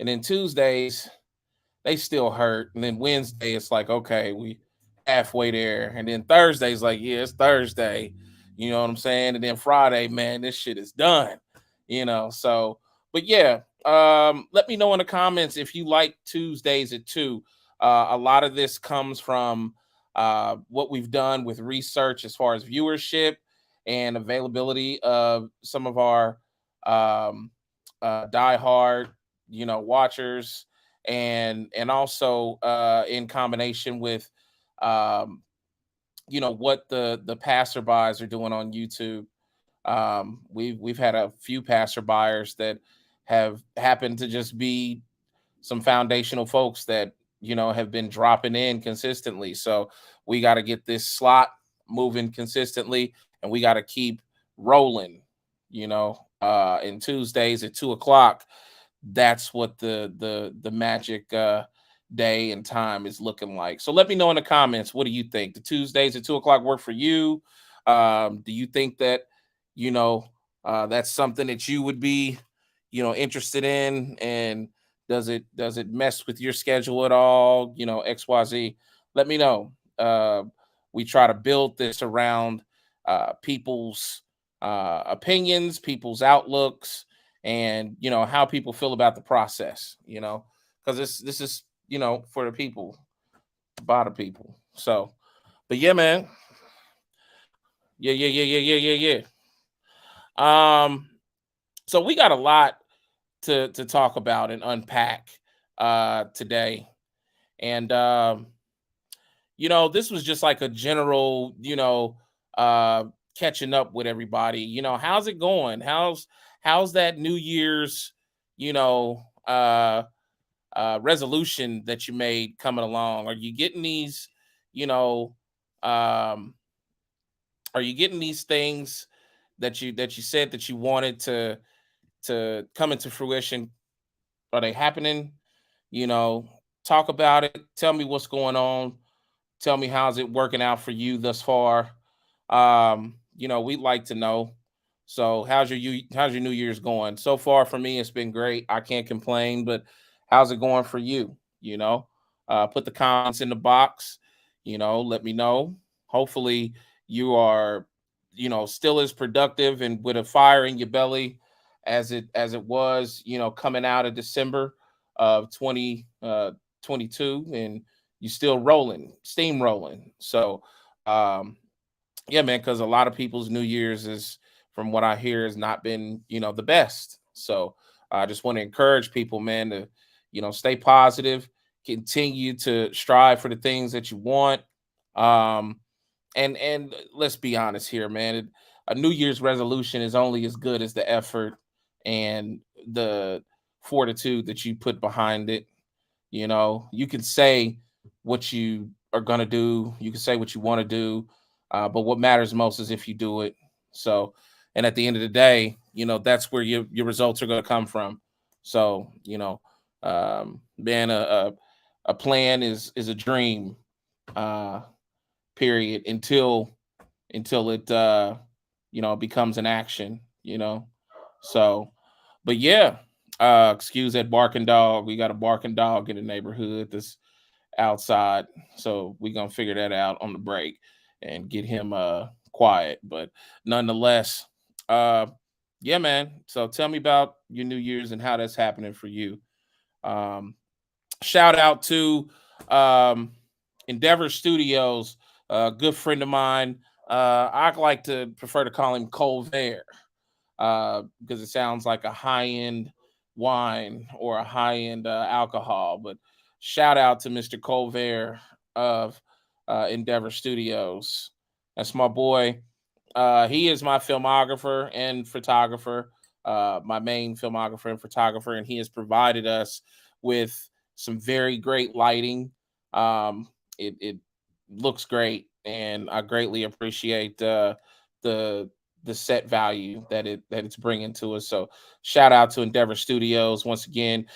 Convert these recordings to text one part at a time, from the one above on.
And then Tuesdays, they still hurt. And then Wednesday, it's like, okay, we halfway there. And then Thursday's like, yeah, it's Thursday. You know what I'm saying? And then Friday, man, this shit is done. So but yeah, let me know in the comments if you like Tuesdays at 2. A lot of this comes from what we've done with research as far as viewership and availability of some of our um diehard, watchers, and also in combination with um what the passerbys are doing on YouTube. We've had a few passerbyers that have happened to just be some foundational folks that have been dropping in consistently. So we got to get this slot moving consistently, and we got to keep rolling. And Tuesdays at 2 o'clock, that's what the magic day and time is looking like. So let me know in the comments, what do you think? The Tuesdays at 2 o'clock work for you? Do you think that you know that's something that you would be interested in? And does it mess with your schedule at all? XYZ, let me know. We try to build this around people's opinions, people's outlooks, and how people feel about the process. Because this is for the people, by the people. So, but yeah, man. Yeah, yeah, yeah, yeah, yeah, yeah, yeah. So we got a lot to talk about and unpack today. And this was just like a general, catching up with everybody. How's it going? How's that New Year's, you know, resolution that you made coming along? Are you getting these, you know, um, are you getting these things that you said that you wanted to come into fruition? Are they happening? You know, Talk about it. Tell me what's going on. Tell me how's it working out for you thus far. We'd like to know. So how's your New Year's going? So far for me, it's been great. I can't complain, but how's it going for you? Put the comments in the box, let me know. Hopefully you are, still as productive and with a fire in your belly as it was, coming out of December of 2022, and you still rolling, steam rolling. So um yeah, man, because a lot of people's New Year's is, from what I hear, has not been, the best. So I just want to encourage people, man, to, stay positive, continue to strive for the things that you want. Um, and let's be honest here, man. A New Year's resolution is only as good as the effort and the fortitude that you put behind it. You can say what you are going to do, you can say what you want to do, but what matters most is if you do it. So, and at the end of the day, that's where your results are going to come from. So, man, a plan is a dream, uh, period, until it becomes an action. So, but yeah, excuse that barking dog. We got a barking dog in the neighborhood that's outside, so we're gonna figure that out on the break and get him quiet. But nonetheless, uh yeah, man, so tell me about your New Year's and how that's happening for you. um Shout out to um Endeavor Studios, a good friend of mine. I like to prefer to call him Colvert, because it sounds like a high end wine or a high end alcohol. But shout out to Mr. Colvert of Endeavor Studios. That's my boy. He is my filmographer and photographer, my main filmographer and photographer, and he has provided us with some very great lighting. It looks great, and I greatly appreciate the the set value that it's bringing to us. So shout out to Endeavor Studios once again.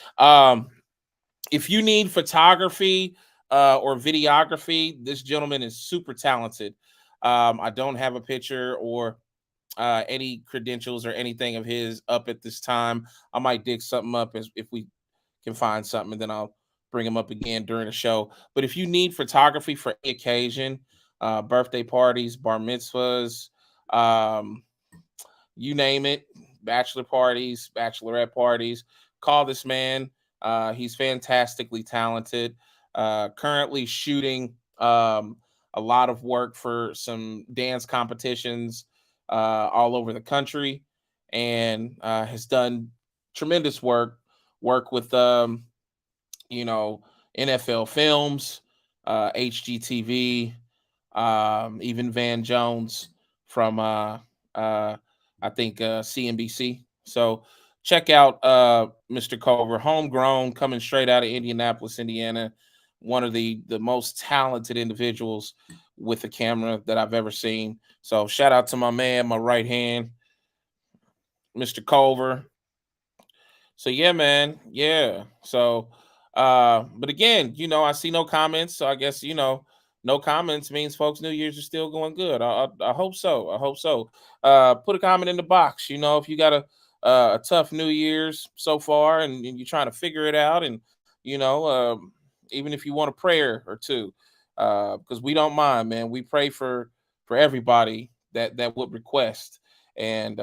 If you need photography or videography, this gentleman is super talented. I don't have a picture or any credentials or anything of his up at this time. I might dig something up as if we can find something, and then I'll bring them up again during the show. But if you need photography for any occasion, birthday parties, bar mitzvahs, um, you name it, bachelor parties, bachelorette parties, call this man. He's fantastically talented. Currently shooting a lot of work for some dance competitions all over the country, and has done tremendous work with you know, NFL Films, HGTV, even Van Jones from uh, I think CNBC. So check out Mr. Culver, homegrown, coming straight out of Indianapolis, Indiana. One of the most talented individuals with a camera that I've ever seen. So shout out to my man, my right hand, Mr. Culver. So yeah, man. Yeah. So but again, I see no comments. So I guess, no comments means folks New Year's are still going good. I hope so. I hope so. Put a comment in the box, if you got a tough New Year's so far, and you're trying to figure it out, and you know, even if you want a prayer or two, because we don't mind, man. We pray for everybody that would request, and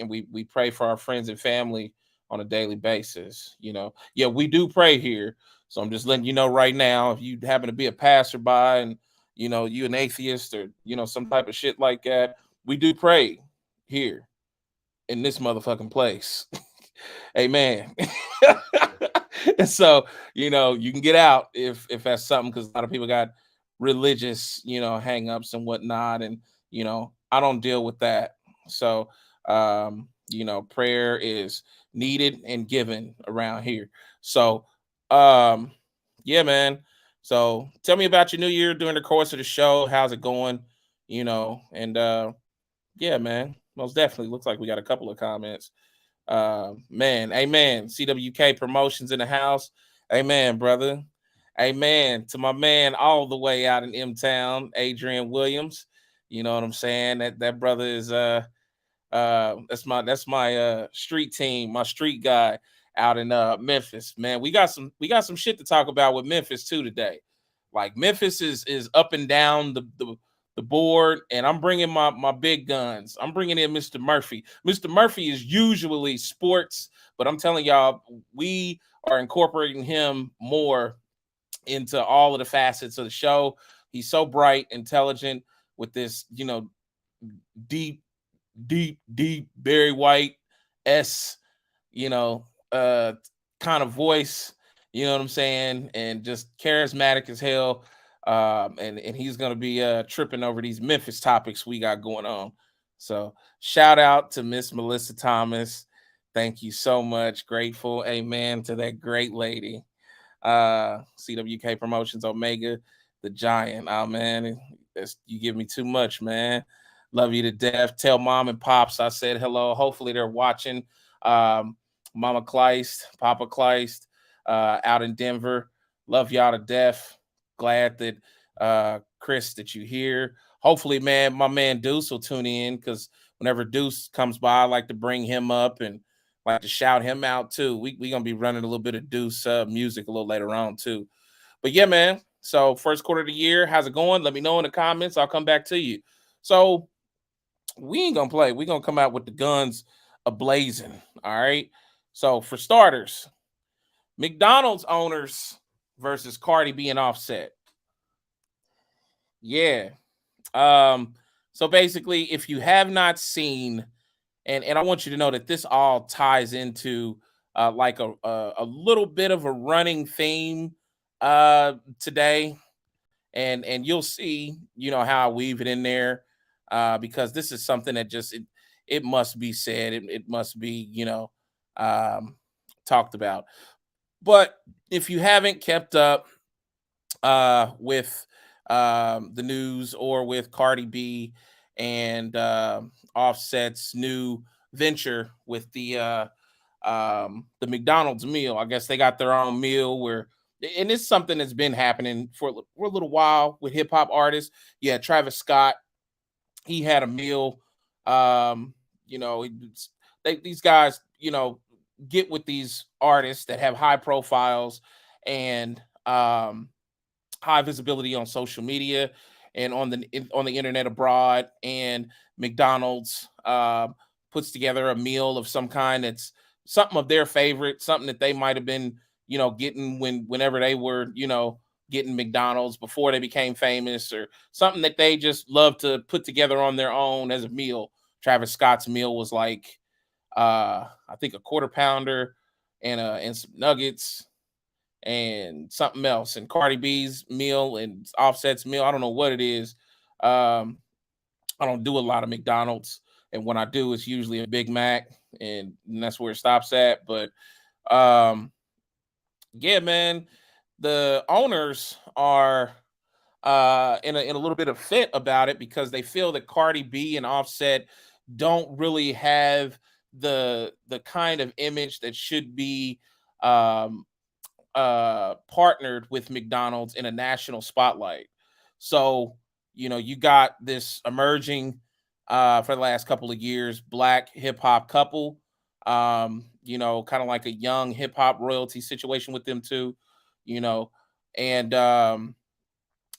we pray for our friends and family on a daily basis. Yeah, we do pray here. So I'm just letting you know right now, if you happen to be a passerby and you an atheist or some type of shit like that, we do pray here in this motherfucking place. Amen. And so, you can get out if that's something, because a lot of people got religious, hang-ups and whatnot. And, I don't deal with that. So, prayer is needed and given around here. So, um, yeah, man. So tell me about your new year during the course of the show. How's it going? And yeah, man. Most definitely looks like we got a couple of comments. Man, amen. CWK Promotions in the house. Amen, brother. Amen to my man all the way out in M Town, Adrian Williams. You know what I'm saying? That brother is that's my street team, my street guy out in Memphis. Man, we got some shit to talk about with Memphis too today. Like Memphis is up and down the board, and I'm bringing my big guns. I'm bringing in Mr. Murphy. Mr. Murphy is usually sports, but I'm telling y'all, we are incorporating him more into all of the facets of the show. He's so bright, intelligent, with this, deep, deep Barry White s, you know, uh kind of voice, you know what I'm saying, and just charismatic as hell. And he's gonna be tripping over these Memphis topics we got going on. So shout out to Miss Melissa Thomas. Thank you so much. Grateful, amen, to that great lady. CWK Promotions Omega, the Giant. Oh man, you give me too much, man. Love you to death. Tell mom and pops I said hello. Hopefully they're watching. Um, Mama Kleist, Papa Kleist, out in Denver. Love y'all to death. Glad that Chris, that you here. Hopefully, man, my man Deuce will tune in, because whenever Deuce comes by, I like to bring him up and like to shout him out too. We gonna be running a little bit of Deuce music a little later on too. But yeah, man. So first quarter of the year, how's it going? Let me know in the comments. I'll come back to you. So we ain't gonna play. We're gonna come out with the guns ablazing. All right. So for starters, McDonald's owners versus Cardi B and Offset. Yeah. Um, so basically, if you have not seen, and I want you to know that this all ties into like a little bit of a running theme today, and you'll see, how I weave it in there, because this is something that just it must be said, it must be, um, talked about. But if you haven't kept up with the news, or with Cardi B and Offset's new venture with the McDonald's meal. I guess they got their own meal where, and it's something that's been happening for a little while with hip hop artists. Yeah, Travis Scott, he had a meal. You know, these guys, get with these artists that have high profiles and high visibility on social media and on the internet abroad, and McDonald's puts together a meal of some kind that's something of their favorite, something that they might have been, getting whenever they were, getting McDonald's before they became famous, or something that they just love to put together on their own as a meal. Travis Scott's meal was like I think a quarter pounder and some nuggets and something else, and Cardi B's meal and Offset's meal. I don't know what it is. Um, I don't do a lot of McDonald's, and when I do, it's usually a Big Mac, and that's where it stops at. But um, yeah, man, the owners are in a little bit of fit about it because they feel that Cardi B and Offset don't really have the kind of image that should be um, partnered with McDonald's in a national spotlight. So, you got this emerging for the last couple of years black hip hop couple, kind of like a young hip hop royalty situation with them too, you know, and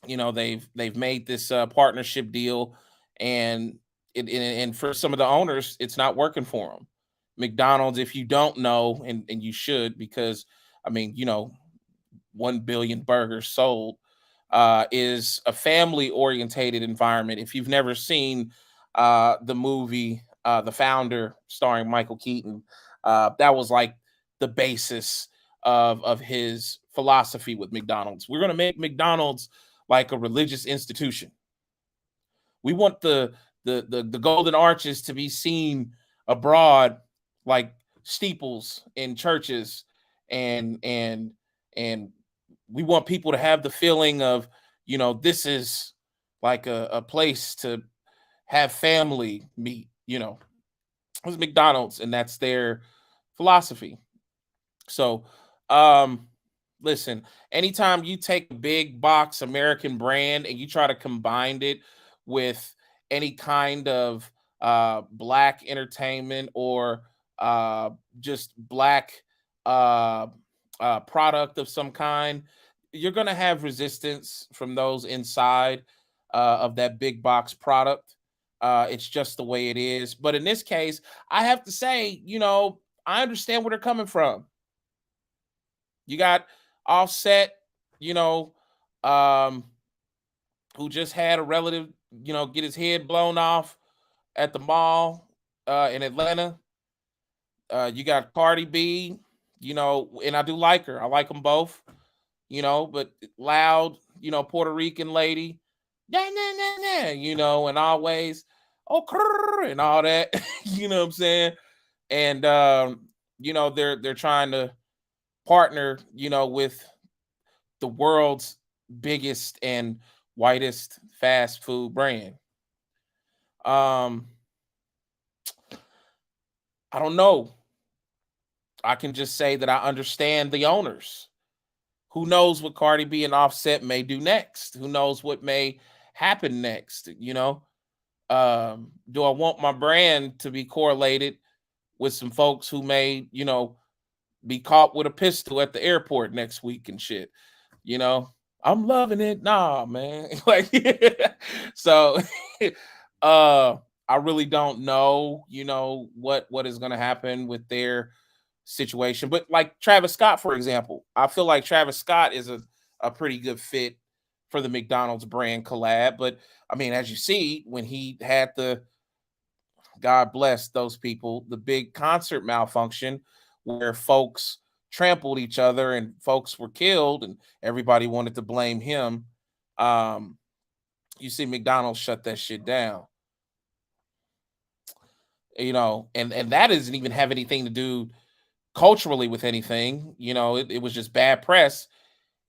they've made this partnership deal, and and for some of the owners, it's not working for them. McDonald's, if you don't know, and you should, because I mean, 1 billion burgers sold, is a family orientated environment. If you've never seen the movie The Founder, starring Michael Keaton, that was like the basis of his philosophy with McDonald's. We're going to make McDonald's like a religious institution. We want the golden arches to be seen abroad, like steeples in churches, and and we want people to have the feeling of, this is like a place to have family meet. It's McDonald's, and that's their philosophy. So, um, listen, anytime you take a big box American brand and you try to combine it with any kind of black entertainment or just black uh, product of some kind, you're going to have resistance from those inside of that big box product. It's just the way it is. But in this case, I have to say, I understand where they're coming from. You got Offset, you know, um, who just had a relative, get his head blown off at the mall in Atlanta. You got Cardi B, and I do like her. I like them both, but loud, Puerto Rican lady, yeah, nah, nah, nah, and always, oh, and all that, you know what I'm saying? And they're trying to partner, with the world's biggest and whitest fast food brand. Um, I don't know. I can just say that I understand the owners. Who knows what Cardi B and Offset may do next? Who knows what may happen next? Do I want my brand to be correlated with some folks who may, be caught with a pistol at the airport next week and shit? You know, I'm loving it. Nah, man. Like, so uh I really don't know, what is gonna happen with their situation. But like Travis Scott, for example, I feel like Travis Scott is a pretty good fit for the McDonald's brand collab. But I mean, as you see, when he had the, God bless those people, the big concert malfunction where folks trampled each other and folks were killed and everybody wanted to blame him. Um, you see McDonald's shut that shit down. And that doesn't even have anything to do culturally with anything. It was just bad press,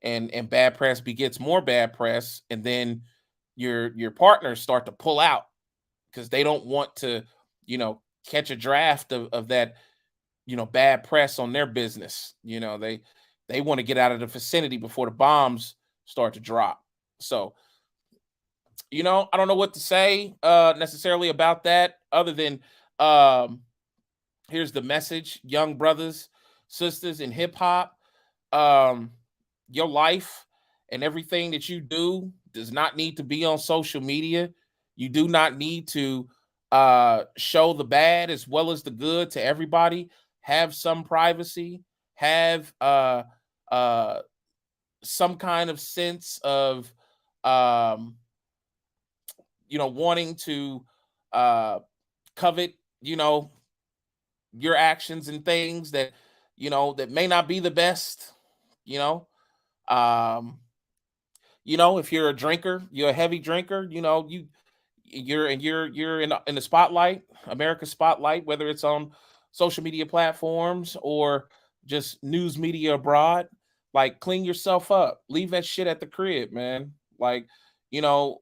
and bad press begets more bad press, and then your partners start to pull out because they don't want to, catch a draft of that, bad press on their business. They want to get out of the vicinity before the bombs start to drop. So, I don't know what to say necessarily about that, other than um Here's the message, young brothers, sisters in hip hop. Um, your life and everything that you do does not need to be on social media. You do not need to show the bad as well as the good to everybody. Have some privacy. Have uh, some kind of sense of um, wanting to uh, covet, you know, your actions and things that that may not be the best. You know, um, if you're a drinker, you're a heavy drinker. You're in the spotlight, America's spotlight, whether it's on social media platforms or just news media abroad. Like, clean yourself up. Leave that shit at the crib, man. Like, you know,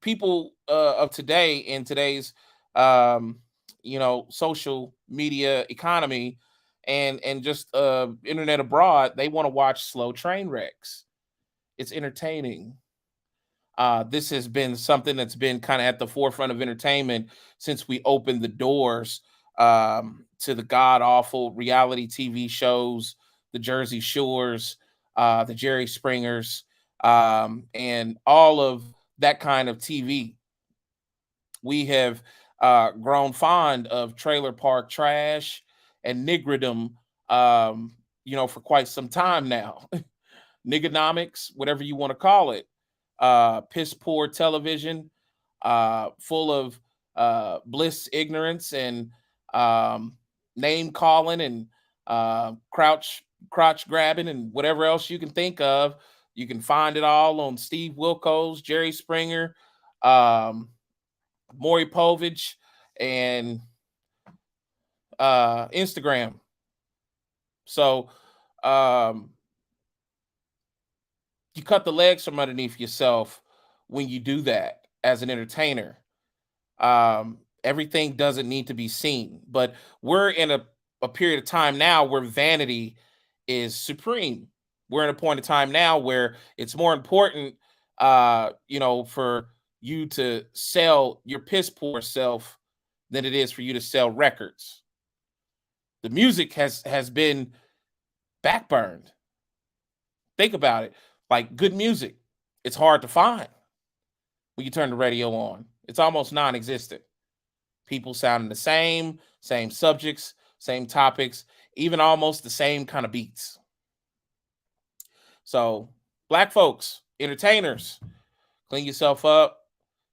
people of today in today's um, social media economy and just internet abroad, they want to watch slow train wrecks. It's entertaining. This has been something that's been kind of at the forefront of entertainment since we opened the doors to the god awful reality TV shows, the Jersey Shores, the Jerry Springers, and all of that kind of TV. We have grown fond of trailer park trash and niggerdom, for quite some time now. Niggonomics, whatever you want to call it, piss poor television, full of bliss, ignorance, and um, name calling and crotch grabbing and whatever else you can think of. You can find it all on Steve Wilkos, Jerry Springer, um, Maury Povich, and Instagram. So um, you cut the legs from underneath yourself when you do that as an entertainer. Everything doesn't need to be seen, but we're in a period of time now where vanity is supreme. We're in a point of time now where it's more important, for you to sell your piss poor self than it is for you to sell records. The music has been backburned. Think about it. Like, good music, it's hard to find when you turn the radio on. It's almost non-existent. People sounding the same subjects, same topics, even almost the same kind of beats. So, black folks, entertainers, clean yourself up.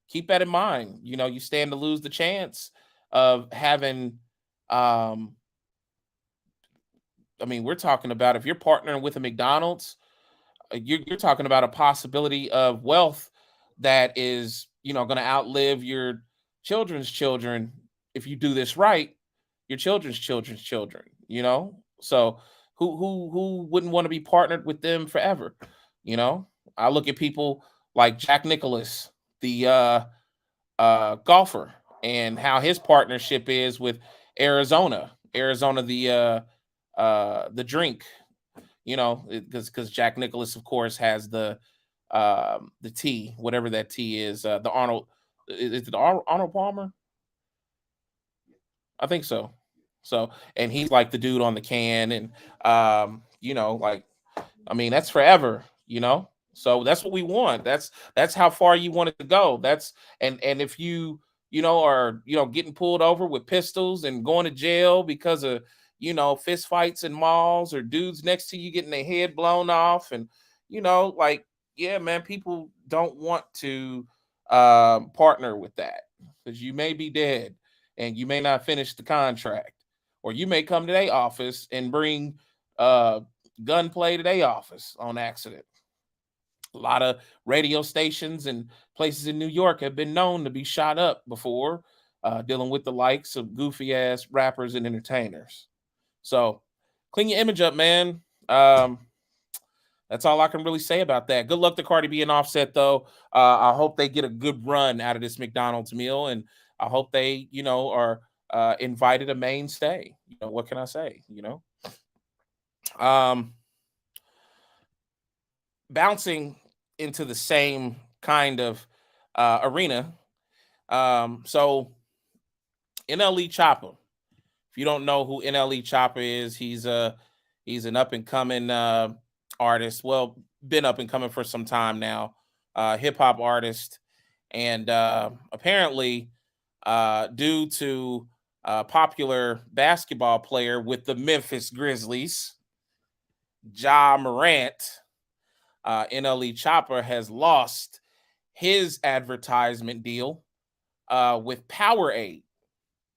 Keep that in mind. You stand to lose the chance of having um we're talking about, if you're partnering with a McDonald's, you're talking about a possibility of wealth that is going to outlive your children's children if you do this right. Your children's children. So who wouldn't want to be partnered with them forever? I look at people like Jack Nicklaus, the golfer, and how his partnership is with Arizona, the drink, because Jack Nicholas, of course, has the tea, whatever that tea is, the Arnold. Is it Arnold Palmer? I think so. So, and he's like the dude on the can, and like, that's forever. So that's what we want. That's how far you want it to go. And if you are getting pulled over with pistols and going to jail because of fist fights in malls, or dudes next to you getting their head blown off, and like, yeah, man, people don't want to partner with that, because you may be dead and you may not finish the contract, or you may come to their office and bring uh gunplay to their office on accident. A lot of radio stations and places in New York have been known to be shot up before, dealing with the likes of goofy ass rappers and entertainers. So clean your image up, man. That's all I can really say about that. Good luck to Cardi B and Offset, though. I hope they get a good run out of this McDonald's meal, and I hope they, are invited a mainstay. What can I say? Um, Bouncing into the same kind of arena. So NLE Chopper, If you don't know who NLE Chopper is, he's an up and coming artist. Well, been up and coming for some time now. Hip hop artist, and apparently, due to a popular basketball player with the Memphis Grizzlies, Ja Morant, NLE Chopper has lost his advertisement deal with Powerade.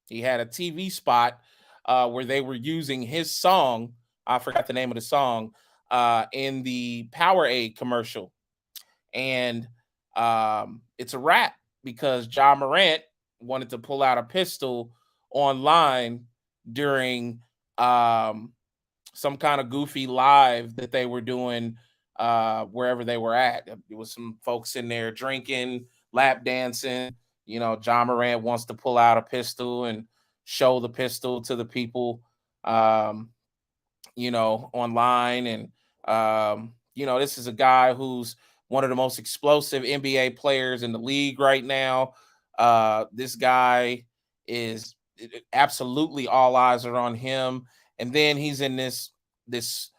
He had a TV spot where they were using his song. I forgot the name of the song in the Powerade commercial, and it's a wrap because Ja Morant wanted to pull out a pistol online during some kind of goofy live that they were doing wherever they were at. There was some folks in there drinking, lap dancing. John Morant wants to pull out a pistol and show the pistol to the people, um, online. And, this is a guy who's one of the most explosive NBA players in the league right now. This guy is absolutely all eyes are on him. And then he's in this this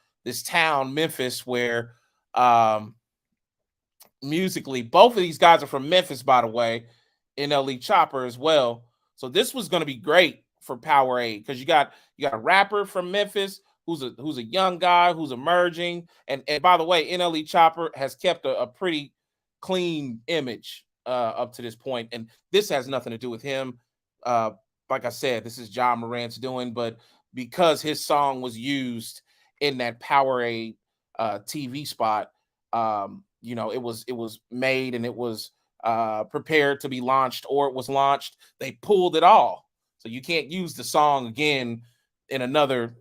town, Memphis, where musically, both of these guys are from Memphis, by the way, NLE Chopper as well. So this was going to be great for Powerade because you got a rapper from Memphis who's a young guy who's emerging, and by the way, NLE Chopper has kept a pretty clean image up to this point, and this has nothing to do with him. Uh, like I said, this is John Morant's doing, but because his song was used in that Powerade TV spot, it was made and it was prepared to be launched, or it was launched. They pulled it all, so you can't use the song again in another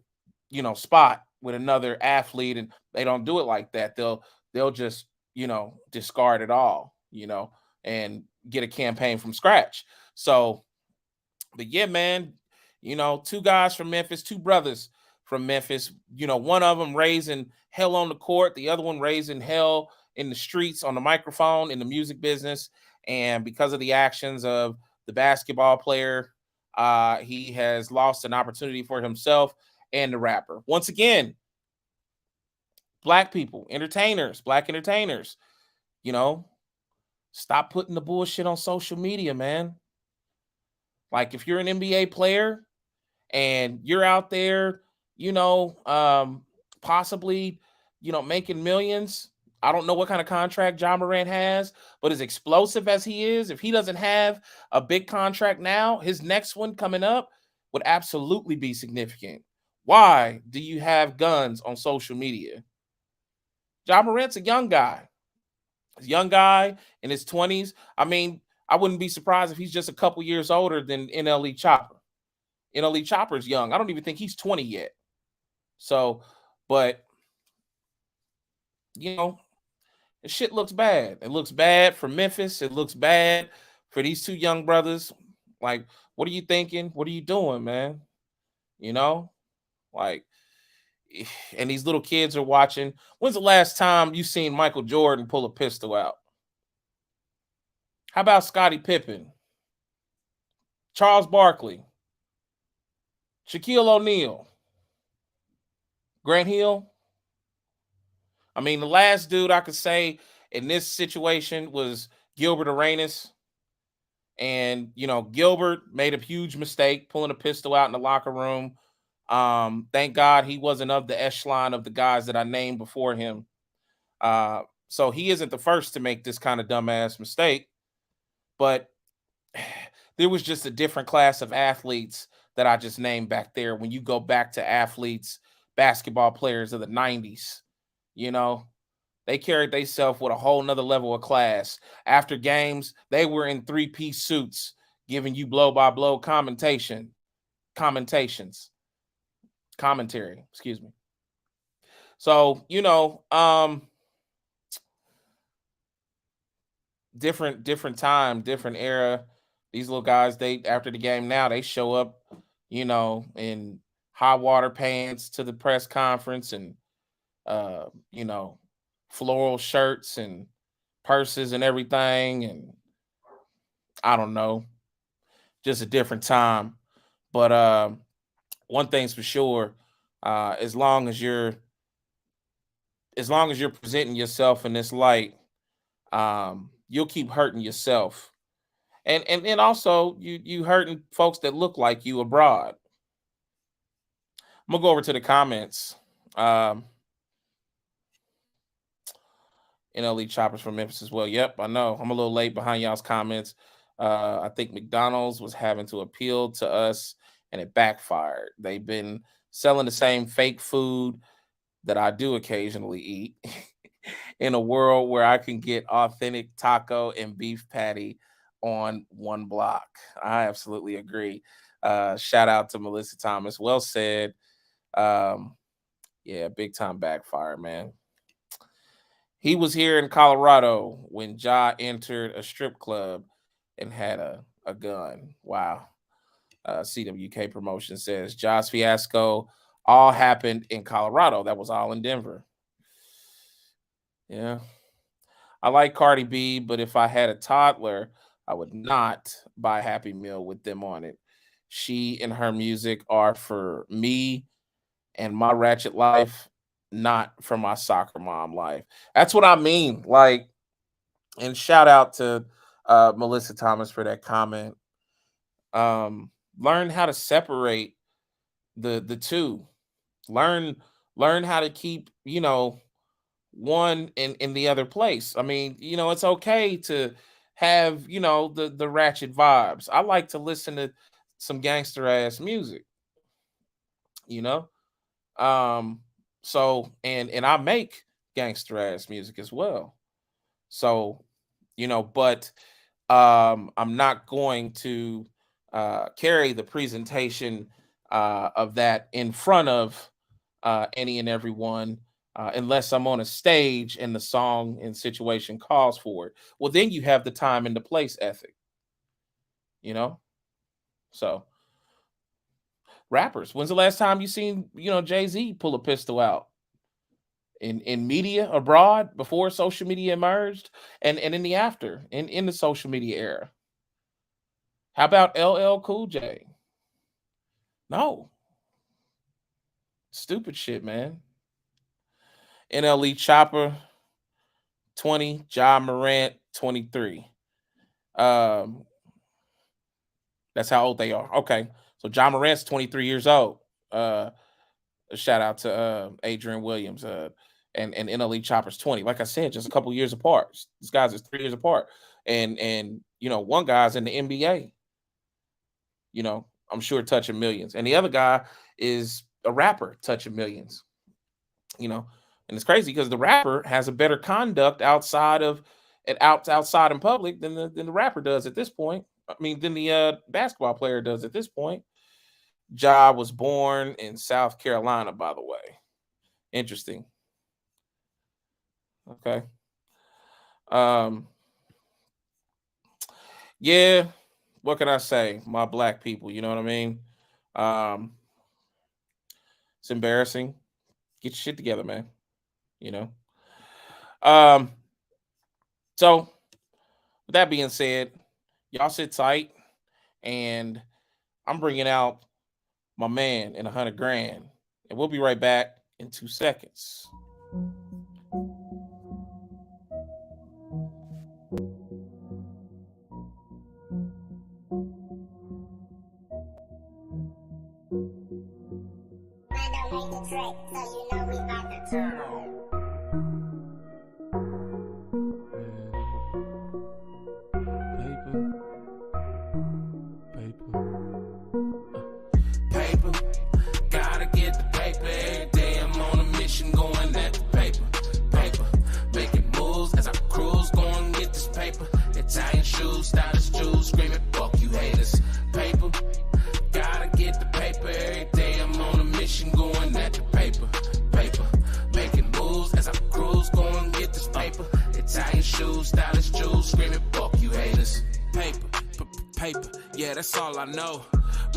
spot with another athlete, and they don't do it like that. They'll just discard it all, and get a campaign from scratch. So, but yeah, man, two guys from Memphis, two brothers from Memphis. One of them raising hell on the court, the other one raising hell in the streets on the microphone in the music business. And because of the actions of the basketball player, he has lost an opportunity for himself and the rapper. Once again, black people, entertainers, black entertainers, you know, stop putting the bullshit on social media, man. Like if you're an NBA player and you're out there, possibly, making millions. I don't know what kind of contract John Morant has, but as explosive as he is, if he doesn't have a big contract now, his next one coming up would absolutely be significant. Why do you have guns on social media? John Morant's a young guy. He's a young guy in his 20s. I mean, I wouldn't be surprised if he's just a couple years older than NLE Chopper. NLE Chopper's young. I don't even think he's 20 yet. So, but the shit looks bad. It looks bad for Memphis. It looks bad for these two young brothers. Like, what are you thinking? What are you doing, man? You know, like, and these little kids are watching. When's the last time you seen Michael Jordan pull a pistol out? How about Scottie Pippen, Charles Barkley, Shaquille O'Neal, Grant Hill? I mean, the last dude I could say in this situation was Gilbert Arenas. And, Gilbert made a huge mistake pulling a pistol out in the locker room. Thank God he wasn't of the echelon of the guys that I named before him. So he isn't the first to make this kind of dumbass mistake. But there was just a different class of athletes that I just named back there. When you go back to athletes, basketball players of the 90s, they carried themselves with a whole nother level of class. After games, they were in 3-piece suits, giving you blow by blow commentary, excuse me. So, different time, different era. These little guys, they after the game now, they show up, in high water pants to the press conference and uh, you know, floral shirts and purses and everything. And I don't know, just a different time. But one thing's for sure, as long as you're presenting yourself in this light, you'll keep hurting yourself, and also you hurting folks that look like you abroad. I'm gonna go over to the comments. Um, NLE Choppers from Memphis as well. Yep, I know. I'm a little late behind y'all's comments. I think McDonald's was having to appeal to us and it backfired. They've been selling the same fake food that I do occasionally eat in a world where I can get authentic taco and beef patty on one block. I absolutely agree. Shout out to Melissa Thomas. Well said. Yeah, big time backfire, man. He was here in Colorado when Ja entered a strip club and had a gun. Wow. CWK Promotion says Ja's fiasco all happened in Colorado. That was all in Denver. Yeah. I like Cardi B, but if I had a toddler, I would not buy Happy Meal with them on it. She and her music are for me and my ratchet life, not for my soccer mom life. That's what I mean. Like, and shout out to Melissa Thomas for that comment. Learn how to separate the two. Learn how to keep, one in the other place. I mean, it's okay to have, the ratchet vibes. I like to listen to some gangster ass music, you know? So and I make gangster ass music as well. So, but I'm not going to carry the presentation of that in front of any and everyone unless I'm on a stage and the song and situation calls for it. Well, then you have the time and the place ethic, you know? So rappers, when's the last time you seen, Jay-Z pull a pistol out? In media abroad before social media emerged and in the after in the social media era. How about LL Cool J? No. Stupid shit, man. NLE Chopper 20, Ja Morant 23. That's how old they are. Okay. So Ja Morant's 23 years old. A shout out to Adrian Williams and NLE Chopper's 20. Like I said, just a couple years apart. These guys are 3 years apart. And one guy's in the NBA. I'm sure touching millions. And the other guy is a rapper touching millions. And it's crazy because the rapper has a better conduct outside in public than the rapper does at this point. I mean, than the basketball player does at this point. Ja was born in South Carolina, by the way. Interesting. Okay. Yeah. What can I say? My black people, you know what I mean? It's embarrassing. Get your shit together, man. So with that being said, y'all sit tight, and I'm bringing out my man in 100 grand, and we'll be right back in 2 seconds. That's all I know.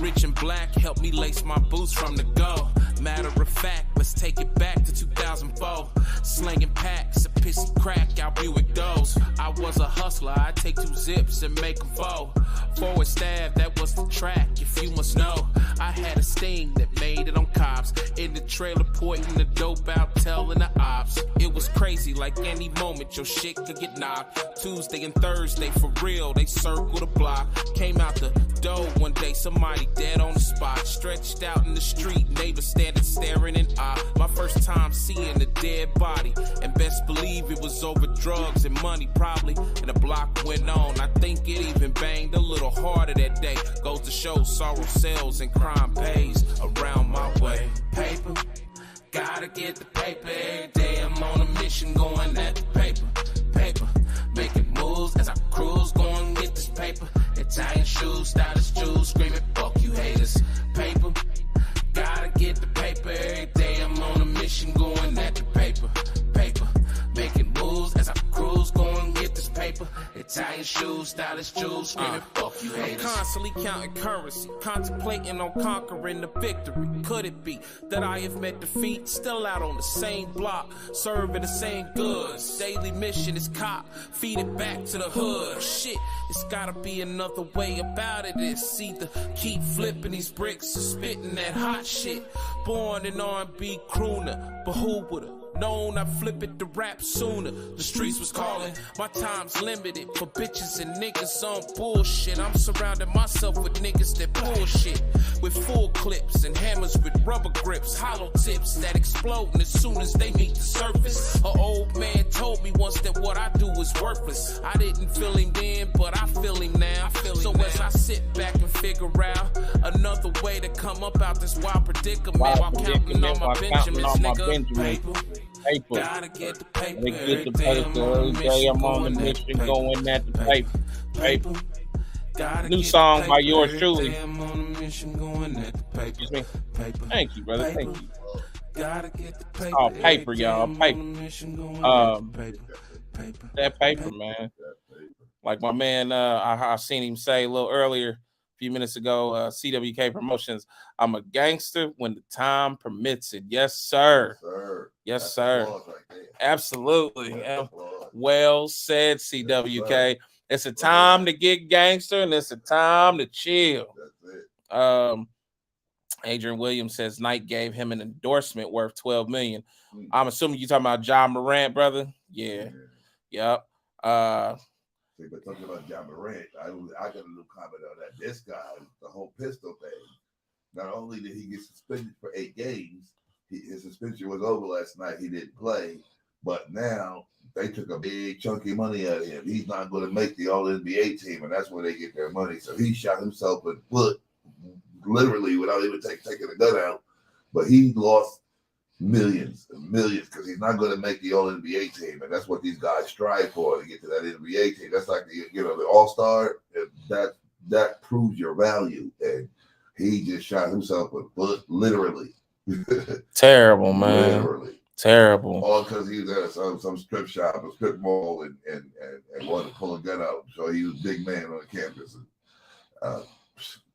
Rich and black help me lace my boots from the go. Matter of fact, let's take it back to 2004. Slinging packs of pissy crack out Buick doors. I was a hustler, I take 2 zips and make them fall. Forward stab, that was the track, if you must know. I had a sting that made it on cops. In the trailer, pointing the dope out, telling the ops. It was crazy, like any moment your shit could get knocked. Tuesday and Thursday, for real, they circled the block. Came out the door one day, somebody dead on the spot. Stretched out in the street, neighbors standing staring in awe. My first time seeing a dead body, and best believe it was over drugs and money probably. And the block went on, I think it even banged a little harder that day. Goes to show sorrow sells and crime pays around my way. Paper, gotta get the paper every day. I'm on a mission going at the paper. Paper, making moves as I cruise, going get this paper. Italian shoes, stylish jewels, screaming fuck you haters. Paper, gotta get the paper every day. I'm on a mission going at the paper. Paper, making moves as I cruise, going get this paper. Italian shoes, stylish jewels, screaming fuck you haters. I'm constantly counting currency, contemplating on conquering the victory. Could it be that I have met defeat? Still out on the same block, serving the same goods. Daily mission is cop, feed it back to the hood. Shit, it's gotta be another way about it. It's either keep flipping these bricks or spitting that hot shit. Born an R&B crooner, but who would've known I'd flip it to rap sooner? The streets was calling, my time's limited for bitches and niggas on bullshit. I'm surrounding myself with niggas that bullshit, with full clips and hammers with rubber grips, hollow tips that exploding as soon as they meet the surface. An old man told me once that what I do is worthless. I didn't feel him then, but I feel him now. So as I sit back and figure out another way to come up out this wild predicament while counting on my Benjamins, nigga. Paper. Gotta get the paper. They get the paper every day. I'm on the mission going at the paper. Paper. New song by yours truly. Excuse me. Thank you, brother. Thank you. It's called Paper, y'all. Paper. That paper, man. Like my man, I seen him say a little earlier, a few minutes ago, CWK Promotions, I'm a gangster when the time permits it. Yes, sir. Yes, sir. Absolutely. Well said, CWK. It's a time to get gangster and it's a time to chill. Adrian Williams says Knight gave him an endorsement worth $12 million. I'm assuming you're talking about John Morant, brother. Yeah. Yep. But talking about John Morant, I got a little comment on that. This guy, the whole pistol thing, not only did he get suspended for 8 games, his suspension was over last night. He didn't play, but now they took a big chunky money out of him. He's not going to make the All-NBA team, and that's where they get their money. So he shot himself in the foot, literally, without even taking a gun out. But he lost millions and millions because he's not going to make the All-NBA team, and that's what these guys strive for, to get to that NBA team. That's like the All-Star. That proves your value, and he just shot himself in the foot, literally. Terrible, man. Literally. Terrible. All because he was at some strip shop, a strip mall, and wanted to pull a gun out. So he was a big man on the campus.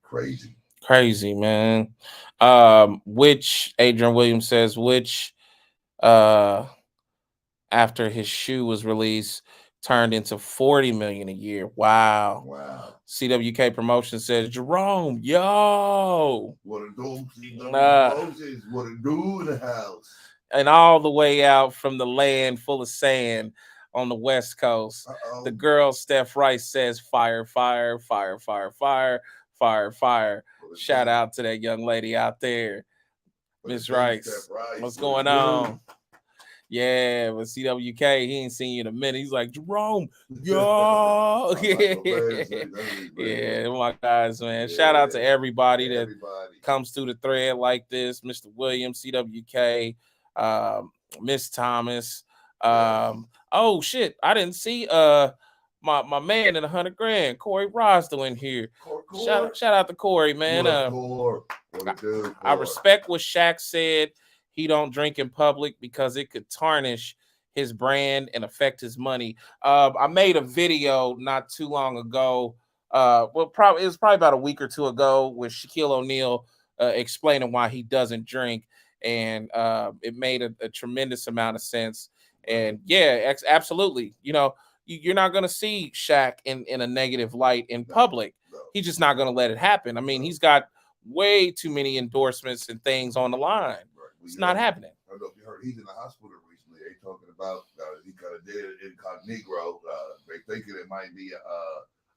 Crazy. Crazy, man. Which Adrian Williams says, after his shoe was released, turned into $40 million a year. Wow. CWK Promotion says, Jerome, yo. What a do? What a do in the house. And all the way out from the land full of sand on the West Coast. The girl Steph Rice says, fire, fire, fire, fire, fire, fire, fire. Shout out to that young lady out there, Miss Rice. What's going on? Yeah, but CWK, he ain't seen you in a minute. He's like, Jerome, yo. Yeah, my guys, man. Shout out to everybody that comes through the thread like this. Mr. Williams, CWK, Miss Thomas. Oh, shit. I didn't see my man in $100,000, Corey Rosdo in here. Shout out to Corey, man. I respect what Shaq said. He don't drink in public because it could tarnish his brand and affect his money. I made a video not too long ago. It was probably about a week or two ago with Shaquille O'Neal explaining why he doesn't drink, and it made a tremendous amount of sense. And yeah, absolutely. You know, you're not going to see Shaq in a negative light in public. No. He's just not going to let it happen. I mean, he's got way too many endorsements and things on the line. Right. It's not happening. I don't know if you heard, he's in the hospital recently. They talking about he kind of did it incognito. They thinking it might be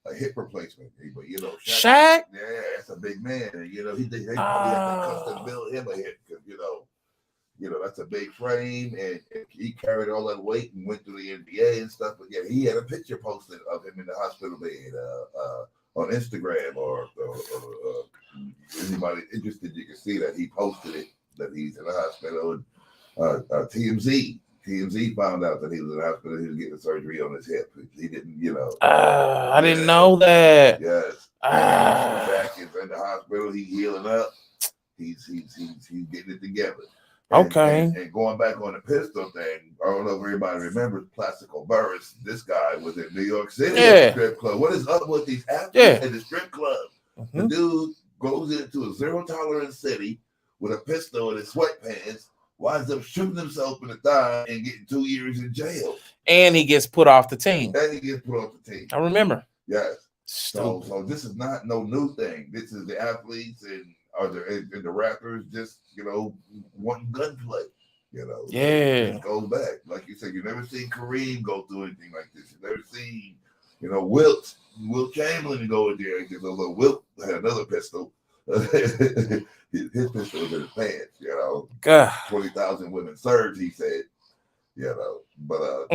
a hip replacement. But you know, Shaq? Yeah, that's a big man, and you know they probably have to custom build him a hip because you know that's a big frame, and he carried all that weight and went to the NBA and stuff. But yeah, he had a picture posted of him in the hospital bed on Instagram or anybody interested, you can see that he posted it that he's in the hospital. TMZ found out that he was in the hospital. He was getting surgery on his hip. He didn't, you know. I didn't know that. Yes. Shaq is in the hospital. He's healing up. He's getting it together. Okay. And going back on the pistol thing, I don't know if everybody remembers Plaxico Burress. This guy was in New York City at the strip club. What is up with these athletes in the strip club? Mm-hmm. The dude goes into a zero tolerance city with a pistol in his sweatpants, winds up shooting himself in the thigh and getting 2 years in jail. And he gets put off the team. I remember. Yes. So this is not no new thing. This is the athletes and the rappers just, you know, wanting gunplay. You know. Yeah. It goes back. Like you said, you never seen Kareem go through anything like this. You never seen, you know, Wilt Chamberlain go in there because although Wilt had another pistol. His pistol was in his pants, you know. 20,000 women served, he said, you know. But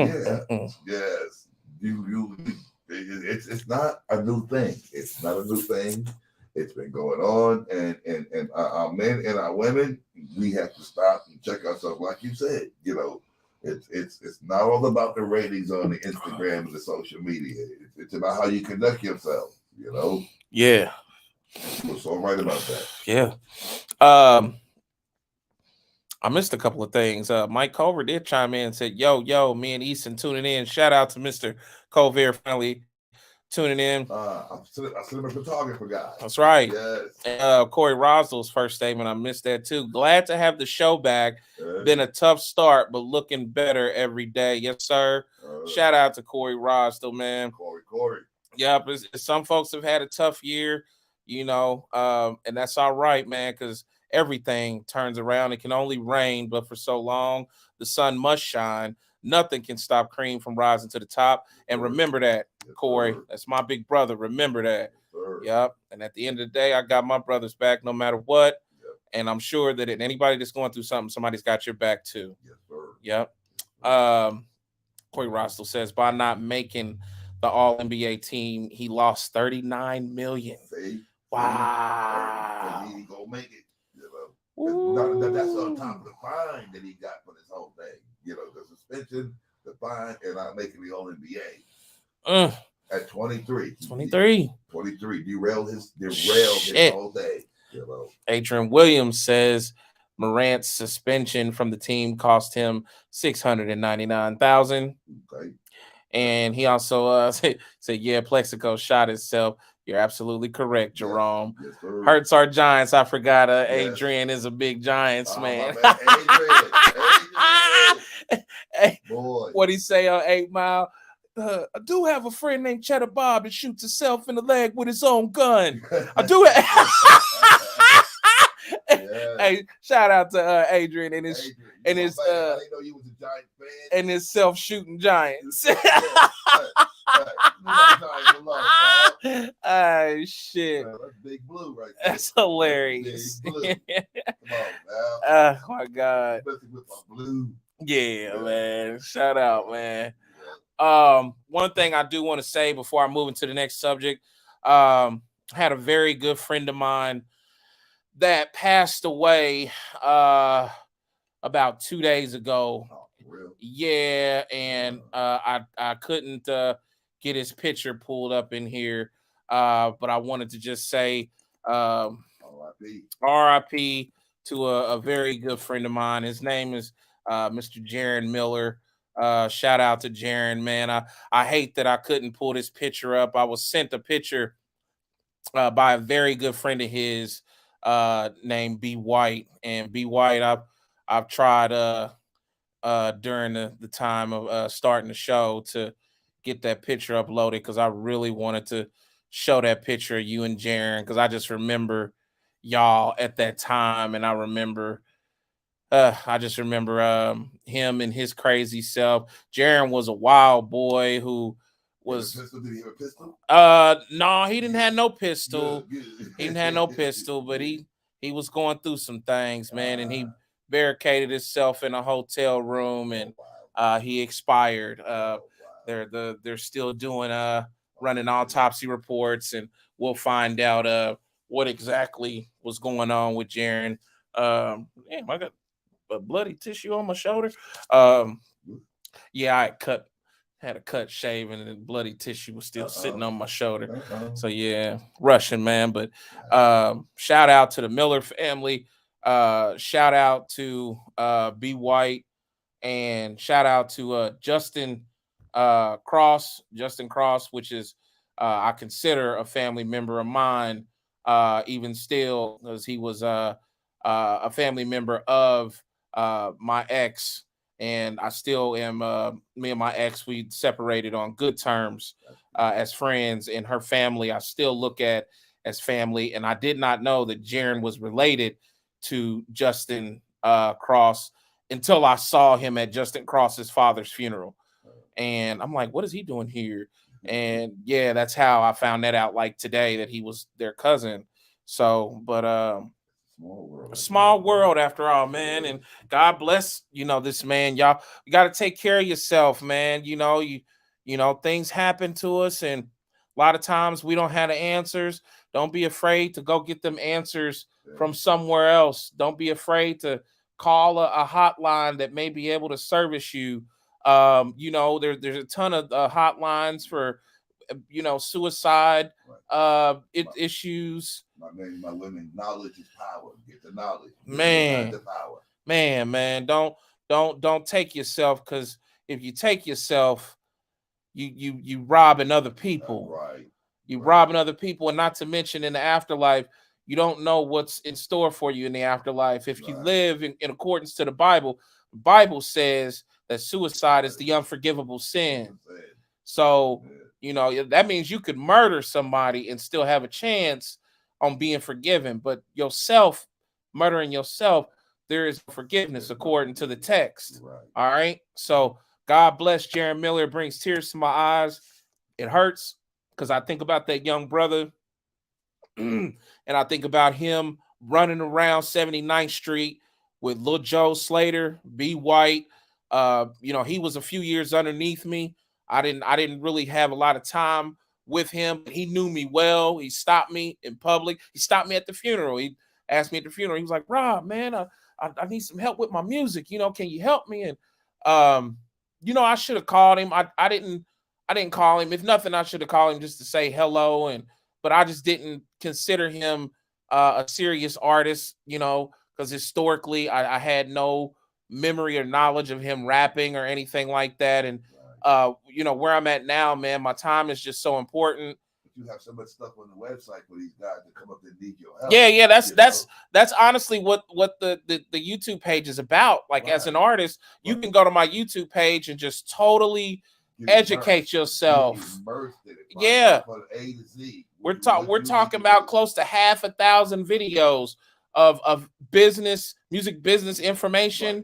yes, it's not a new thing. It's not a new thing. It's been going on, and our men and our women, we have to stop and check ourselves, like you said. You know, it's not all about the ratings on the Instagram and the social media. It's about how you conduct yourself. You know. Yeah. You're so right about that. Yeah. I missed a couple of things. Mike Culver did chime in and said, yo, me and Easton tuning in. Shout out to Mr. Colver finally tuning in. I'm a photographer guy. That's right. Yes. Corey Roslow's first statement, I missed that too. Glad to have the show back. Been a tough start, but looking better every day. Yes, sir. Shout out to Corey Roslow, man. Corey. Yep. Some folks have had a tough year, you know, and that's all right, man, because everything turns around. It can only rain, but for so long, the sun must shine. Nothing can stop Cream from rising to the top. And remember that, Corey. That's my big brother. Remember that. Yep. And at the end of the day, I got my brothers back no matter what. Yep. And I'm sure that anybody that's going through something, somebody's got your back too. Yes, sir. Yep. Corey Roslow says, by not making the All-NBA team, he lost $39 million. Wow. He gonna make it. You know, that's on top of the fine that he got for this whole thing. You know, the suspension, the fine, and not making the All-NBA. At 23. 23 derailed his whole day. You know. Adrian Williams says Morant's suspension from the team cost him $699,000. Okay. And he also said, yeah, Plexico shot itself. You're absolutely correct, Jerome. Yes, sir. Hurts our Giants. I forgot Adrian is a big Giants man. Adrian. Hey, boy. What he say on 8 Mile? I do have a friend named Cheddar Bob that shoots himself in the leg with his own gun. I do it. Hey, shout out to Adrian and his I didn't know you was a Giant fan. And his self-shooting Giants. Oh shit. That's Big Blue right there. That's hilarious. Big Blue. Come on, now. Oh my God. With my blue. Yeah, man. Shout out, man. One thing I do want to say before I move into the next subject, I had a very good friend of mine that passed away about 2 days ago. Oh, for real? Yeah, and I couldn't get his picture pulled up in here, but I wanted to just say RIP to a very good friend of mine. His name is Mr. Jaron Miller. Shout out to Jaron, man. I hate that I couldn't pull this picture up. I was sent a picture by a very good friend of his named B. White. And B. White, I've tried during the time of starting the show to get that picture uploaded because I really wanted to show that picture of you and Jaren because I just remember y'all at that time, and I just remember him and his crazy self. Jaren was a wild boy who was. Did he have a pistol? No, he didn't have no pistol. Good. He didn't have no pistol, but he was going through some things, man, and he barricaded himself in a hotel room, and he expired. They're still doing running autopsy reports, and we'll find out what exactly was going on with Jaren. Damn, I got a bloody tissue on my shoulder. Yeah, I had a cut shaven and the bloody tissue was still sitting on my shoulder. So yeah, Russian, man. But shout out to the Miller family. Shout out to B White, and shout out to Justin Cross, which is I consider a family member of mine, even still, because he was a family member of my ex, and I still am. Me and my ex, we separated on good terms as friends, and her family I still look at as family. And I did not know that Jaren was related to Justin Cross until I saw him at Justin Cross's father's funeral. And I'm like, what is he doing here? And yeah, that's how I found that out, like today, that he was their cousin. So, but small world after all, man. And God bless, this man. Y'all, you got to take care of yourself, man. Things happen to us, and a lot of times we don't have the answers. Don't be afraid to go get them answers from somewhere else. Don't be afraid to call a hotline that may be able to service you. There's a ton of hotlines for suicide issues. My women, knowledge is power. Get the knowledge. Man, the power. Man, don't take yourself, because if you take yourself, you robbing other people. Right. Robbing other people, and not to mention in the afterlife, you don't know what's in store for you in the afterlife. If you live in accordance to the Bible says that suicide is the unforgivable sin. So, that means you could murder somebody and still have a chance on being forgiven. But murdering yourself, there is forgiveness according to the text. Right. All right. So God bless Jaren Miller. It brings tears to my eyes. It hurts because I think about that young brother and I think about him running around 79th Street with Lil Joe Slater, B White. He was a few years underneath me. I didn't really have a lot of time with him. He knew me well. He stopped me in public. He stopped me at the funeral. He asked me at the funeral. He was like, "Rob, man, I need some help with my music. Can you help me?" And I should have called him. I didn't call him. If nothing, I should have called him just to say hello. But I just didn't consider him a serious artist, because historically I had no memory or knowledge of him rapping or anything like that. And where I'm at now, man, my time is just so important. You have so much stuff on the website for these guys to come up and need your help. Yeah, that's honestly what the YouTube page is about. Like, as an artist, you can go to my YouTube page and just totally educate yourself. Yeah, from A to Z. We're talking about close to 6,000 videos of music business information,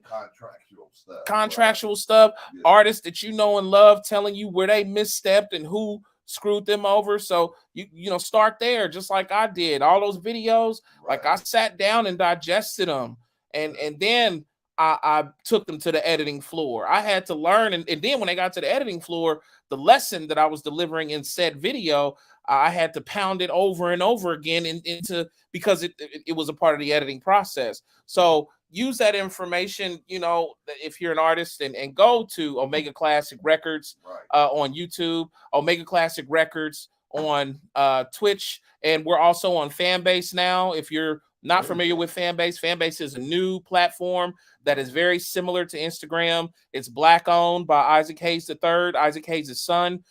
contractual stuff, artists that you know and love telling you where they misstepped and who screwed them over. So you start there, just like I did. All those videos, like I sat down and digested them, and then I took them to the editing floor. I had to learn, and then when I got to the editing floor, the lesson that I was delivering in said video, I had to pound it over and over again because it was a part of the editing process. So use that information, if you're an artist, and go to Omega Classic Records on YouTube, Omega Classic Records on Twitch, and we're also on Fanbase now. If you're not familiar with Fanbase is a new platform that is very similar to Instagram. It's Black owned by Isaac Hayes III, Isaac Hayes' son.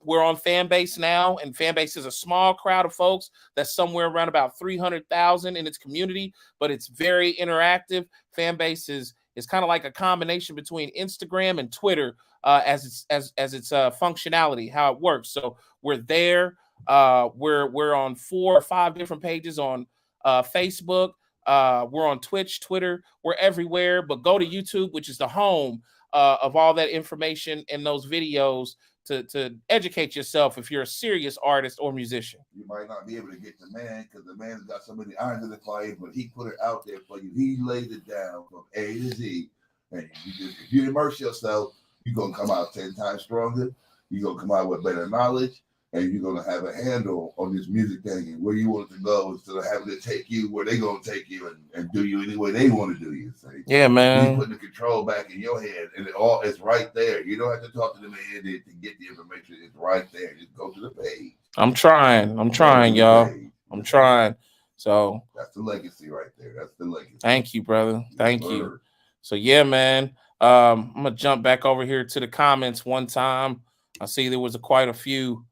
We're on Fanbase now, and Fanbase is a small crowd of folks that's somewhere around about 300,000 in its community, but it's very interactive. Fanbase It's kind of like a combination between Instagram and Twitter, as its functionality, how it works. So we're there. We're on 4 or 5 different pages on Facebook. We're on Twitch, Twitter. We're everywhere. But go to YouTube, which is the home of all that information and those videos to educate yourself if you're a serious artist or musician. You might not be able to get the man because the man's got so many irons in the fire, but he put it out there for you. He laid it down from A to Z. And if you immerse yourself, you're going to come out 10 times stronger. You're going to come out with better knowledge. And you're going to have a handle on this music thing and where you want it to go instead of having to take you where they're going to take you and do you any way they want to do you. See? Yeah, man. You're putting the control back in your head and it's right there. You don't have to talk to the man to get the information. It's right there. Just go to the page. I'm trying, y'all. I'm trying. So that's the legacy right there. That's the legacy. Thank you, brother. Thank you. So yeah, man. I'm gonna jump back over here to the comments one time. I see there was quite a few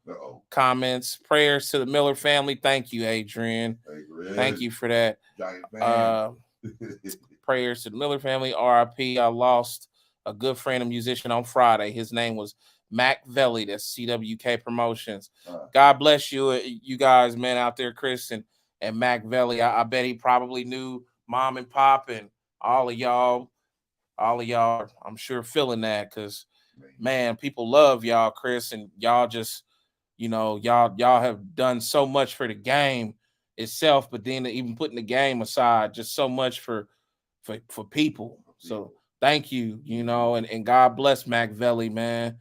comments. Prayers to the Miller family. Thank you, Adrian. Thank you for that. Prayers to the Miller family. RIP. I lost a good friend, a musician, on Friday. His name was Mac Velli. That's CWK Promotions. God bless you, you guys, man, out there, Chris and Mac Velli. I bet he probably knew Mom and Pop and all of y'all. I'm sure feeling that because, man, people love y'all, Chris, and y'all just, y'all have done so much for the game itself, but then even putting the game aside, just so much for people. So thank you, and God bless Mac Velli, man.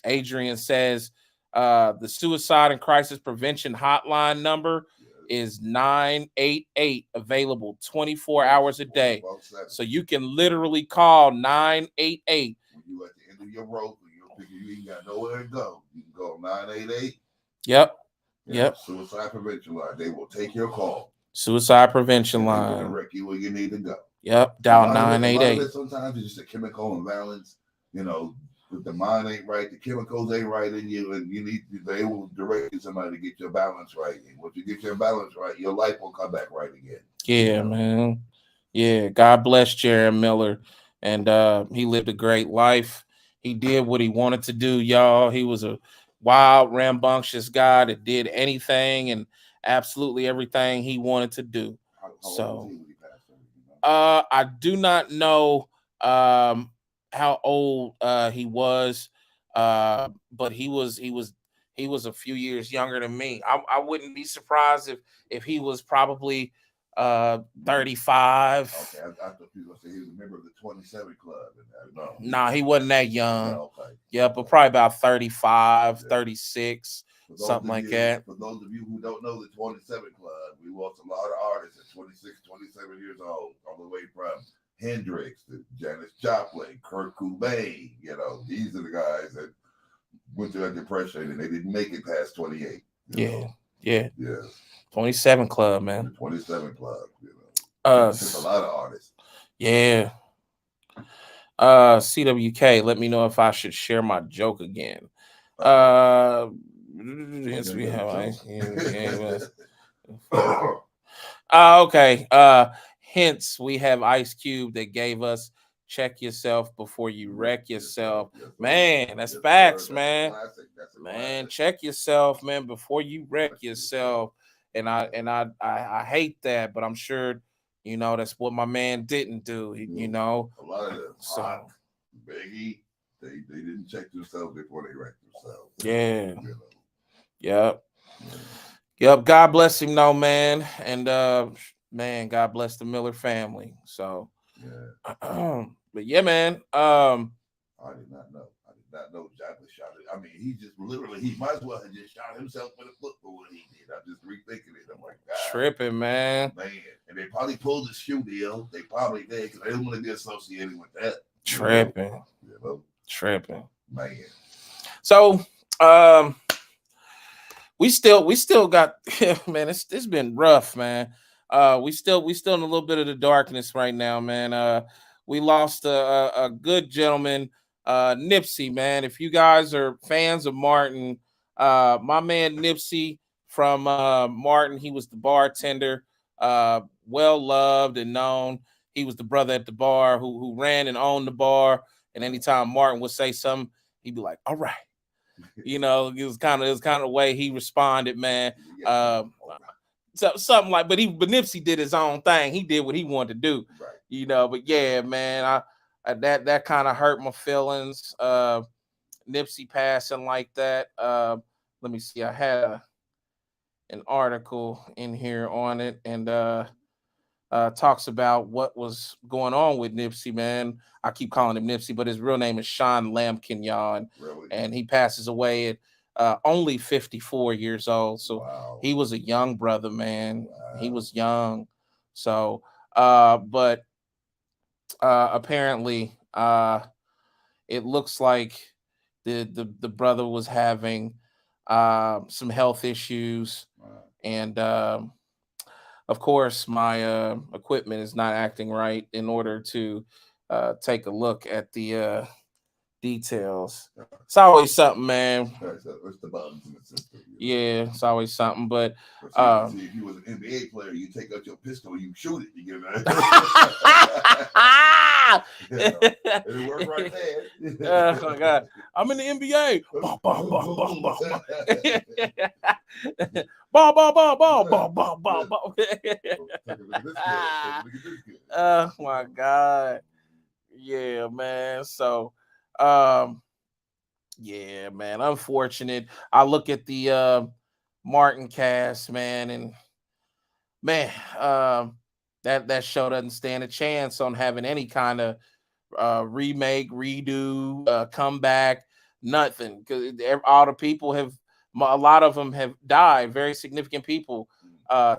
Adrian says the suicide and crisis prevention hotline number is 988, available 24 hours a day. So you can literally call 988. When you at the end of your rope, you ain't got nowhere to go. You can go 988. Yep. Suicide prevention line. They will take your call. Suicide prevention line. They'll direct you where you need to go. Yep. Dial 988. Sometimes it's just a chemical imbalance. If the mind ain't right, the chemicals ain't right in you, and they will direct you somebody to get your balance right. And once you get your balance right, your life will come back right again. Yeah, man. Yeah, God bless Jared Miller, and he lived a great life. He did what he wanted to do, y'all. He was a wild, rambunctious guy that did anything and absolutely everything he wanted to do. I do not know how old he was, but he was a few years younger than me. I wouldn't be surprised if he was probably 35. Okay, I thought you were going to say he was a member of the 27 Club. No. Nah, he wasn't that young. No, okay. Yeah, but probably about 35, 36, something like that. For those of you who don't know the 27 Club, we lost a lot of artists at 26, 27 years old, all the way from Hendrix to Janis Joplin, Kurt Cobain. These are the guys that went through that depression and they didn't make it past 28. Yeah. 27 Club, man. The 27 Club. It's a lot of artists. Yeah. CWK, let me know if I should share my joke again. Yes, we have. Okay. Hence, we have Ice Cube that gave us check yourself before you wreck yourself. Man, that's facts, man. Man, check yourself, man, before you wreck yourself. And I hate that, but I'm sure, that's what my man didn't do. A lot of them. Biggie, they didn't check themselves before they wrecked themselves. Yeah. Yep. God bless him, though, man. And man, God bless the Miller family. So, but yeah, man. I did not know Joplin shot it. I mean, he might as well have just shot himself with a foot for what he did. I'm just rethinking it. I'm like, God. Tripping, man. And they probably pulled the shoe deal. They probably did because they didn't want to be associated with that. Tripping. Tripping. Man. So, we still got, man, it's been rough, man. We still in a little bit of the darkness right now, man. We lost a good gentleman, Nipsey, man. If you guys are fans of Martin, my man Nipsey from Martin, he was the bartender, well loved and known. he was the brother at the bar who ran and owned the bar. And anytime Martin would say something, he'd be like, "All right." It was kind of the way he responded, man. So something like, but Nipsey did his own thing. He did what he wanted to do, Right. But yeah, man, I that kind of hurt my feelings. Nipsey passing like that. Let me see. I had an article in here on it, and talks about what was going on with Nipsey, man. I keep calling him Nipsey, but his real name is Sean Lampkin, y'all, Really? and he passes away at only 54 years old. So Wow. he was a young brother, man. He Wow. was young. So, but apparently, it looks like the brother was having some health issues, Wow. and of course, my equipment is not acting right in order to take a look at the details. It's always something, man. So it's the bugs in the system. Yeah, it's always something. But see, if you was an NBA player, you take out your pistol, you shoot it. You get it. It worked right there. Oh my God, I'm in the NBA. Ball, ball, ball, ball, ball, ball, ball, ball, ball, ball, ball, ball, ball. Oh my God. Yeah, man. So, yeah, man. Unfortunate. I look at the Martin cast, man, and man, that show doesn't stand a chance on having any kind of remake, redo, comeback, nothing. Because all the people have, a lot of them have died. Very significant people.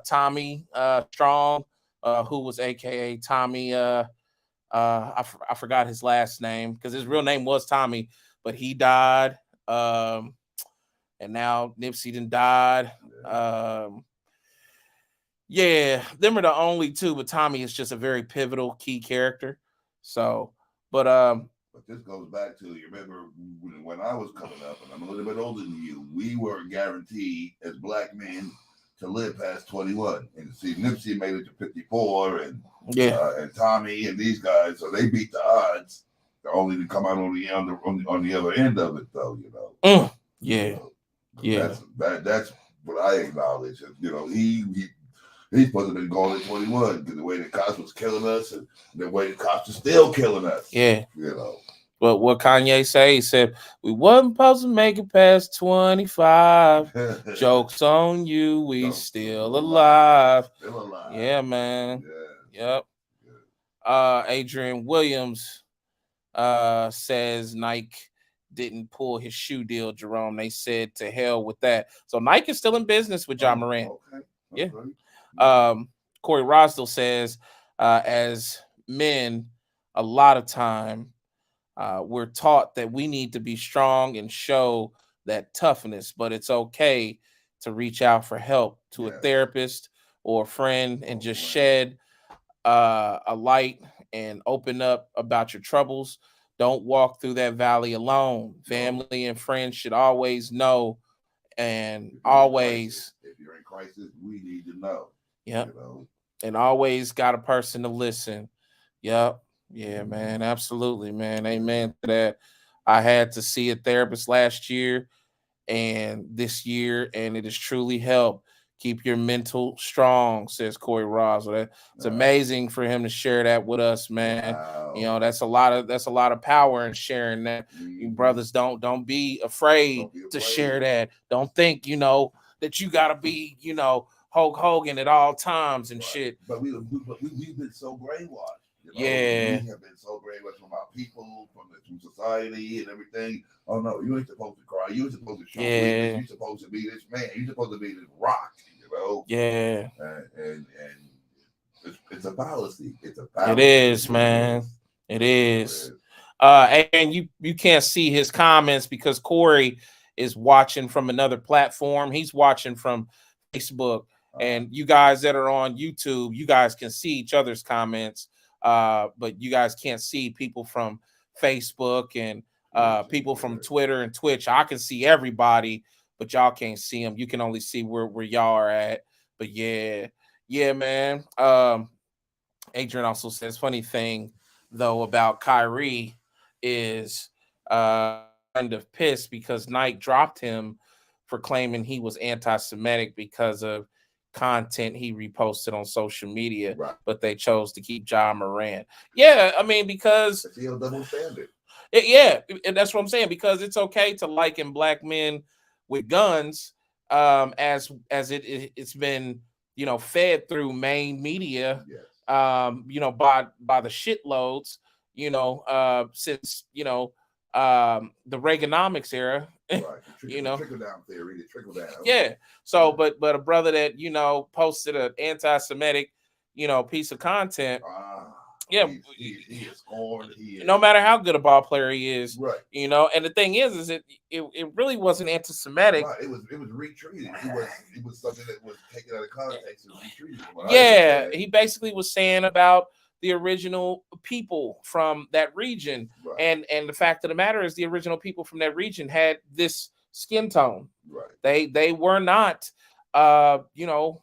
Tommy Strong, who was AKA Tommy. I forgot his last name because his real name was Tommy, but he died. And now Nipsey done died. Yeah, them are the only two, but Tommy is just a very pivotal key character. So, but this goes back to, you remember when I was coming up, and I'm a little bit older than you, we were guaranteed as black men to live past 21. And see, Nipsey made it to 54, and and Tommy and these guys, so they beat the odds, only to come out on the other end of it, though. That's what I acknowledge. He's supposed to have been gone at 21 because the way the cops was killing us and the way the cops are still killing us. Yeah. But what Kanye say? He said, we wasn't supposed to make it past 25. Joke's on you. We still alive. Still alive. Yeah, man. Yeah. Yep. Adrian Williams says Nike didn't pull his shoe deal, Jerome. They said to hell with that. So Nike is still in business with John Morant. Okay. Yeah. Corey Rosdell says, as men, a lot of time we're taught that we need to be strong and show that toughness, but it's okay to reach out for help to a therapist or a friend and just shed a light and open up about your troubles. Don't walk through that valley alone. Family and friends should always know, and always. If you're in crisis, we need to know. Yep. And always got a person to listen. Yep. Yeah, man. Absolutely, man. Amen to that. I had to see a therapist last year and this year, and it has truly helped. Keep your mental strong, says Corey Ross. It's amazing for him to share that with us, man. Wow. That's a lot of power in sharing that. You brothers, don't be afraid to share that. Don't think, that you gotta be, Hulk Hogan at all times and shit. But we've been so brainwashed. Yeah. We have been so brainwashed from our people, from society and everything. Oh no, you ain't supposed to cry. You ain't supposed to show weakness. You're supposed to be this man. You're supposed to be this rock. Yeah. And it's a fallacy. It's a fallacy. It is, man. It is. And you can't see his comments because Corey is watching from another platform. He's watching from Facebook. And you guys that are on YouTube, you guys can see each other's comments. But you guys can't see people from Facebook and people from Twitter and Twitch. I can see everybody, but y'all can't see them. You can only see where y'all are at. But yeah, man. Adrian also says, funny thing though about Kyrie is kind of pissed because Nike dropped him for claiming he was anti-Semitic because of content he reposted on social media, Right. but they chose to keep John Moran. Yeah, I mean, because That's the double standard. yeah, and that's what I'm saying, because it's okay to liken black men with guns, as it's been, you know, fed through main media, Yes. you know, by the shitloads, you know, since, you know, the Reaganomics era. Right. You know, trickle down theory, the trickle down. yeah. So, but a brother that, you know, posted an anti-Semitic, you know, piece of content. Yeah, he is scorned. No matter how good a ball player he is, right? You know, and the thing is it really wasn't anti-Semitic. Right. It was retreated. It was something that was taken out of context and retreated. Yeah, he basically was saying about the original people from that region, right. and the fact of the matter is the original people from that region had this skin tone. Right. They were not, you know,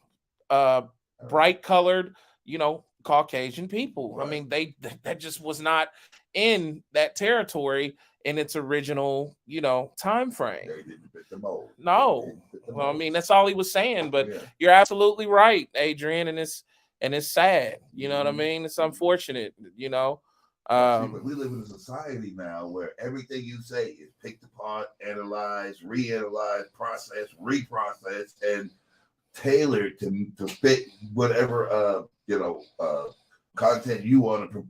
bright colored, you know, Caucasian people. Right. I mean, that just was not in that territory in its original, you know, time frame. They didn't fit the mold. No. Well, I mean, that's all he was saying. But yeah. You're absolutely right, Adrian, and it's sad. You know what I mean? It's unfortunate. You know. But we live in a society now where everything you say is picked apart, analyzed, reanalyzed, processed, reprocessed, and tailored to fit whatever content you want to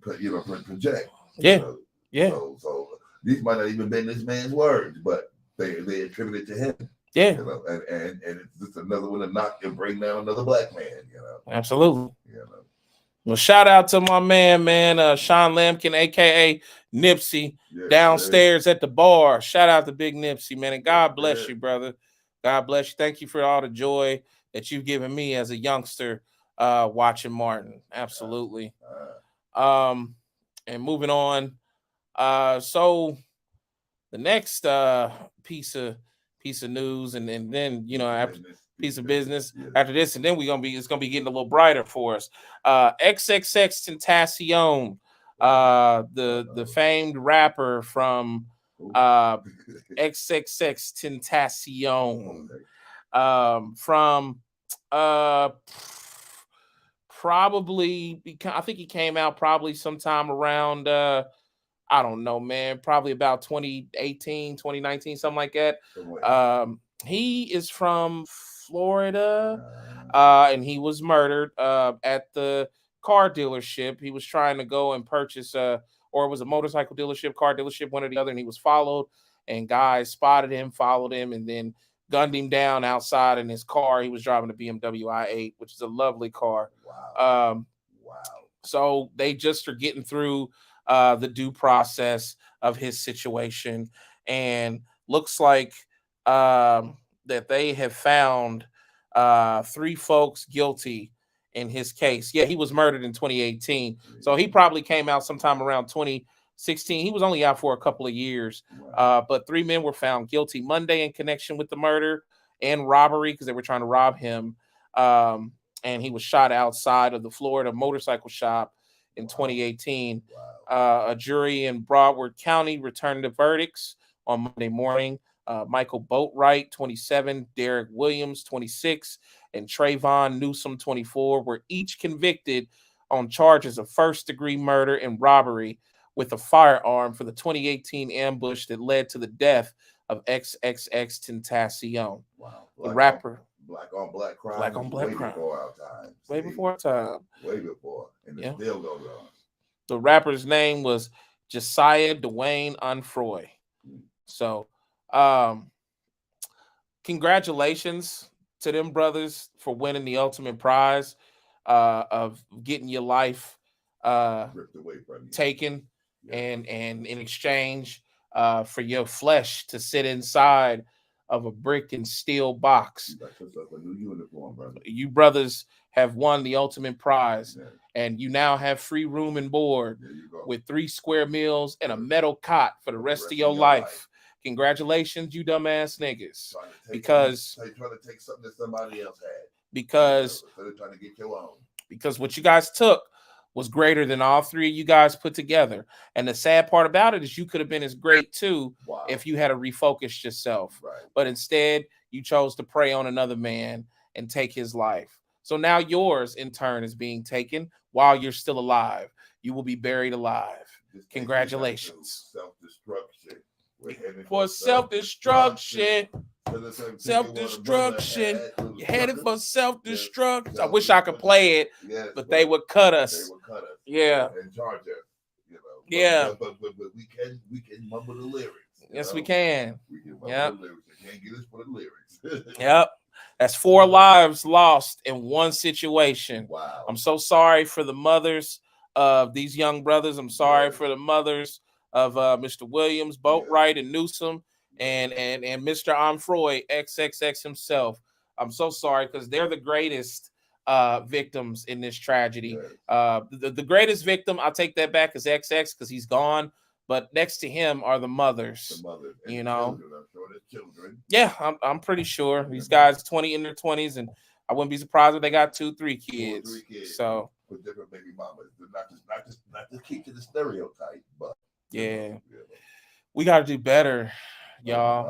project. Yeah, you know? Yeah. So these might not even been this man's words, but they attribute it to him. Yeah. You know, and it's just another one to knock and bring down another black man. You know. Absolutely. You know. Well, shout out to my man, Sean Lampkin, aka Nipsey, downstairs at the bar. Shout out to Big Nipsey, man, and God bless you, brother. God bless you. Thank you for all the joy that you've given me as a youngster watching Martin. Absolutely. And moving on. So the next piece of news, and then, you know, after piece of business after this, and then it's gonna be getting a little brighter for us. XXX Tentacion, the famed rapper from XXX Tentacion, from probably, I think he came out probably sometime around I don't know, man, probably about 2018, 2019, something like that. He is from Florida, and he was murdered at the car dealership. He was trying to go and purchase or it was a motorcycle dealership, car dealership, one or the other, and he was followed, and guys spotted him, followed him, and then gunned him down outside in his car. He was driving a BMW i8, which is a lovely car. Wow. So they just are getting through the due process of his situation, and looks like that they have found 3 folks guilty in his case. Yeah, he was murdered in 2018, so he probably came out sometime around 2016. He was only out for a couple of years, but 3 men were found guilty Monday in connection with the murder and robbery, because they were trying to rob him, and he was shot outside of the Florida motorcycle shop in 2018. A jury in Broward County returned the verdicts on Monday morning. Michael Boatwright, 27, Derek Williams, 26, and Trayvon Newsom, 24, were each convicted on charges of first-degree murder and robbery with a firearm for the 2018 ambush that led to the death of XXX Tentacion. Wow. The rapper. Black on black crime. Black on black way crime. Before our time. Way before our time. Way before. And it still goes on. The rapper's name was Josiah Dwayne Unfroy. So, congratulations to them brothers for winning the ultimate prize of getting your life ripped away from you. Taken, and in exchange for your flesh to sit inside of a brick and steel box. You got yourself a new uniform, brother. You brothers have won the ultimate prize, and you now have free room and board with 3 square meals and a metal cot for the rest of your life. Congratulations, you dumbass niggas. Because trying to take something that somebody else had. Because instead of trying to get your own. Because what you guys took was greater than all three of you guys put together. And the sad part about it is you could have been as great too if you had refocused yourself. Right. But instead, you chose to prey on another man and take his life. So now yours, in turn, is being taken while you're still alive. You will be buried alive. Congratulations. Self-destruction. We're headed For self-destruction. Self-destruction. You're headed for self-destruction. I wish I could play it, but they would cut us. They would cut us. Yeah. And charge us. You know. Yeah. But we can mumble the lyrics. Yes, we can. We can mumble the lyrics. They can't get us for the lyrics. Yep. That's 4 lives lost in one situation. Wow. I'm so sorry for the mothers of these young brothers. I'm sorry for the mothers of Mr. Williams, Boatwright, and Newsom, and Mr. Onfroy, XXX himself. I'm so sorry because they're the greatest victims in this tragedy. The greatest victim, I'll take that back, is XX because he's gone. But next to him are the mothers. You know, children. Yeah, I'm pretty sure these guys 20 in their 20s, and I wouldn't be surprised if they got 2-3 kids. 2 or 3 kids. So with different baby mamas, not just keep to the stereotype, but yeah. We got to do better, y'all.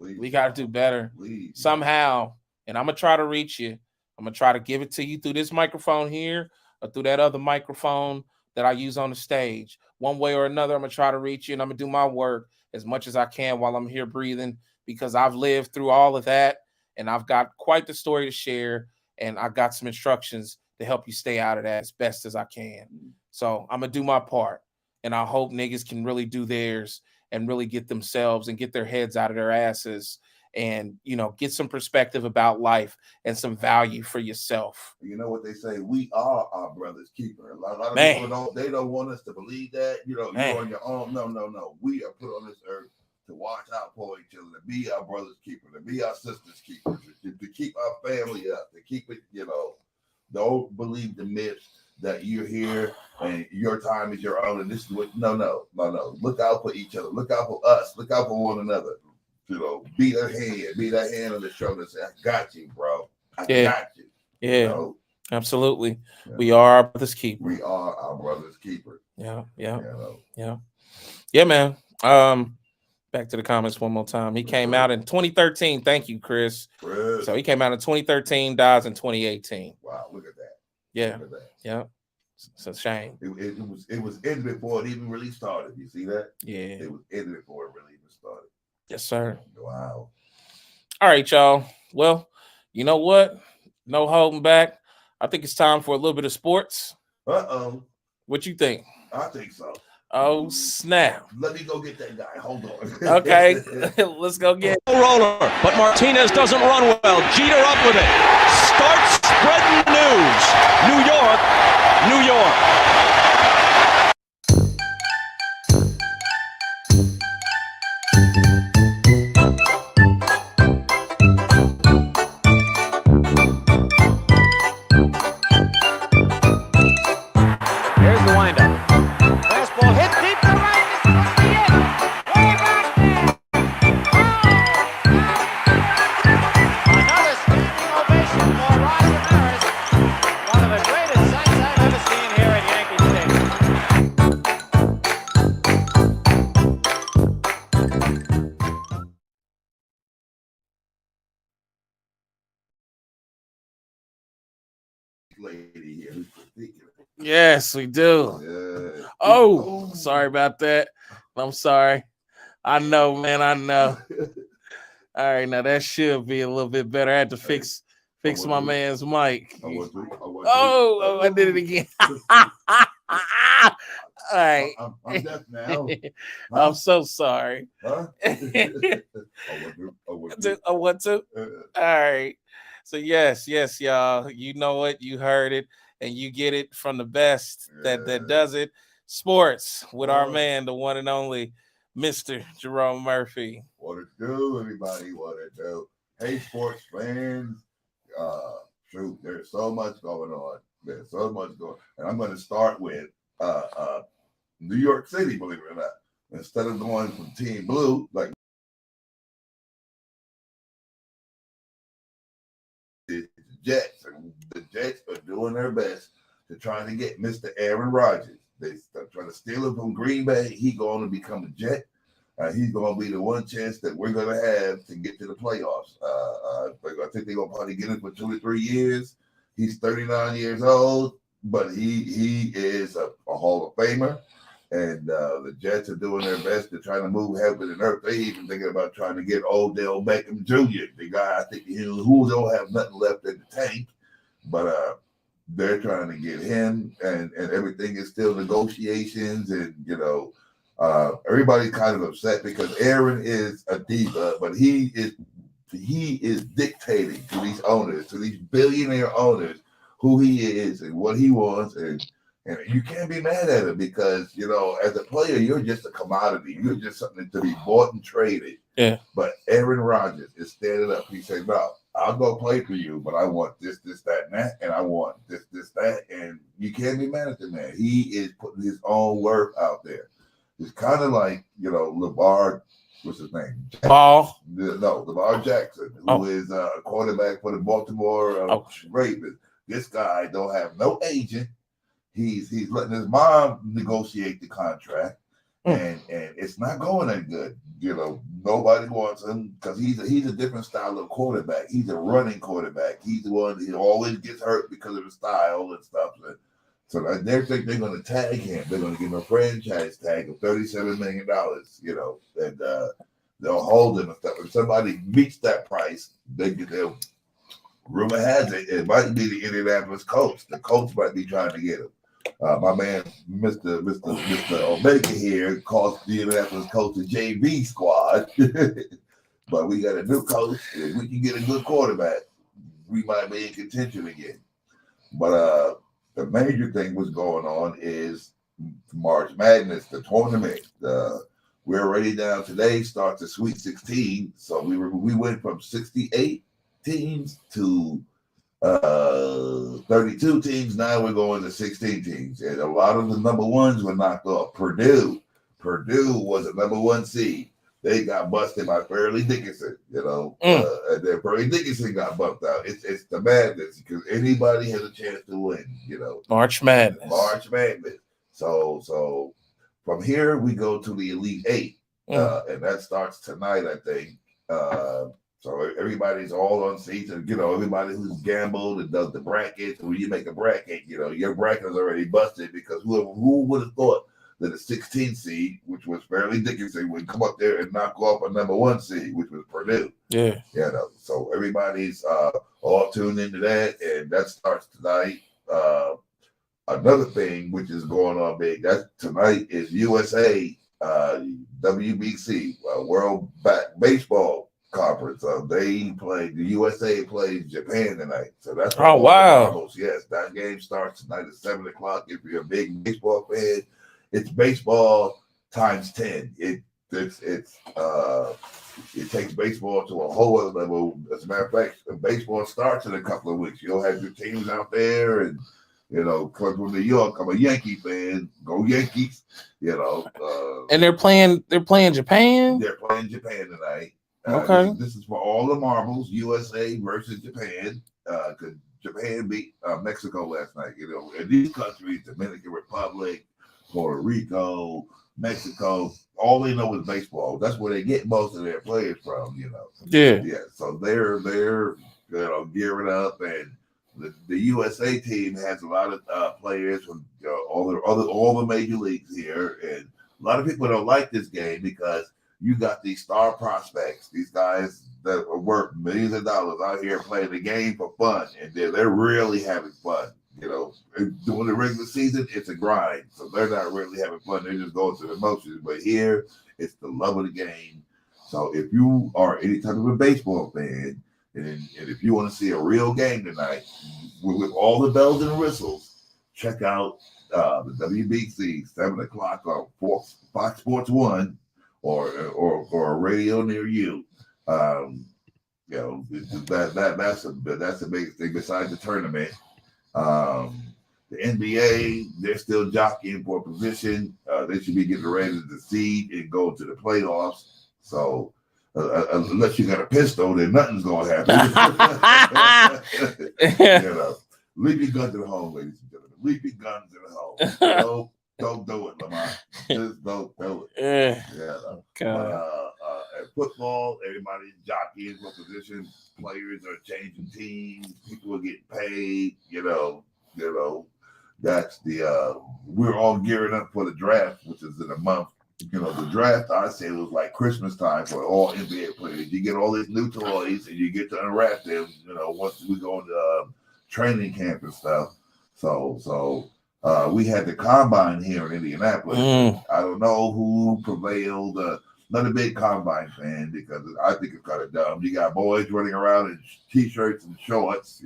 God, we got to do better somehow. And I'm gonna try to reach you. I'm gonna try to give it to you through this microphone here or through that other microphone that I use on the stage. One way or another, I'm gonna try to reach you, and I'm gonna do my work as much as I can while I'm here breathing, because I've lived through all of that, and I've got quite the story to share, and I got some instructions to help you stay out of that as best as I can. So I'm gonna do my part, and I hope niggas can really do theirs and really get themselves and get their heads out of their asses and, you know, get some perspective about life and some value for yourself. You know what they say? We are our brother's keeper. A lot of people don't want us to believe that. You know, you're on your own. No. We are put on this earth to watch out for each other, to be our brother's keeper, to be our sister's keeper, to keep our family up, to keep it, you know. Don't believe the myth that you're here and your time is your own and this is what no. Look out for each other. Look out for us. Look out for one another. You know, be that hand on the shoulder and say, I got you, bro. I got you. Yeah, you know? Absolutely. Yeah. We are our brother's keeper. We are our brother's keeper. Yeah. You know? Yeah, man. Back to the comments one more time. He came out in 2013. Thank you, Chris. So he came out in 2013, dies in 2018. Wow, look at that. Yeah. Yeah. It's a shame. It was ended before it even really started. You see that? Yeah. It was ended before it really even started. Yes, sir. Wow. All right, y'all. Well, you know what? No holding back. I think it's time for a little bit of sports. Uh-oh. What you think? I think so. Oh, snap. Let me go get that guy. Hold on. Okay. Let's go get roller. But Martinez doesn't run well. Jeter up with it. Starts spreading news. New York. Here's the windup. Fastball hit deep to right. Another standing ovation for Roger Maris. One of the greatest sights I've ever seen here at Yankee Stadium. Lady here. Yes, we do. Yeah. Oh, sorry about that. I'm sorry. I know, man. I know. All right, now that should be a little bit better. I had to fix my man's mic. I did it again. All right. I'm deaf now. I'm so sorry. Huh? I want to. All right. So yes, y'all. You know what? You heard it, and you get it from the best that does it. Sports with our man, the one and only Mr. Jerome Murphy. What it do, everybody? What it do? Hey, sports fans. Shoot, there's so much going on. There's so much going on. And I'm going to start with New York City, believe it or not. Instead of going from Team Blue, like the Jets, and the Jets are doing their best to try to get Mr. Aaron Rodgers. They trying to steal him from Green Bay. He's going to become a Jet. He's going to be the one chance that we're going to have to get to the playoffs. I think they're going to probably get him for 2 to 3 years. He's 39 years old, but he is a Hall of Famer. And the Jets are doing their best to try to move heaven and earth. They even thinking about trying to get Odell Beckham Jr., the guy I think who don't have nothing left in the tank. But they're trying to get him, and everything is still negotiations. And, everybody's kind of upset because Aaron is a diva, but he is dictating to these owners, to these billionaire owners, who he is and what he wants. And you can't be mad at him because, as a player, you're just a commodity. You're just something to be bought and traded. Yeah. But Aaron Rodgers is standing up. He said, no, I'll go play for you, but I want this, that, and that, and I want this, that. And you can't be mad at the man. He is putting his own work out there. It's kind of like, LeVar, what's his name? Ball. No, LeVar Jackson, who is a quarterback for the Baltimore Ravens. This guy don't have no agent. He's letting his mom negotiate the contract, and it's not going that good. Nobody wants him because he's a different style of quarterback. He's a running quarterback. He's the one who always gets hurt because of his style and stuff. So they think they're going to tag him. They're going to give him a franchise tag of $37 million. And they'll hold him and stuff. If somebody meets that price, they'll. Rumor has it might be the Indianapolis Colts. The Colts might be trying to get him. My man, Mr. Omega here, calls the Indianapolis Colts a JV squad. But we got a new coach. If we can get a good quarterback, we might be in contention again. But the major thing was going on is March Madness, the tournament. We're already down today. Starts the Sweet 16. So we went from 68 teams to 32 teams. Now we're going to 16 teams, and a lot of the number ones were knocked off. Purdue was a number 1 seed. They got busted by Fairleigh Dickinson, and then Fairleigh Dickinson got bumped out. It's the madness because anybody has a chance to win. March Madness. So from here we go to the Elite 8, and that starts tonight, I think. So everybody's all on seats, and everybody who's gambled and does the brackets. When you make a bracket, your bracket is already busted because who would have thought that a 16 seed, which was Fairleigh Dickinson, would come up there and knock off a number 1 seed, which was Purdue. Yeah. So everybody's all tuned into that, and that starts tonight. Another thing which is going on big that tonight is USA WBC World Baseball Conference. The USA plays Japan tonight, so that's wow. Yes, that game starts tonight at 7:00. If you're a big baseball fan, it's baseball times 10. It takes baseball to a whole other level. As a matter of fact, baseball starts in a couple of weeks. You'll have your teams out there, and come from New York. I'm a Yankee fan. Go Yankees! And they're playing Japan. They're playing Japan tonight. Okay. This is for all the marbles. USA versus Japan. Because Japan beat Mexico last night. And these countries, Dominican Republic, Puerto Rico, Mexico, all they know is baseball. That's where they get most of their players from. Yeah. So they're gearing up, and the USA team has a lot of players from all the major leagues here, and a lot of people don't like this game because you got these star prospects, these guys that are worth millions of dollars out here playing the game for fun, and they're really having fun. During the regular season, it's a grind, so they're not really having fun. They're just going through the motions. But here, it's the love of the game. So if you are any type of a baseball fan, and if you want to see a real game tonight with all the bells and whistles, check out the WBC 7:00 on Fox Sports 1 or a radio near you. That's the biggest thing besides the tournament. The NBA, they're still jockeying for a position. They should be getting ready to seed and go to the playoffs. So unless you got a pistol, then nothing's going to happen. Leave your guns at home, ladies and gentlemen. Leave your guns at home. Don't do it, Lamar. Just don't do it. At football, everybody's jockeying for position. Players are changing teams. People are getting paid. That's the. We're all gearing up for the draft, which is in a month. The draft, I say, was like Christmas time for all NBA players. You get all these new toys, and you get to unwrap them. Once we go into training camp and stuff. So we had the combine here in Indianapolis. I don't know who prevailed. Not a big combine fan because I think it's kind of dumb. You got boys running around in t-shirts and shorts,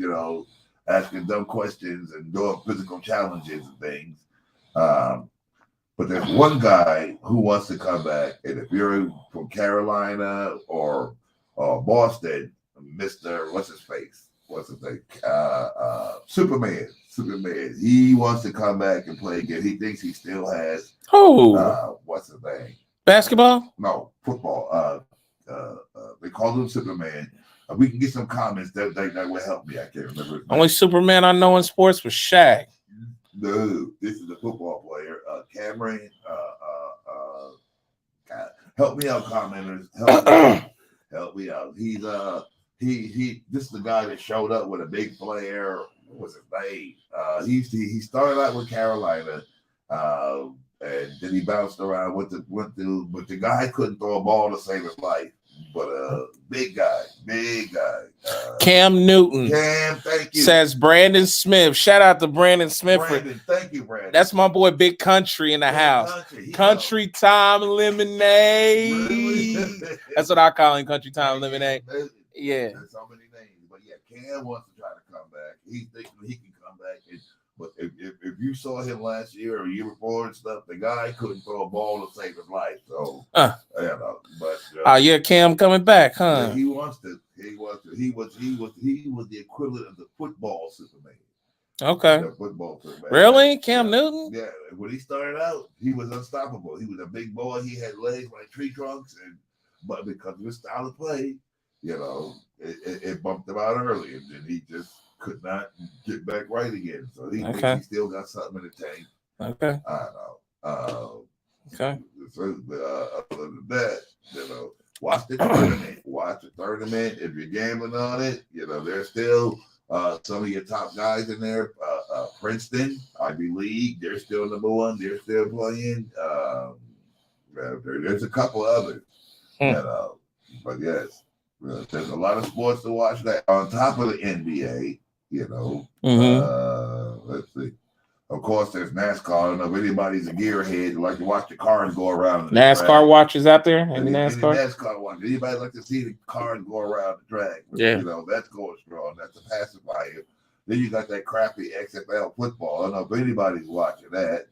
asking dumb questions and doing physical challenges and things. But there's one guy who wants to come back, and if you're from Carolina or Boston, Mr. What's his name? Superman. He wants to come back and play again. He thinks he still has. What's his name? Basketball? No, football. They call him Superman. We can get some comments that will help me. I can't remember. Only Superman I know in sports was Shaq. No, this is a football player, Cameron. God, help me out, commenters. Help me out. He's This is the guy that showed up with a big flare. What was his name? He started out with Carolina, and then he bounced around. But the guy couldn't throw a ball to save his life. But big guy. Cam Newton. Cam, thank you. Says Brandon Smith. Shout out to Brandon Smith. Thank you, Brandon. That's my boy, Big Country in the house. Country Time Lemonade. Really? That's what I call him, Country Time Lemonade. Yeah. There's so many names. But yeah, Cam wants to try to come back. He's thinking he can come back. But if you saw him last year or year before and stuff, the guy couldn't throw a ball to save his life. So yeah, Cam coming back, huh? Yeah, he wants to. He was the equivalent of the football Superman. Okay. The football Superman. Really? Cam Newton? Yeah. When he started out, he was unstoppable. He was a big boy. He had legs like tree trunks, but because of his style of play, it bumped him out early, and then he just could not get back right again. So he thinks he still got something in the tank. Okay. I know. Okay. So, other than that, watch the tournament. Watch the tournament. If you're gambling on it, there's still some of your top guys in there. Princeton, Ivy League, they're still number one. They're still playing. There's a couple others. But yes, there's a lot of sports to watch that on top of the NBA. Let's see. Of course, there's NASCAR. I don't know if anybody's a gearhead who like to watch the cars go around. NASCAR watchers out there? Any NASCAR? NASCAR watchers. Anybody like to see the cars go around the track? Yeah. That's going strong. That's a pacifier. Then you got that crappy XFL football. I don't know if anybody's watching that.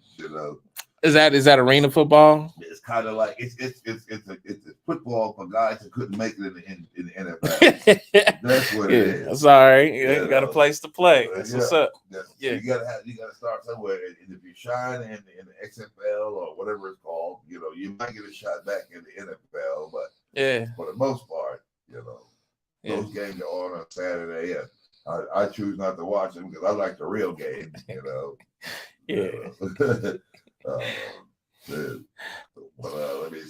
Is that arena football? It's kind of like it's a football for guys that couldn't make it in the NFL. That's what it is. That's all right. You got a place to play. That's what's up. Yeah, you gotta start somewhere. And if you shine in the XFL or whatever it's called, you might get a shot back in the NFL. But for the most part, those games are on Saturday. And I choose not to watch them because I like the real games. Let me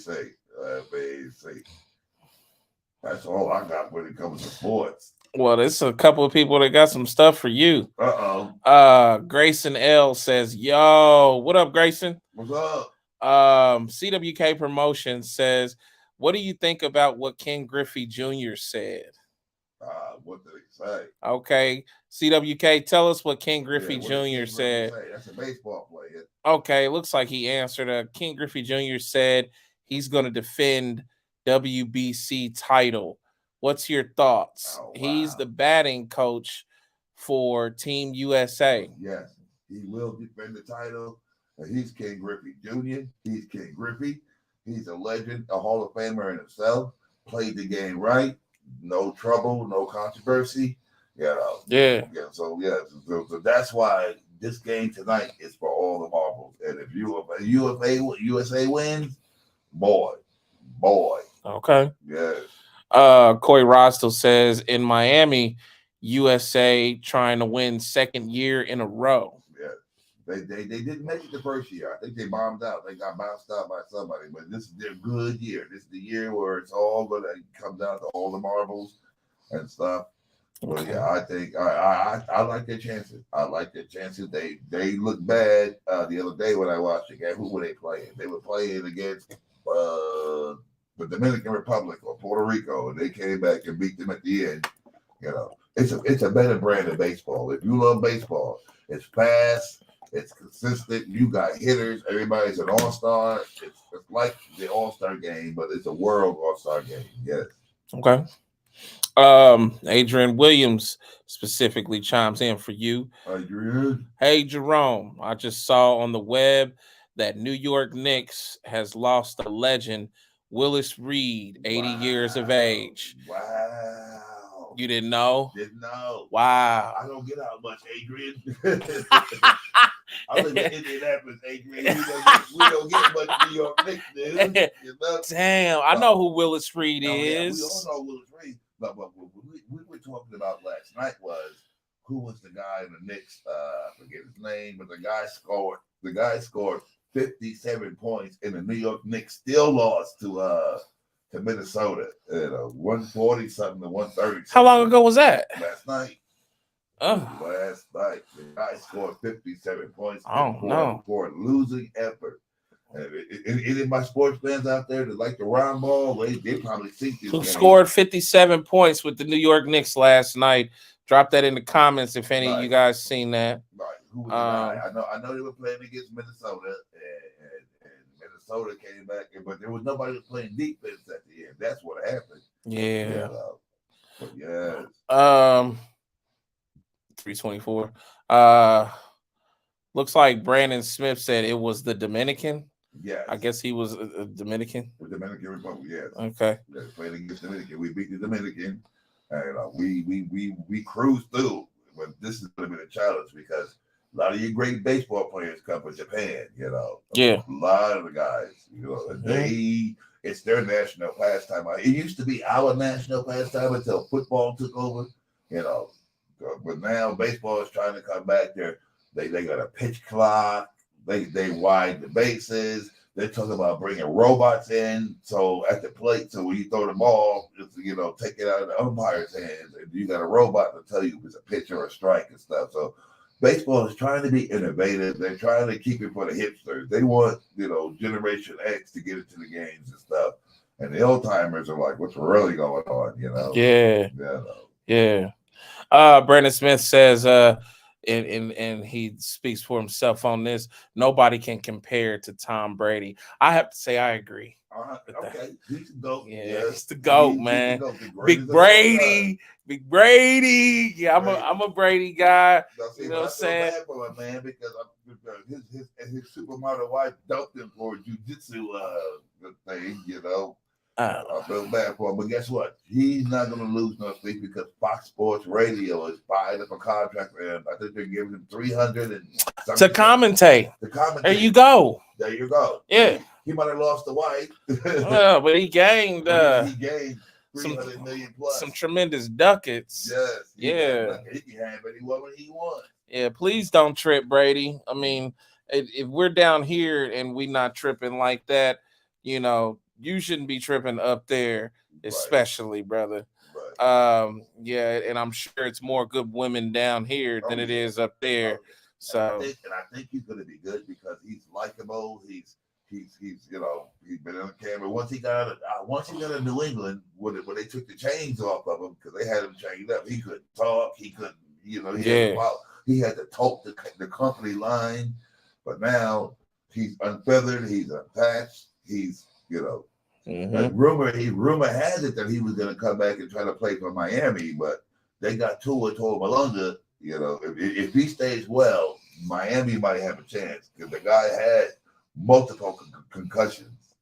see. That's all I got when it comes to sports. Well, there's a couple of people that got some stuff for you. Grayson L says, "Yo, what up, Grayson? What's up?" CWK Promotions says, "What do you think about what Ken Griffey Jr. said?" What did he say? Okay, CWK, tell us what Ken Griffey Jr. said. That's a baseball player. Okay, looks like he answered. Ken Griffey Jr. said he's going to defend WBC title. What's your thoughts? Oh, wow. He's the batting coach for Team USA. Yes, he will defend the title. He's Ken Griffey Jr. He's Ken Griffey. He's a legend, a Hall of Famer in himself. Played the game right. No trouble, no controversy. So that's why this game tonight is for all the marbles. And if USA wins, boy. Okay. Yes. Corey Rostel says in Miami, USA trying to win second year in a row. Yeah. They didn't make it the first year. I think they bombed out. They got bounced out by somebody. But this is their good year. This is the year where it's all going to come down to all the marbles and stuff. Well, yeah, I think I like their chances. I like their chances. They look bad the other day when I watched the game. Who were they playing? They were playing against the Dominican Republic or Puerto Rico, and they came back and beat them at the end. You know, it's a better brand of baseball. If you love baseball, it's fast, it's consistent. You got hitters. Everybody's an all-star. It's like the all-star game, but it's a world all-star game. Yes. Okay. Adrian Williams specifically chimes in for you. Adrian. Hey, Jerome, I just saw on the web that New York Knicks has lost a legend, Willis Reed, 80 years of age. Wow. You didn't know? Didn't know. Wow. I don't get out much, Adrian. I live in Indianapolis, Adrian. We don't get much New York Knicks, dude. You know? Damn, I know who Willis Reed Yeah, is. we all know Willis Reed. But what we were talking about last night was who was the guy in the Knicks? I forget his name, but the guy scored 57 points, and the New York Knicks still lost to Minnesota at 140 something to 130. How long ago was that? Last night. Oh. Last night, the guy scored 57 points for a losing effort. And any of my sports fans out there that like the round ball, they probably think this Who game. scored 57 points with the New York Knicks last night? Drop that in the comments if any of you guys seen that. Right. Who was the guy? I know they were playing against Minnesota, and Minnesota came back, but there was nobody playing defense at the end. That's what happened. Yeah. But yes. 324. Looks like Brandon Smith said it was the Dominican. Yes. I guess he was a Dominican. The Dominican Republic, yes. Okay. They played against Dominican. We beat the Dominican, and we cruised through. But this is going to be a challenge because a lot of your great baseball players come from Japan. You know. Yeah. A lot of the guys. You know, it's their national pastime. It used to be our national pastime until football took over. You know, but now baseball is trying to come back there. They got a pitch clock. They widen the bases. They're talking about bringing robots in. So at the plate, so when you throw the ball, it's, take it out of the umpire's hands, and you got a robot to tell you if it's a pitch or a strike and stuff. So baseball is trying to be innovative. They're trying to keep it for the hipsters. They want, Generation X to get into the games and stuff. And the old timers are like, what's really going on? Yeah. Yeah. Brandon Smith says, and he speaks for himself on this, nobody can compare to Tom Brady. I have to say I agree. Okay, he's the GOAT. Yeah, he's the GOAT, man. Big Brady. Big Brady. Yeah, I'm a Brady guy. You know what I'm saying? Bad for him, man, because his supermodel wife dumped him for a jiu-jitsu thing, I feel bad for him, but guess what? He's not going to lose no sleep because Fox Sports Radio is buying up a contract for him. I think they're giving him $300 and to commentate. There you go. Yeah, he might have lost the wife. Well, but he gained. He gained 300 million plus. Some tremendous ducats. Yes. Yeah. He can have any woman he wants. Yeah. Please don't trip, Brady. I mean, if we're down here and we not tripping like that, you shouldn't be tripping up there, especially, brother. Right. Yeah, and I'm sure it's more good women down here than it is up there. So, and I think he's going to be good because he's likable. He's been on the camera. Once he got to New England, when they took the chains off of him because they had him chained up, he couldn't talk. He couldn't, he had to talk the company line. But now he's unfeathered. He's unattached. He's Rumor has it that he was going to come back and try to play for Miami, but they got Tua Tagovailoa. If he stays well, Miami might have a chance because the guy had multiple concussions.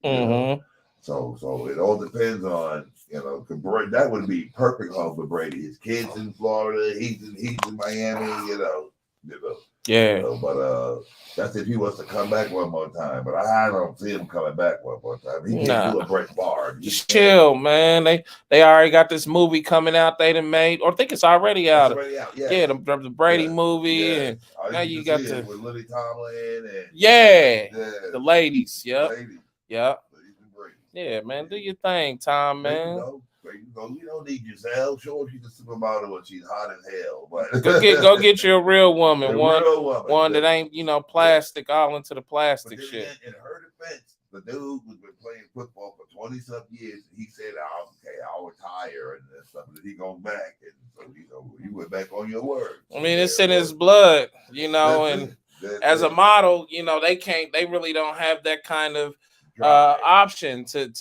So it all depends on that would be perfect home for Brady. His kids in Florida, he's in Miami. Yeah. You know, but that's if he wants to come back one more time. But I don't see him coming back one more time. He can't do a Brett Favre. Just chill, man. They already got this movie coming out. They done made, or I think it's already out. It's already out. Yeah, Yeah, the Brady movie, yeah. and now you got the with Lily Tomlin and the ladies. Yep. The ladies. Yep. Yeah, man. Do your thing, Tom, man. You don't need Giselle. Sure, she's a supermodel when she's hot as hell. But go get you a real woman. One that ain't plastic all into the plastic shit. In her defense, the dude who's been playing football for 20-some years, he said, "Okay, I'll retire and stuff." And he goes back, and so you went back on your word. I mean, it's in his blood, and as a model, they really don't have that kind of option to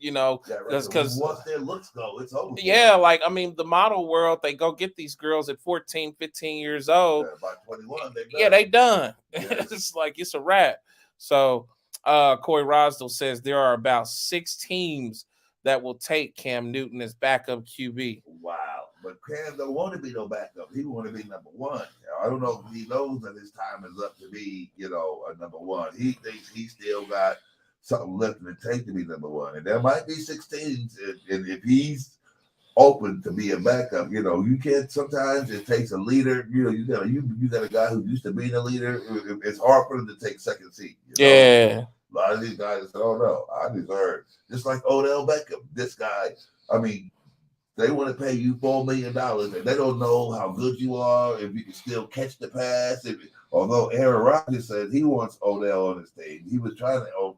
because once their looks go, it's over. Yeah, like I mean, the model world, they go get these girls at 14, 15 years old. Yeah, by 21, they done. Yes. It's like it's a wrap. So Corey Rosdell says there are about 6 teams that will take Cam Newton as backup QB. Wow. But Cam don't want to be no backup. He want to be number one. I don't know if he knows that his time is up to be, a number one. He thinks he still got something left in the tank to be number one. And there might be 6 teams, and if he's open to be a backup, you can't. Sometimes it takes a leader. You got a guy who used to be the leader. It's hard for him to take second seat. Yeah. A lot of these guys say, "Oh no, I deserve." Just like Odell Beckham, this guy. I mean, they want to pay you $4 million, and they don't know how good you are, if you can still catch the pass. Although Aaron Rodgers said he wants Odell on his team,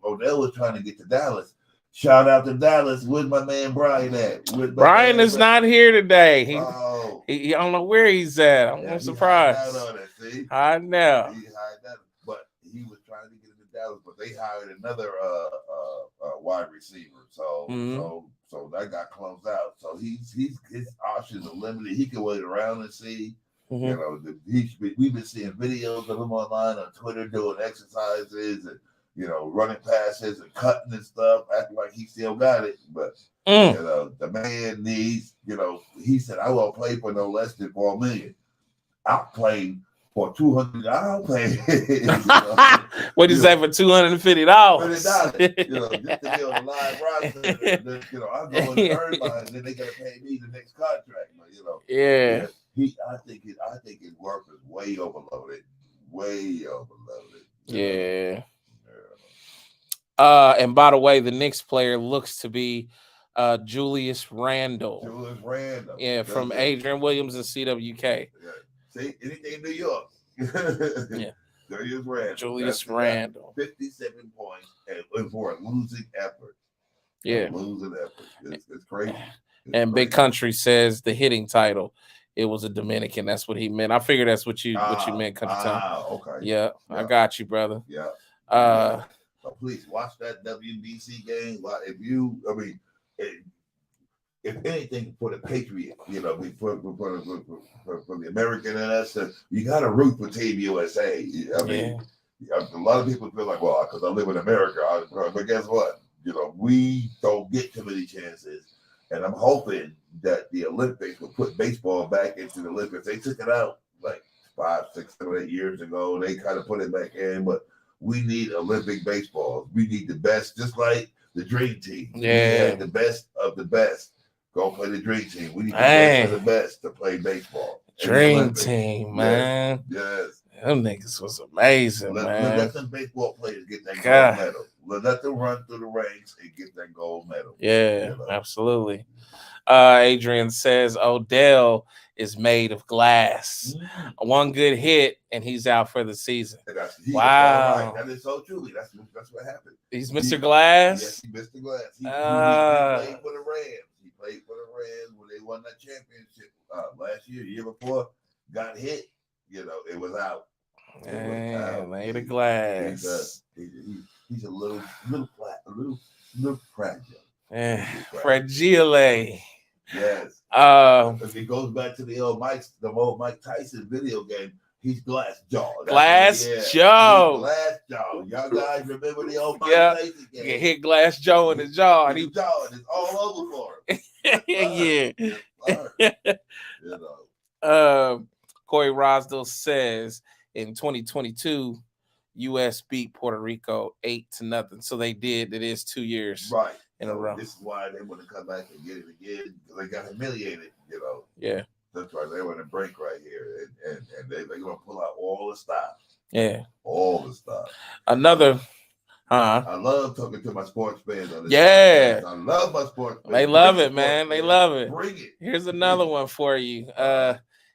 Odell was trying to get to Dallas. Shout out to Dallas. Where's my man Brian at? Brian is not here today. He I don't know where he's at. I'm surprised. I know. But he was trying to get into Dallas, but they hired another wide receiver. So that got closed out. So his options are limited. He can wait around and see. Mm-hmm. We've been seeing videos of him online on Twitter doing exercises and running passes and cutting and stuff, acting like he still got it. But the man needs. He said, "I won't play for no less than $4 million. I'll play for $200. I'll play." What did you say for $250? $50. Just to be on the live roster. I'll go in the third line, and then they gotta pay me the next contract. Yeah. I think his work is way overloaded. Yeah. And by the way, the next player looks to be Julius Randle. Yeah, from Adrian Williams and CWK. Yeah. See, anything in New York. Yeah. Julius Randle. 57 points and for a losing effort. Yeah. Losing effort. It's crazy. And Big Country says the hitting title. It was a Dominican. That's what he meant. I figured that's what you meant, Country Tom. Okay. Yeah, I got you, brother. Yeah. So please watch that WBC game. If anything for the Patriots, for the American in us, you got to root for Team USA. A lot of people feel like, well, because I live in America, but guess what? We don't get too many chances. And I'm hoping that the Olympics will put baseball back into the Olympics. They took it out like 5, 6, 7, 8 years ago. They kind of put it back in, but we need Olympic baseball. We need the best, just like the Dream Team. Yeah. The best of the best. Go play the Dream Team. We need the best of the best to play baseball. Dream Team, man. Yes. Them niggas was amazing, man. Let them baseball players get that gold medal. Let them run through the ranks and get that gold medal. Yeah, absolutely. Adrian says Odell is made of glass. Mm-hmm. One good hit and he's out for the season. Wow. That is so true. That's what happened. He's Mr. Glass? Yes, he's Mr. Glass. He played for the Rams. He played for the Rams when they won that championship last year before. Got hit. It was out. Made of glass. He's a little flat, a little fragile. Fragile. Yes. If he goes back to the old Mike Tyson video game, he's Glass Jaw. Glass Joe. Glass Jaw. Y'all guys remember the old Mike Tyson game? He hit Glass Joe in his jaw. And it's all over for him. Corey Rosdell says in 2022, U.S. beat Puerto Rico 8-0. So they did. It is 2 years Right. in a row. This is why they want to come back and get it again because they got humiliated, Yeah. That's right. They want to break right here, and they're going to pull out all the stops. Yeah. All the stops. Another. I love talking to my sports fans on this. Yeah. Podcast. I love my sports fans. They love it, man. They love it. Bring it. Here's another one for you.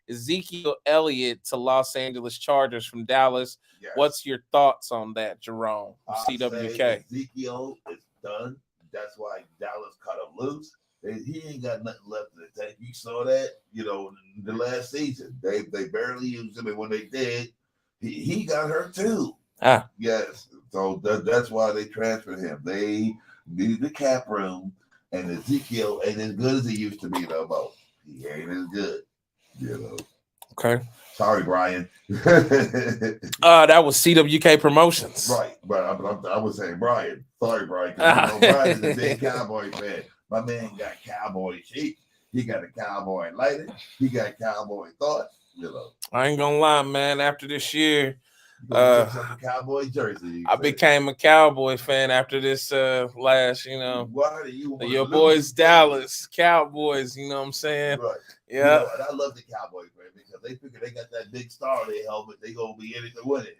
Ezekiel Elliott to Los Angeles Chargers from Dallas. Yes. What's your thoughts on that, Jerome? CWK. Ezekiel is done. That's why Dallas cut him loose. He ain't got nothing left in the tank. You saw that, the last season. They barely used him, and when they did, he got hurt too. Yes. So that's why they transferred him. They needed the cap room, and Ezekiel ain't as good as he used to be no more. He ain't as good, Okay. Sorry, Brian. That was CWK Promotions. Right, but I was saying Brian. Sorry, Brian. Brian is a big Cowboy fan. My man got Cowboy sheep. He got a Cowboy lighter. He got Cowboy thoughts. I ain't gonna lie, man. After this year, Cowboy jersey. I became a Cowboy fan after this last, Why do you want your boys Dallas Cowboys, you know what I'm saying? Right. Yeah. And I love the Cowboy fan because they figure they got that big star on their helmet, they gonna be in it to win it.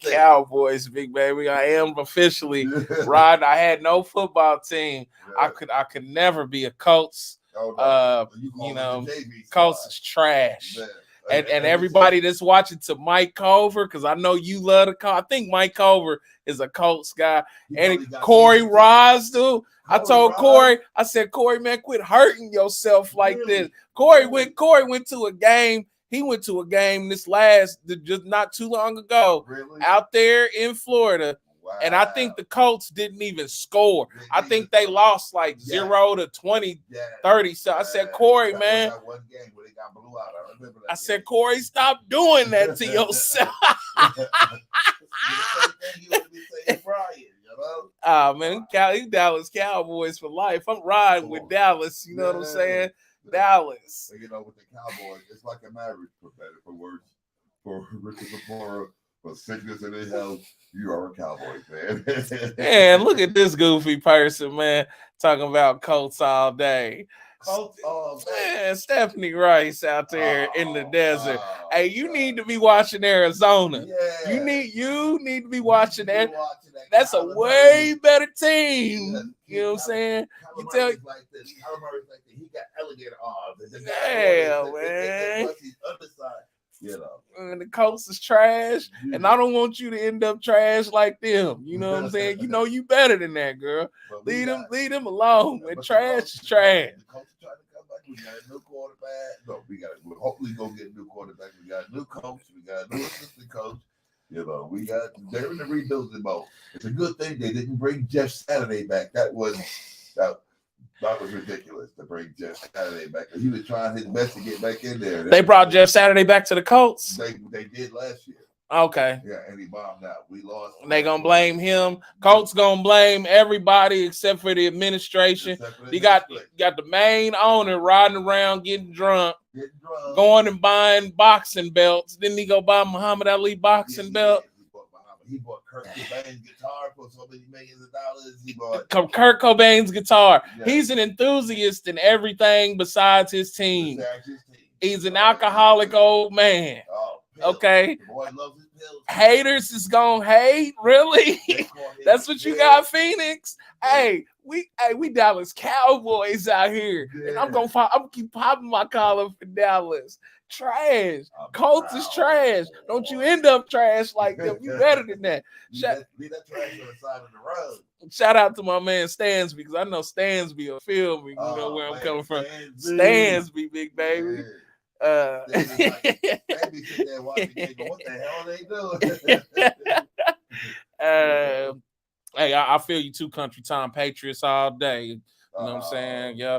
Cowboys, big baby. I am officially riding. I had no football team. Yeah. I could never be a Colts. Colts is trash. Man. And everybody that's watching to Mike Culver, because I know you love the Colts. I think Mike Culver is a Colts guy. And Corey Ross, dude. I told Corey, I said, Corey, man, quit hurting yourself like this. Corey went to a game. He went to a game just not too long ago out there in Florida. Wow. And I think the Colts didn't even score. I think they lost like 0-20, 30. So I said, Corey, man. One game where they got blew out. I remember that. I said, Corey, stop doing that to yourself. Man, Dallas Cowboys for life. I'm riding with Dallas. You know what I'm saying? Dallas. With the Cowboys, it's like a marriage, for better, for worse, for riches, for sickness and health. You are a Cowboy fan. Man, look at this goofy person, man, talking about Colts all day. Man, Stephanie Rice out there in the desert. Hey, you need to be watching Arizona. Yeah. You need to be watching that. That's a way better team. Yeah. You know what I'm saying? You tell like this. He got alligator arms. Yeah, man. And the Colts is trash, and I don't want you to end up trash like them. You know what I'm saying? You know you better than that, girl. Leave them alone. Man, trash is trash. The Colts are trying to come back. We got a new quarterback. No, we'll hopefully go get a new quarterback. We got a new coach. We got a new assistant coach. They're in the rebuilding mode. It's a good thing they didn't bring Jeff Saturday back. That was ridiculous to bring Jeff Saturday back. He was trying his best to get back in there. They brought Jeff Saturday back to the Colts? They did last year. Okay. Yeah, and he bombed out. We lost. They gonna blame him. Colts gonna blame everybody except for the administration. You got the main owner riding around getting drunk, going and buying boxing belts. Didn't he go buy Muhammad Ali boxing belt? He bought Kurt Cobain's guitar for so many millions of dollars. He bought Kurt Cobain's guitar. Yeah. He's an enthusiast in everything besides his team. He's an alcoholic old man. Okay. The boy loves his pills. Haters is gonna hate, really? That's what you got, Phoenix. Hey, we Dallas Cowboys out here, and I'm gonna keep popping my collar for Dallas. Trash. Colts is trash. Don't you end up trash like them. You better than that. Leave that trash on the side of the road. Shout out to my man Stansby, because I know Stansby will feel me. You know where I'm coming from. Stansby, big baby. They be sitting there watching the game, what the hell are they doing? Hey, I feel you too, Country Time Patriots all day. You know what I'm saying? Yeah.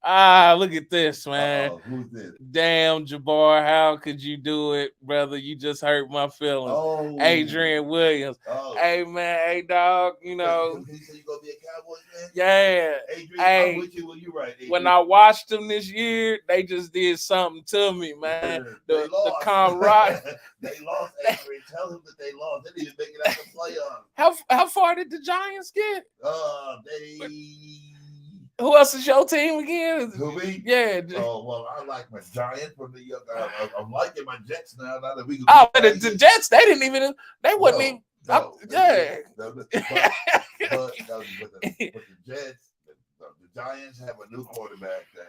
Look at this, man. Who's this? Damn, Jabbar, how could you do it, brother? You just hurt my feelings. Oh, Adrian Williams. Oh. Hey, man, hey, dog, you know. You say you gonna be a Cowboys fan? Yeah. Adrian, Hey, I'm with you when you right, Adrian. when I watched them this year, they just did something to me, man. They lost. The camaraderie. They lost, Adrian. Tell them that they lost. They didn't even make it out the playoffs. How far did the Giants get? Who Who else is your team again? Who me? Yeah. Oh well, I like my Giants from the. I'm liking my Jets now. Now that we can. Oh, but the Jets, they didn't even. They wasn't even. Yeah. But the Jets, the Giants have a new quarterback that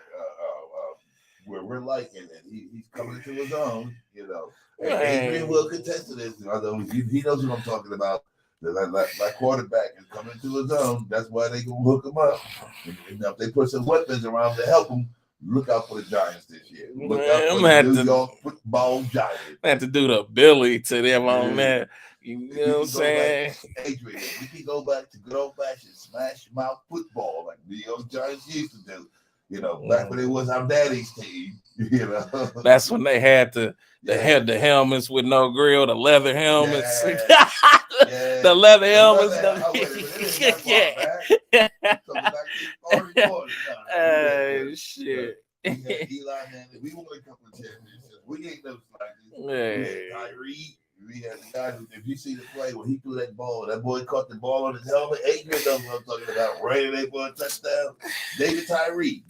we're liking, and he's coming into his own. You know, and Adrian will contest to this. Although he knows what I'm talking about. That quarterback is coming to his own. That's why they gonna hook him up. And if they put some weapons around to help him, look out for the Giants this year. Look out for the New York Football Giants. I have to do the Billy to them on that. You know what I'm saying? Adrian, we can go back to good old fashioned smash mouth football like the New York Giants used to do. You know, back when it was our daddy's team. You know, that's when they had the helmets with no grill, the leather helmets. The leather helmets. Oh, shit. Eli Manning. We won a couple of championships. We ain't no slackers. We had Tyree. We had the guy who, if you see the play when he threw that ball, that boy caught the ball on his helmet. Adrian knows what I'm talking about. Ran it for a touchdown. David Tyree.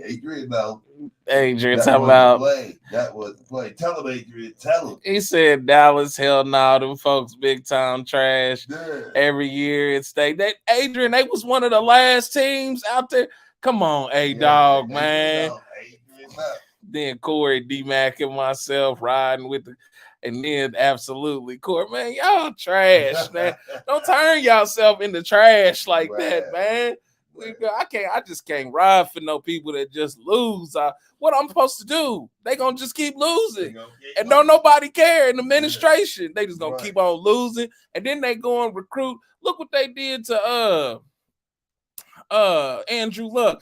Adrian, no. Adrian, talking about play. That was the play. Tell him, Adrian. Tell him. He said Dallas, hell no, them folks big time trash. Yeah. Every year it stayed. Adrian, they was one of the last teams out there. Come on, dog, man. Adrian, Then Corey, D-Mac, and myself riding with the. And then absolutely, Corey, man, y'all trash, man. Don't turn yourself into trash like that, man. I just can't ride for no people that just lose. What I'm supposed to do? They gonna just keep losing, and don't nobody care in the administration. They just gonna keep on losing, and then they go and recruit. Look what they did to Andrew Luck.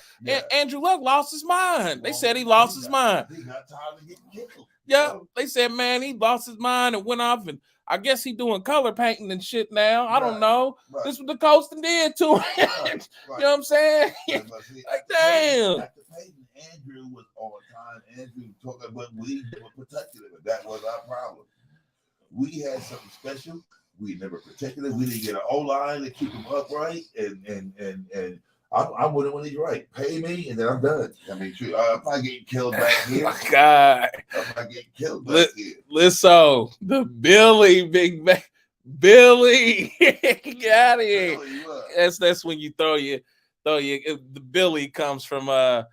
Andrew Luck lost his mind. They said he lost his mind. He got tired of getting killed. Yeah, they said, man, he lost his mind and went off, and I guess he doing color painting and shit now. I don't know. This is what the coach did to him. You know what I'm saying? Like, damn. After Peyton, Andrew was on time. Andrew talking about we were protected him. That was our problem. We had something special. We never protected him. We didn't get an O-line to keep him upright, and I'm with it when he's right. Pay me, and then I'm done. I mean, if I get killed back here, my God, if I get killed back here. Listen, the Billy, big man, Billy, get out of here. That's when you throw your. The Billy comes from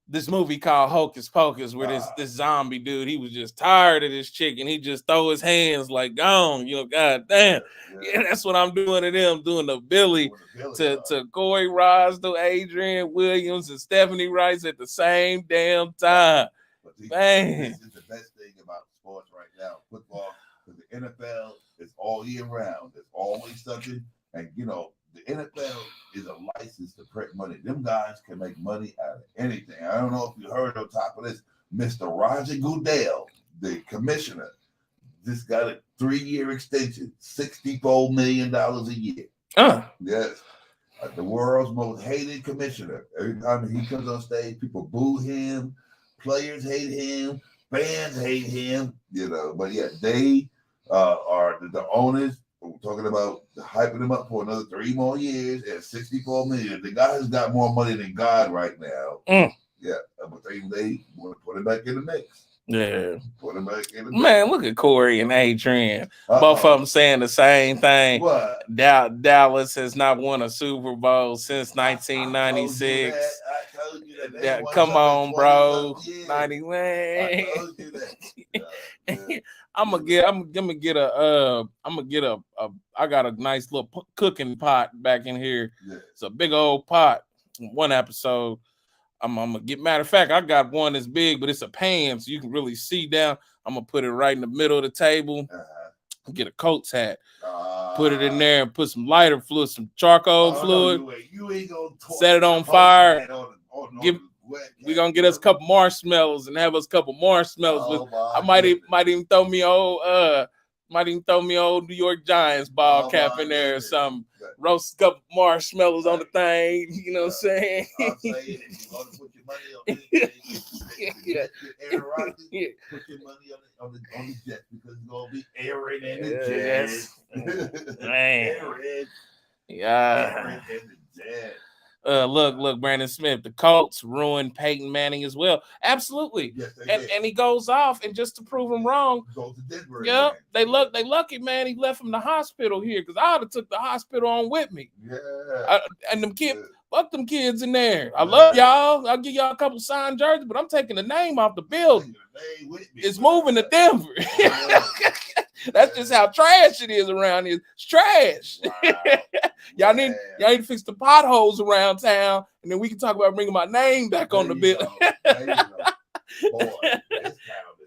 this movie called Hocus Pocus, where this zombie dude, he was just tired of this chick, and he just throw his hands like gone. You know, God damn. Yeah, that's what I'm doing to them, doing the Billy to Corey Ross, to Adrian Williams, and Stephanie Rice at the same damn time. Man. This is the best thing about sports right now, football, because the NFL is all year round. There's always something, and you know, the NFL is a license to print money. Them guys can make money out of anything. I don't know if you heard on top of this, Mr. Roger Goodell, the commissioner, just got a 3-year extension, $64 million a year. Yes. The world's most hated commissioner. Every time he comes on stage, people boo him, players hate him, fans hate him, you know. But yeah, they are the owners. We're talking about hyping him up for another 3 more years at $64 million. The guy has got more money than God right now. Yeah, but they want to put him back in the mix. Yeah, put him back in the mix. Man, look at Corey and Adrian. Both of them saying the same thing. What? Dallas has not won a Super Bowl since 1996. I told you that. Come on, bro. 91. I told you that. I'm gonna get a I got a nice little cooking pot back in here. Yeah. It's a big old pot. One episode, I'm gonna get. Matter of fact, I got one that's big, but it's a pan, so you can really see down. I'm gonna put it right in the middle of the table. Get a Coats hat, put it in there, and put some lighter fluid, some charcoal fluid. You ain't gonna set it on fire. we gonna get us a couple marshmallows and have us a couple marshmallows. I might even throw me old New York Giants ball cap in there or something. Roast a couple marshmallows on the thing. You know what I'm saying? I'm saying, if you want to put your money on anything, Aaron Rodgers, put your money on the Jets because it's gonna be Aaron and the Jets. Aaron. Yeah. Aaron and the Jets. Look, Brandon Smith, the Colts ruined Peyton Manning as well. Absolutely. Yes, and he goes off, and just to prove him wrong, goes to Denver. Yeah, they lucky, man. He left from the hospital here because I would have took the hospital on with me. Yeah. And them kids, fuck them kids in there. I love y'all. I'll give y'all a couple signed jerseys, but I'm taking the name off the building. It's moving to Denver. That's just how trash it is around here. It's trash. Wow. y'all need to fix the potholes around town, and then we can talk about bringing my name back on the building. Boy, this town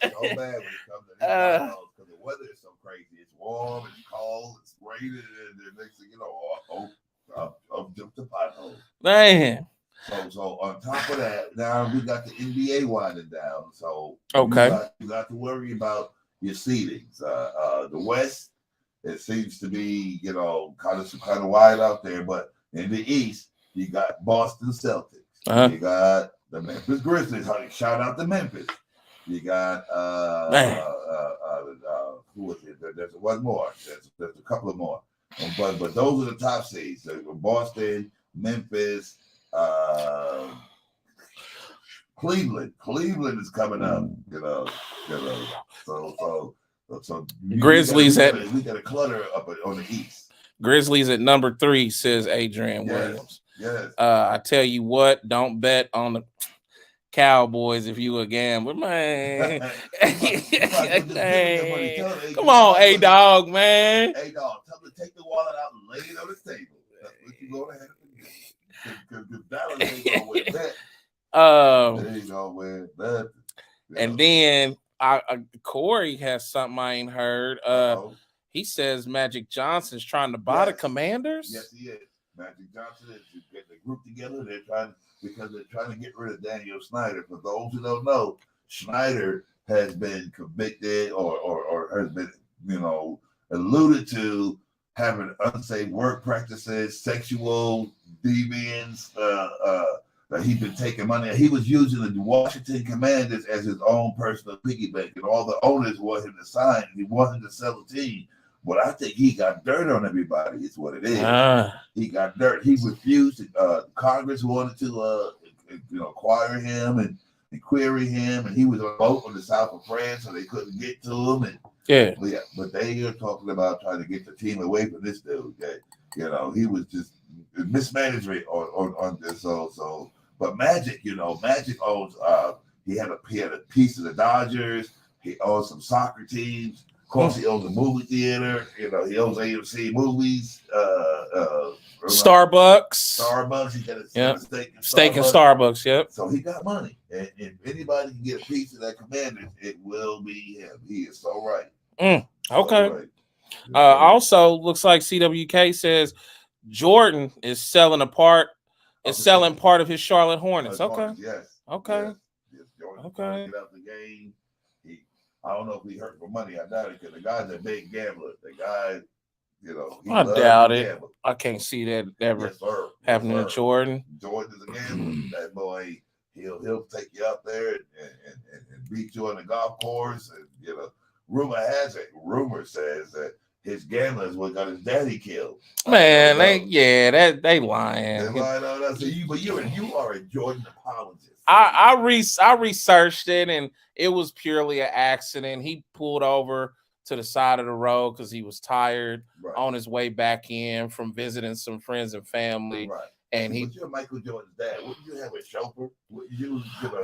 is so bad when it comes to these potholes because the weather is so crazy. It's warm, it's cold, it's raining, and the next thing you know, I'll jump the potholes. Man. So on top of that, now we got the NBA winding down. So okay, you got to worry about your seedings. The West, it seems to be, kind of wide out there, but in the East, you got Boston Celtics. You got the Memphis Grizzlies. Honey, shout out to Memphis. You got who was it? There's one more. There's a couple of more. But those are the top seeds. Boston, Memphis, Cleveland. Cleveland is coming up. So Grizzlies we got a clutter up on the East. Grizzlies at number 3, says Adrian Williams. Yes. I tell you what, don't bet on the Cowboys if you a gambler, man. Come on, A-Dog, man. A-Dog, tell them to take the wallet out and lay it on the table. That's what you're going to have to do. Because Dallas ain't going to win that. They ain't going to win that. And then Corey has something I ain't heard. He says Magic Johnson's trying to buy the Commanders. Yes, he is. Magic Johnson is getting the group together. Because they're trying to get rid of Daniel Snyder. For those who don't know, Snyder has been convicted or has been, alluded to having unsafe work practices, sexual deviance. That he's been taking money. He was using the Washington Commanders as his own personal piggy bank, and all the owners want him to sign. He wanted to sell the team. But I think he got dirt on everybody. Is what it is. He got dirt. He refused. Congress wanted to, acquire him and query him, and he was on a boat on the south of France, so they couldn't get to him. But they are talking about trying to get the team away from this dude. He was just mismanagement on this. So, but Magic, Magic owns. He had a piece of the Dodgers. He owns some soccer teams. Of course, he owns a movie theater. He owns AMC Movies. Starbucks. He got a steak in Starbucks. Yep. So he got money, and if anybody can get a piece of that Commanders, it will be him. He is so right. Okay. So right. Also, looks like CWK says Jordan is selling part of his Charlotte Hornets. Okay. Yes. Okay. Yes. Jordan get out the game. I don't know if he hurt for money. I doubt it because the guy's a big gambler. The guy, I doubt it. Gamble. I can't see that ever happening to Jordan. Jordan's a gambler. That boy, he'll take you out there and beat you on the golf course. And rumor says that his gambling is what got his daddy killed. Man, they lying. They lying on us. But you are a Jordan apologist. I researched it, and it was purely an accident. He pulled over to the side of the road because he was tired on his way back in from visiting some friends and family. Right. And you're Michael Jordan's dad. Wouldn't you have a chauffeur?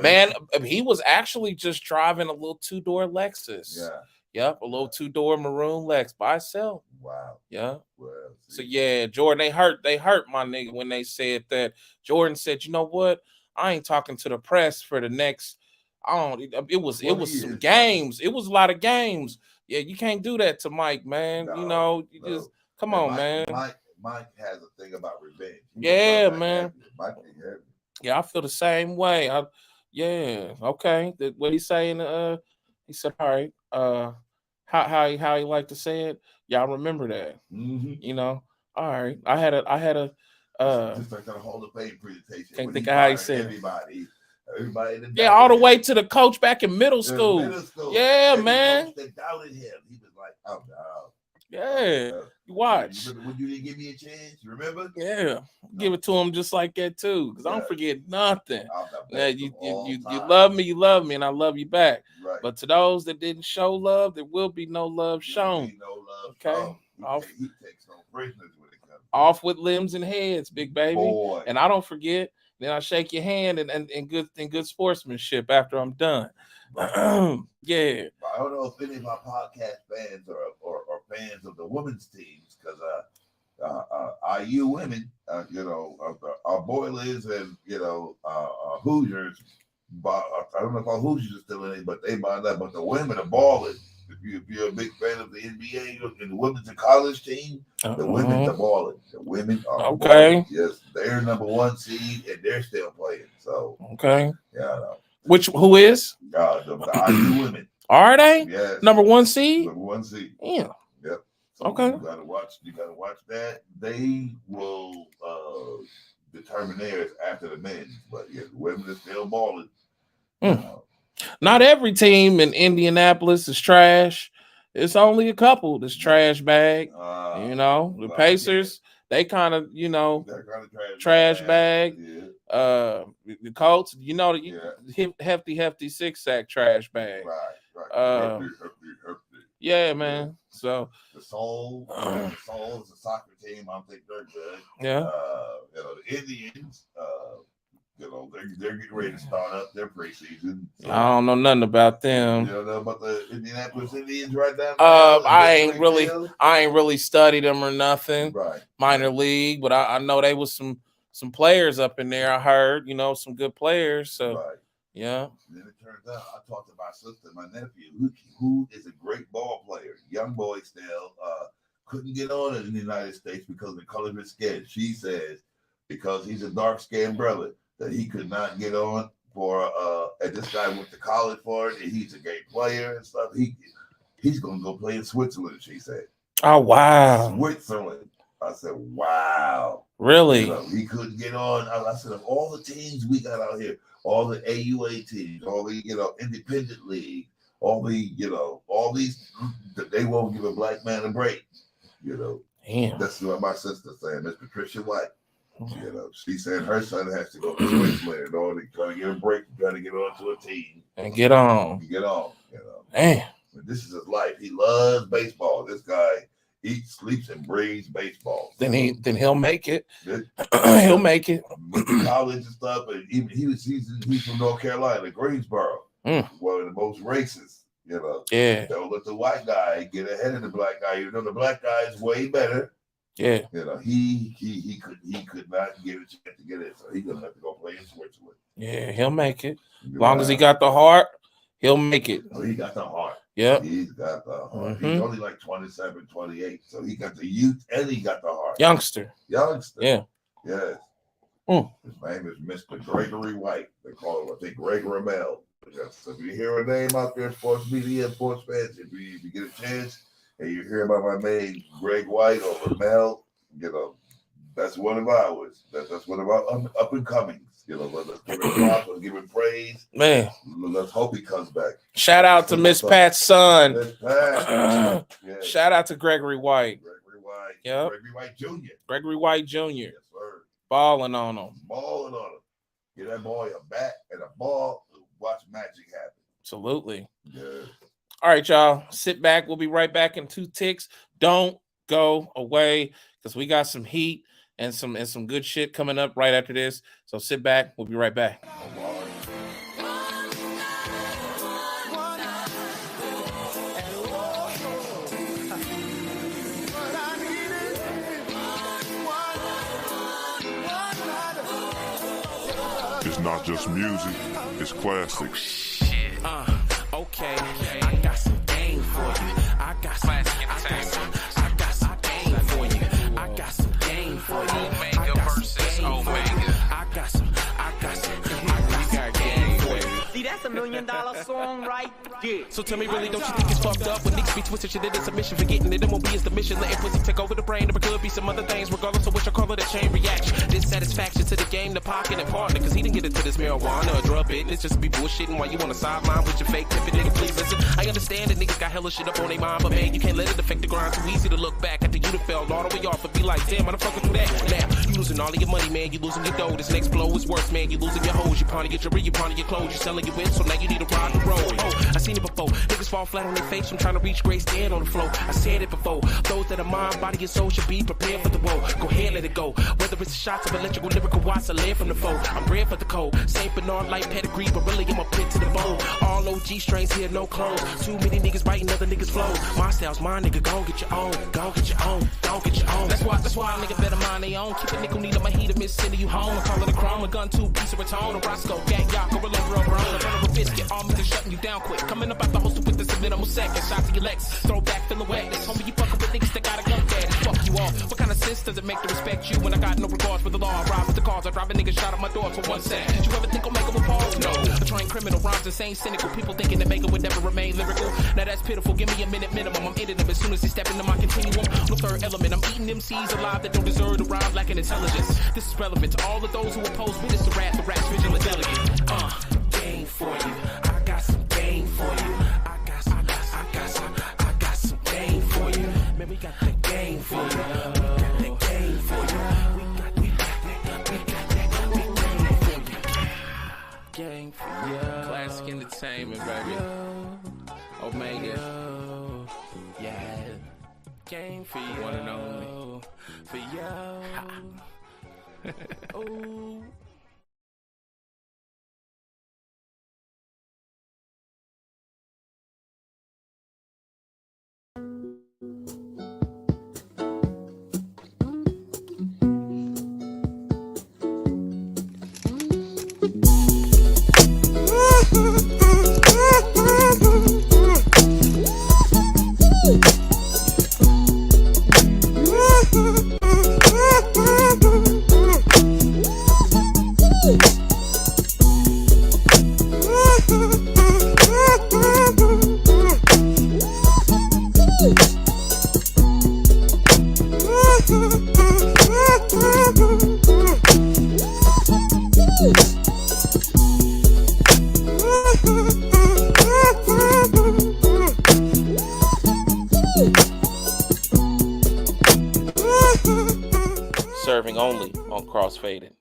Man, he was actually just driving a little 2-door Lexus. Yeah. Yep, a little 2-door maroon Lex by himself. Wow. Yeah. Well, so Jordan, they hurt my nigga when they said that. Jordan said, "You know what? I ain't talking to the press for the next." It was some games. It was a lot of games. Yeah, you can't do that to Mike, man. Just come on, man. Mike has a thing about revenge. Yeah, man. Yeah, I feel the same way. Okay. What he saying? He said, all right. How he like to say it? Y'all remember that? Mm-hmm. All right. I had a. Just like that Hall of Fame presentation. Can't When think he of how he fired said it. Everybody that Yeah, all the doubted way him. to the coach back in middle school. Yeah, Every man. coach that doubted him, he was like, "Oh no." Yeah, you watch. You remember when you didn't give me a chance? You remember? Yeah, give it to him just like that too, because I don't forget nothing. Now, you love me, and I love you back. Right. But to those that didn't show love, there will be no love shown. Okay, He takes no prisoners when it comes. Off with limbs and heads, big baby. Boy. And I don't forget. Then I shake your hand and good sportsmanship after I'm done. Yeah. I don't know if any of my podcast fans or fans of the women's teams, because IU women, our Boilers and Hoosiers. But I don't know if our Hoosiers are still in it, but they mind that. But the women are balling. If you're a big fan of the NBA and the women's college team, the women are balling. The women are balling. Yes, they're number 1 seed and they're still playing. So okay, yeah, I know. Who is? The IU women. Are they? Yes. Number 1 seed? Number 1 seed. Yeah. Yep. So okay. You gotta watch that. They will determine theirs after the men. But yeah, the women are still balling. Not every team in Indianapolis is trash. It's only a couple that's trash bag. The Pacers, they kind of, trash bag. Yeah. The Colts, the hefty 6-sack trash bag. Right. Yeah, man. So the Soul is a soccer team. I think they're good. Yeah. The Indians, they're getting ready to start up their preseason. So, I don't know nothing about them. You don't know about the Indianapolis Indians right now? I ain't really studied them or nothing. Right. Minor league, but I know they was some players up in there. I heard, some good players. So right. Yeah. And then it turns out I talked to my sister, my nephew, who is a great ball player, young boy still, couldn't get on in the United States because of the color of his skin. She says because he's a dark-skinned brother that he could not get on for and this guy went to college for it, and he's a great player and stuff. He's gonna go play in Switzerland, she said. Oh wow. Switzerland. I said, wow. Really? He couldn't get on. I said, of all the teams we got out here, all the AUA teams, all the, independent league, all these, they won't give a black man a break, Damn. That's what my sister's saying, Miss Patricia White. She said her son has to go to Switzerland in order to try to get a break, try to get onto a team. And get on. Damn. But this is his life. He loves baseball. This guy eats, sleeps, and breathes baseball. Then he'll make it. He'll make it. Went to college and stuff, and even he's from North Carolina, Greensboro. One of the most racist. Yeah. Don't let the white guy get ahead of the black guy. The black guy is way better. Yeah. He could not get a chance to get it, so he's gonna have to go play in Switzerland. Yeah, he'll make it. As long as he got the heart, he'll make it. Oh, he got the heart. Yeah. He's got the heart. He's only like 27, 28. So he got the youth and he got the heart. Youngster. Yeah. Yes. His name is Mr. Gregory White. They call him, I think, Greg Ramel. So if you hear a name out there, sports media, sports fans, if you get a chance and you hear about my name, Greg White or Ramel, that's one of ours. That's one of our up and comings. Let's give him props, let's give him praise. Man. Let's hope he comes back. Shout out to Miss Pat's son. Miss Pat. Shout out to Gregory White. Gregory White. Yep. Gregory White Jr. Gregory White Jr. Yes, sir. Balling on him. Get that boy a bat and a ball. Watch magic happen. Absolutely. Yeah. All right, y'all. Sit back. We'll be right back in 2 ticks. Don't go away because we got some heat and some good shit coming up right after this. So sit back. We'll be right back. It's not just music, it's classics. Okay, I got some game for you. I got some game for you. I got some game for you. Omega versus Omega. I got some That's $1 million song right there. So tell me, really, don't you think it's fucked up when niggas be twisting shit into submission, forgetting that MOB is the mission, letting pussy take over the brain? There could be some other things, regardless of what you call it, a chain reaction. Dissatisfaction to the game, the pocket and partner, cause he didn't get into this marijuana or drug business just to be bullshitting while you on the sideline with your fake tipping. Nigga, please listen. I understand that niggas got hella shit up on their mind, but man, you can't let it affect the grind. Too easy to look back at the you that fell all the way off and be like, damn, motherfucker, do that. Now, you losing all of your money, man, you losing your dough. This next blow is worse, man, you losing your hoes, you pawning your jewelry, you pawning your clothes, you selling your whip, so now you need to ride the road. Oh, I seen it before. Niggas fall flat on their face from trying to reach grace, dead on the floor. I said it before. Those that are mind, body, and soul should be prepared for the woe. Go ahead, let it go. Whether it's the shots of electrical, lyrical watts, I live from the foe. I'm bred for the cold. Saint Bernard like pedigree, but really I'm a pit to the bone. All OG strains here, no clones. Too many niggas biting other niggas' flows. My style's mine, nigga. Go get your own. Go get your own. Go get your own. That's why a nigga better mind they own. Keep a nickel needle, my heater, miss sending you home. Call it a chrome, a gun, two piece of retone. A Roscoe, gang, y'all, go roll over a brown. A burn of a biscuit, all me shutting you down quick. Coming up out the hostel with this minimal second. Shot to your legs, throw back, feeling wet. This homie, you fucking with niggas that got a gun dead. Fuck you off. What kind of sense does it make to respect you when I got no regards for the law? I ride with the cars, I drive a nigga shot at my door for 1 cent. Did you ever think I'll make him a pause? No. A trained criminal rhymes insane, cynical. People thinking that Maker would never remain lyrical. Now that's pitiful. Give me a minute minimum. I'm ending them as soon as they step into my continuum. No third element. I'm eating MCs alive that don't deserve to rhyme, lacking intelligence. This is relevant to all of those who oppose me. This the rap's vigilant delegate. Game for you. I got some game for you. I got some game for you. Man, we got that game for you. We got that game for you. We got that game for you. Classic entertainment, baby. Omega. Yeah. Game for you. One and only. For you. Oh. Serving only on CrossFaded.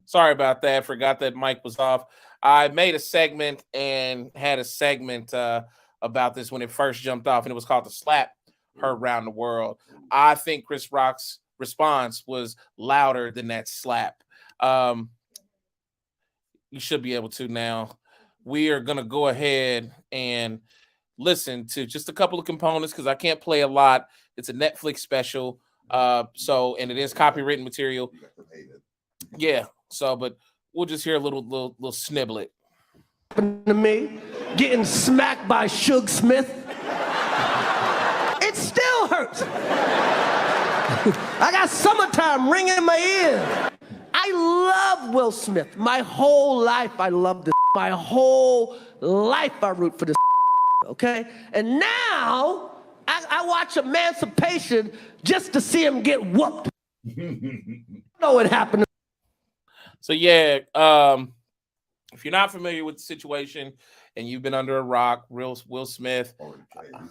Sorry about that. Forgot that mic was off. I made a segment and had a segment about this when it first jumped off, and it was called The Slap Heard Around the World. I think Chris Rock's response was louder than that slap. You should be able to now. We are going to go ahead and listen to just a couple of components because I can't play a lot. It's a Netflix special. And it is copywritten material. Yeah. So, but we'll just hear a little sniblet. To me, getting smacked by Suge Smith, it still hurts. I got Summertime ringing in my ears. I love Will Smith. My whole life I love this. My whole life I root for this. Okay? And now I watch Emancipation just to see him get whooped. Know what happened. So yeah, if you're not familiar with the situation and you've been under a rock, Will Smith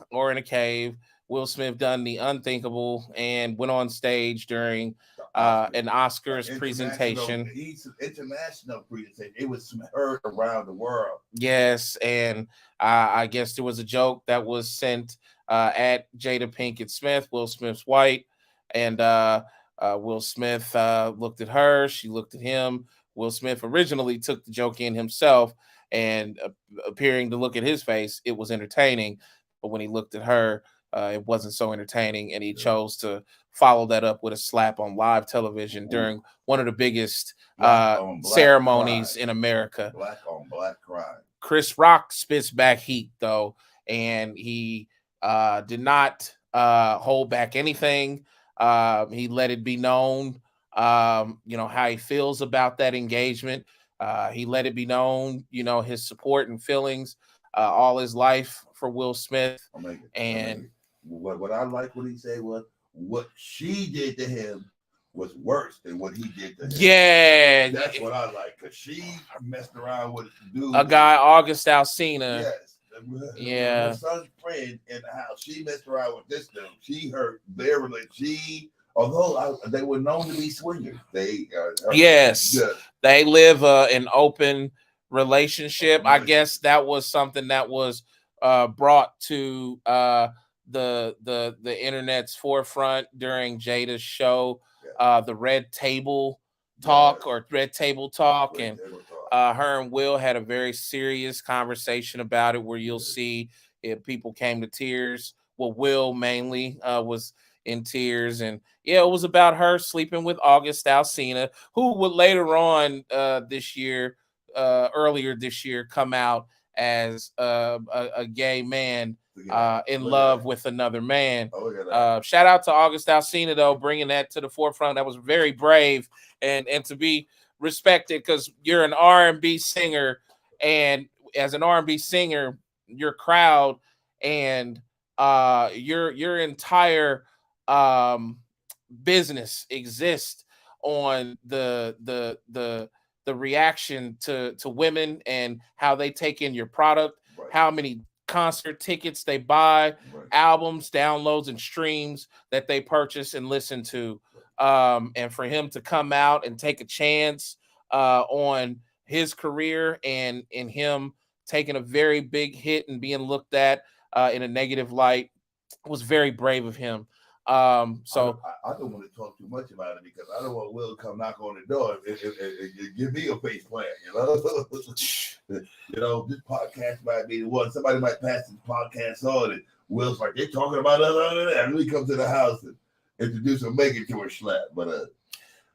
or in a cave, Will Smith done the unthinkable and went on stage during an Oscars presentation. International presentation. It was heard around the world. Yes, and I guess there was a joke that was sent at Jada Pinkett Smith, Will Smith's wife, And Will Smith looked at her. She looked at him. Will Smith originally took the joke in himself, and appearing to look at his face, it was entertaining. But when he looked at her, it wasn't so entertaining, and he chose to follow that up with a slap on live television during one of the biggest Black on black ceremonies crime. in America. Black on black crime. Chris Rock spits back heat though, and he did not hold back anything. He let it be known, how he feels about that engagement. He let it be known, his support and feelings all his life for Will Smith. And what I like what he said was what she did to him was worse than what he did to him. Yeah, that's what I like, because she messed around with dude. A guy, August Alsina. Yes. Yeah. Her son's friend in the house. She messed around with this dude. She hurt their relationship. Although they were known to be swingers. Yes. They live an open relationship. I guess that was something that was brought to the internet's forefront during Jada's show, the Red Table Talk or Red Table Talk, and her and Will had a very serious conversation about it, where you'll see if people came to tears. Well, Will mainly was in tears, and it was about her sleeping with August Alsina, who would later on earlier this year, come out as a gay man in love with another man. Shout out to August Alsina though, bringing that to the forefront. That was very brave and to be respected, because you're an R&B singer, and as an R&B singer, your crowd and your entire business exists on the reaction to women and how they take in your product, how many concert tickets they buy, albums, downloads, and streams that they purchase and listen to. And for him to come out and take a chance on his career and him taking a very big hit and being looked at in a negative light was very brave of him. So I don't want to talk too much about it, because I don't want Will to come knock on the door and give me a face plant. This podcast might be the one. Somebody might pass this podcast on, and Will's like, they're talking about it, and we come to the house and introduce Omega to her slap. But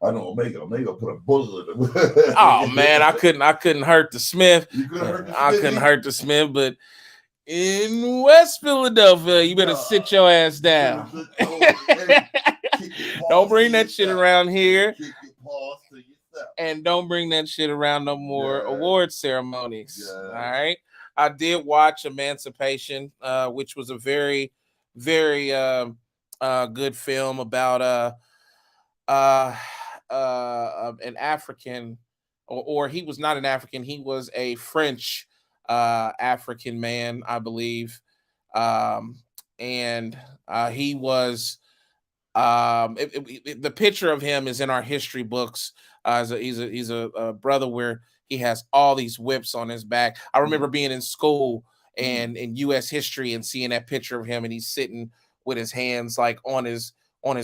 I know Omega put a bullet in him. Oh man, I couldn't hurt the Smith. You couldn't hurt the Smith. I couldn't hurt the Smith, but in West Philadelphia, you better sit your ass down. Don't bring that shit around here. And don't bring that shit around no more award ceremonies. All right. I did watch Emancipation, which was a very, very good film about an African, or he was not an African, he was a French African man, I believe. And he was the picture of him is in our history books. He's a brother where he has all these whips on his back. I remember being in school and in U.S. history and seeing that picture of him, and he's sitting with his hands like on his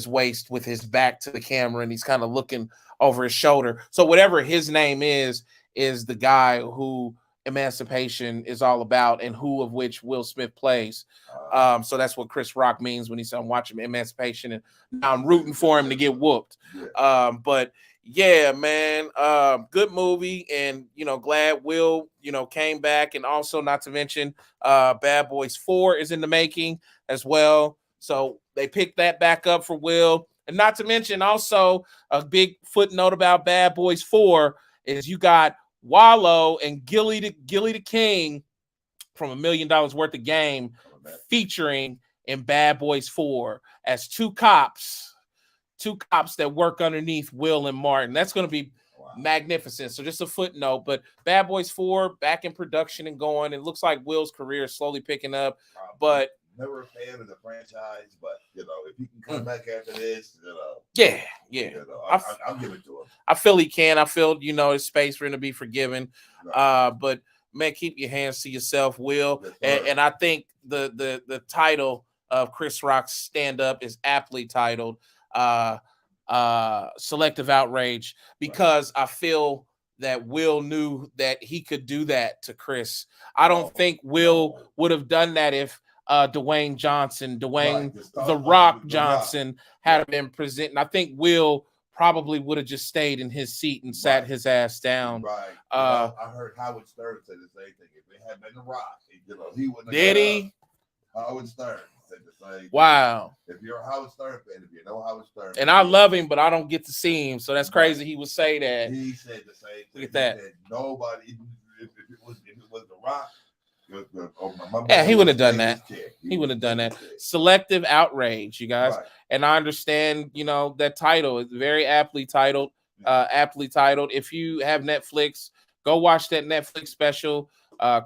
waist with his back to the camera, and he's kind of looking over his shoulder. So whatever his name is the guy who Emancipation is all about, and who of which Will Smith plays. So that's what Chris Rock means when he said, I'm watching Emancipation and now I'm rooting for him to get whooped. But yeah, man, good movie, and glad Will came back, and also not to mention Bad Boys 4 is in the making as well, so they picked that back up for Will. And not to mention also a big footnote about Bad Boys 4 is you got Wallow and Gilly the King from $1 Million Worth of Game featuring in Bad Boys 4 as two cops that work underneath Will and Martin. That's going to be magnificent. So just a footnote, but Bad Boys 4 back in production and going. It looks like Will's career is slowly picking up, but never a fan of the franchise, but if he can come back after this, yeah, I'll give it to him. I feel he can. I feel his space for him to be forgiven. But man, keep your hands to yourself, Will. Yes, and I think the title of Chris Rock's stand up is aptly titled selective outrage, because I feel that Will knew that he could do that to Chris. I don't think Will would have done that if Dwayne the Rock Johnson had been present. And I think Will probably would have just stayed in his seat and sat his ass down. Right. I heard Howard Stern say the same thing. If it had been The Rock, he wouldn't have. Did he? Howard Stern said the same thing. Wow. If you're a Howard Stern fan, if you know Howard Stern, and I love him, but I don't get to see him, so that's crazy. He would say that. He said the same thing. Look at that. He said nobody, if it was The Rock. Yeah, he wouldn't have done that. He wouldn't have done that. Selective outrage, you guys. Right. And I understand, that title is very aptly titled. If you have Netflix, go watch that Netflix special.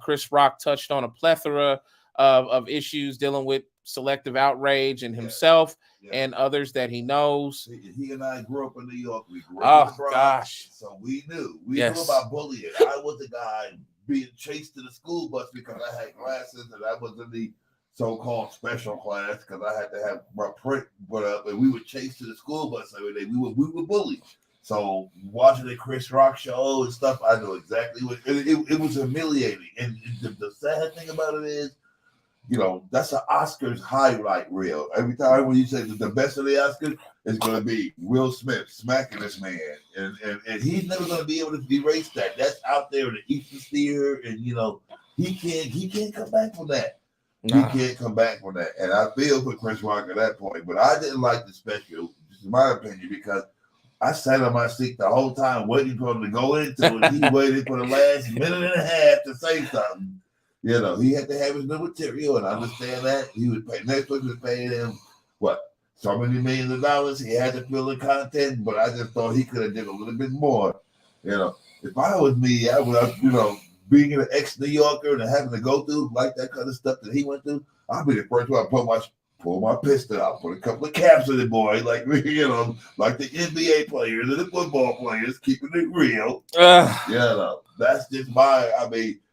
Chris Rock touched on a plethora of issues dealing with selective outrage and himself and others that he knows. He and I grew up in New York. We grew up in the Bronx, so we knew about bullying. I was the guy being chased to the school bus because I had glasses and I was in the so-called special class because I had to have my print put up, and we were chased to the school bus every day. We were bullied. So watching the Chris Rock show and stuff, I know exactly what it was humiliating. And the sad thing about it is, that's an Oscars highlight reel. Every time when you say that the best of the Oscars is going to be Will Smith smacking this man, and he's never going to be able to erase that. That's out there in the Eastern Sphere, and he can't come back from that. Nah. He can't come back from that. And I feel for Chris Rock at that point, but I didn't like the special. This is my opinion, because I sat on my seat the whole time waiting for him to go into it. He waited for the last minute and a half to say something. He had to have his new material, and I understand that. He was paying, Netflix was paying him, so many millions of dollars. He had to fill the content, but I just thought he could have did a little bit more. If I was me, I would have, being an ex-New Yorker and having to go through like that kind of stuff that he went through, I'll be the first one to pull my pistol out, put a couple of caps in the boy, like like the NBA players and the football players, keeping it real. That's just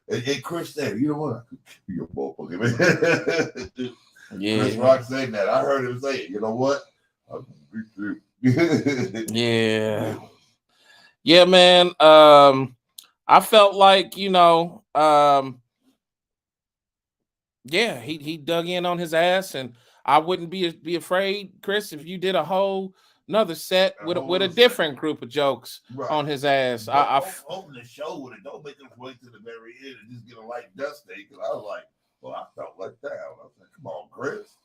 and Chris said, you know what? I could kill your motherfucker, man. Chris Rock saying that. I heard him say it. You know what? I'll be through. Yeah, man. I felt like, he dug in on his ass, and I wouldn't be afraid, Chris, if you did a whole another set with a different group of jokes on his ass. I open the show with it. Don't make him wait to the very end and just get a light dust day, because I was like, well, I felt like that. I was like, come on, Chris.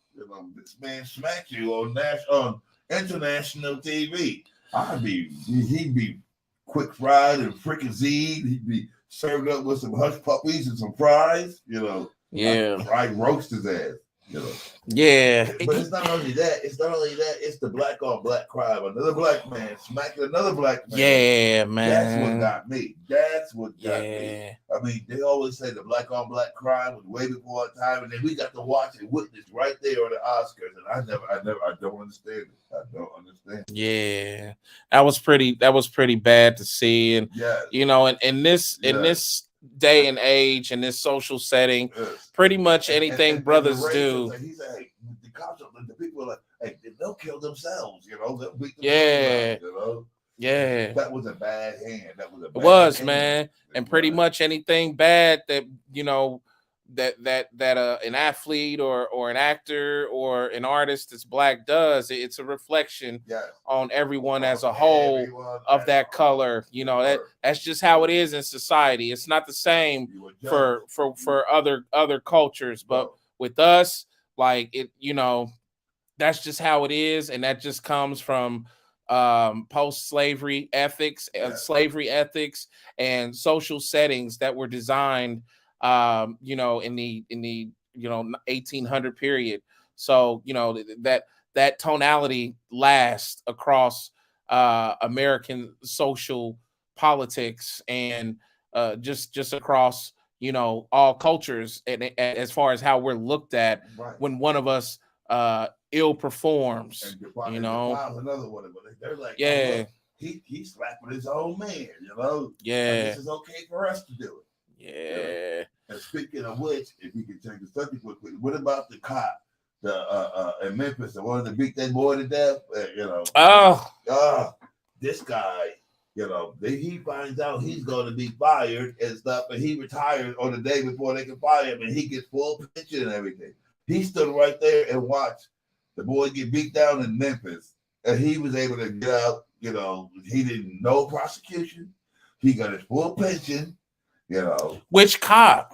This man smacked you on international TV. He'd be quick fried and freaking Z'd. He'd be served up with some hush puppies and some fries. I'd roast his ass. Yeah, but it's not only that. It's the black on black crime. Another black man smacking another black man. Yeah, man. That's what got me. Me. I mean, they always say the black on black crime was way before our time, and then we got to watch and witness right there on the Oscars. And I don't understand it. I don't understand. Yeah, that was pretty bad to see, and in this day and age, in this social setting, pretty much anything brothers do. He said, hey, the cops, the people are like, hey, they'll kill themselves, they'll beat themselves, Yeah. That was a bad hand. It was, man. And pretty much anything bad that, that an athlete or an actor or an artist that's black does, it's a reflection on everyone as a whole of that color. That's just how it is in society. It's not the same for other cultures, but with us, like it, that's just how it is, and that just comes from post-slavery ethics, slavery ethics, and social settings that were designed in the 1800 period. So that tonality lasts across American social politics and just across all cultures, and as far as how we're looked at when one of us ill performs. Another one of them. They're like, oh, look, he's slapping his own man. This is okay for us to do it. Yeah. And speaking of which, if we can change the subject quickly, what about the cop in Memphis, the one that beat that boy to death. This guy, he finds out he's going to be fired and stuff, and he retires on the day before they can fire him, and he gets full pension and everything. He stood right there and watched the boy get beat down in Memphis, and he was able to get out. He didn't know prosecution. He got his full pension. Which cop?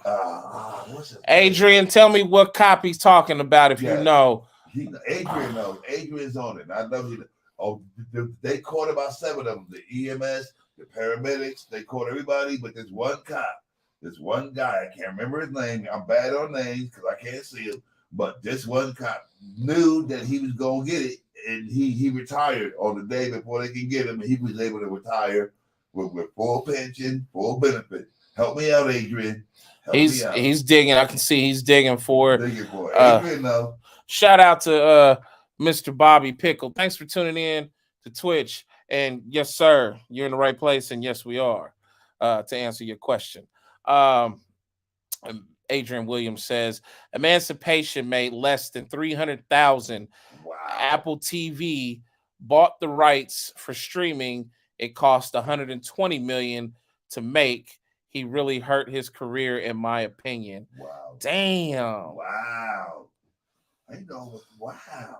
What's it? Adrian, tell me what cop he's talking about if you know. Adrian knows. Adrian's on it. I know he. They caught about 7 of them. The EMS, the paramedics, they caught everybody, but this one cop, this one guy, I can't remember his name. I'm bad on names because I can't see him. But this one cop knew that he was going to get it, and he retired on the day before they can get him, and he was able to retire with full pension, full benefit. Help me out, Adrian. He's digging. I can see he's digging for it. Adrian, though. Shout out to Mr. Bobby Pickle. Thanks for tuning in to Twitch. And yes, sir, you're in the right place. And yes, we are to answer your question. Adrian Williams says Emancipation made less than $300,000. Wow. Apple TV bought the rights for streaming. It cost $120 million to make. He really hurt his career, in my opinion. Wow. Damn. Wow. I know. Wow.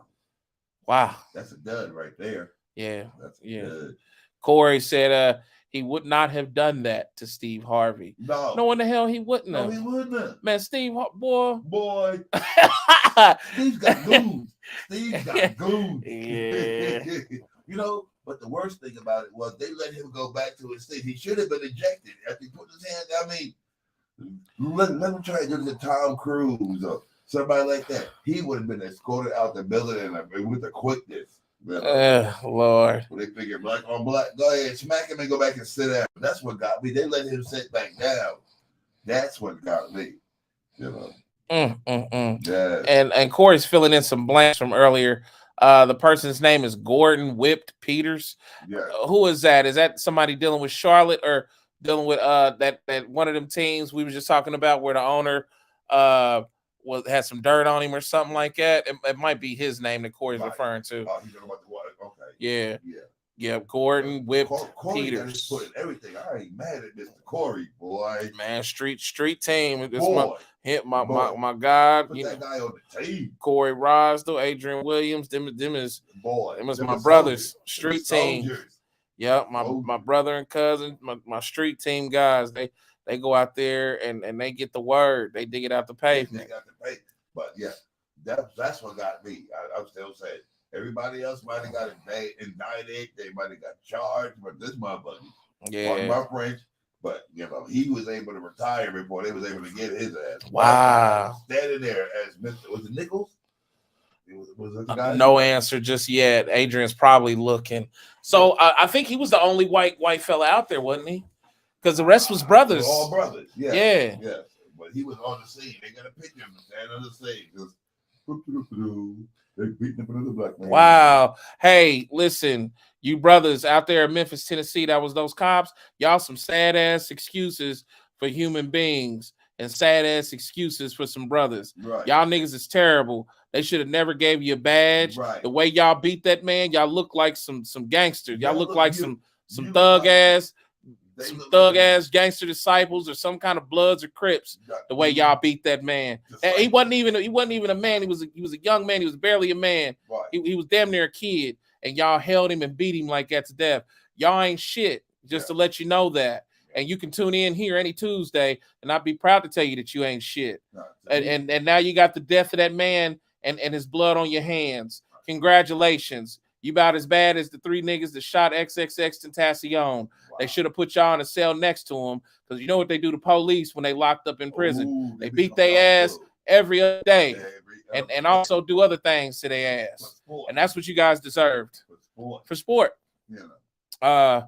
Wow. That's a dud right there. Yeah. That's a dud. Corey said he would not have done that to Steve Harvey. No. In the hell he wouldn't have. No, he wouldn't have. Man, Steve, boy. Steve's got goons. Steve's got goons. Yeah. But the worst thing about it was they let him go back to his seat. He should have been ejected after he put his hand. I mean, let him try to do the Tom Cruise or somebody like that. He would have been escorted out the building and with the quickness. Lord. When they figure black on black, go ahead, smack him and go back and sit down. That's what got me. They let him sit back down. That's what got me. Yeah. Yeah. And Corey's filling in some blanks from earlier. The person's name is Gordon Whipped Peters. Yeah. Who is that? Is that somebody dealing with Charlotte or dealing with that one of them teams we were just talking about where the owner had some dirt on him or something like that? It might be his name that Corey's referring to. Oh, he's talking about the water. Okay. Yeah. Yeah. Yeah, Gordon Whipped Corey Peters. Put in everything. I ain't mad at Mr. Corey, boy. Man, street team. This Boy. my guy. Put that guy on the team. Corey Rosdell, Adrian Williams. Them is my brothers. Street team. Yeah, my brother and cousin, my street team guys. They go out there and they get the word. They dig it out the pavement. They got the pavement. But yeah, that's what got me. I'm still saying. Everybody else might have got indicted. They might have got charged, but this motherfucker, on my French, but he was able to retire before they was able to get his ass. Wow. Standing there as Mr. Was it Nichols? Was it the guy? No answer just yet. Adrian's probably looking. So I think he was the only white fella out there, wasn't he? Because the rest was brothers. All brothers. Yeah. Yeah. Yeah. But he was on the scene. They got a picture of him standing on the scene. They beating another black man. Wow. Hey, listen, you brothers out there in Memphis, Tennessee, that was those cops. Y'all some sad ass excuses for human beings and sad ass excuses for some brothers. Right. Y'all niggas is terrible. They should have never gave you a badge. Right. The way y'all beat that man, y'all look like some gangsters. Y'all look like some thug ass. Some thug ass gangster disciples or some kind of Bloods or Crips. The way y'all beat that man, and he wasn't even a man. He was a young man. He was barely a man. Right. He was damn near a kid, and y'all held him and beat him like that to death. Y'all ain't shit. Just to let you know that, and you can tune in here any Tuesday, and I'd be proud to tell you that you ain't shit. And now you got the death of that man and his blood on your hands. Congratulations. You about as bad as the 3 niggas that shot XXX Tentacion. Wow. They should have put y'all in a cell next to them because you know what they do to police when they locked up in prison. Ooh, they beat their ass every other day and also do other things to their ass. And that's what you guys deserved. For sport. Yeah.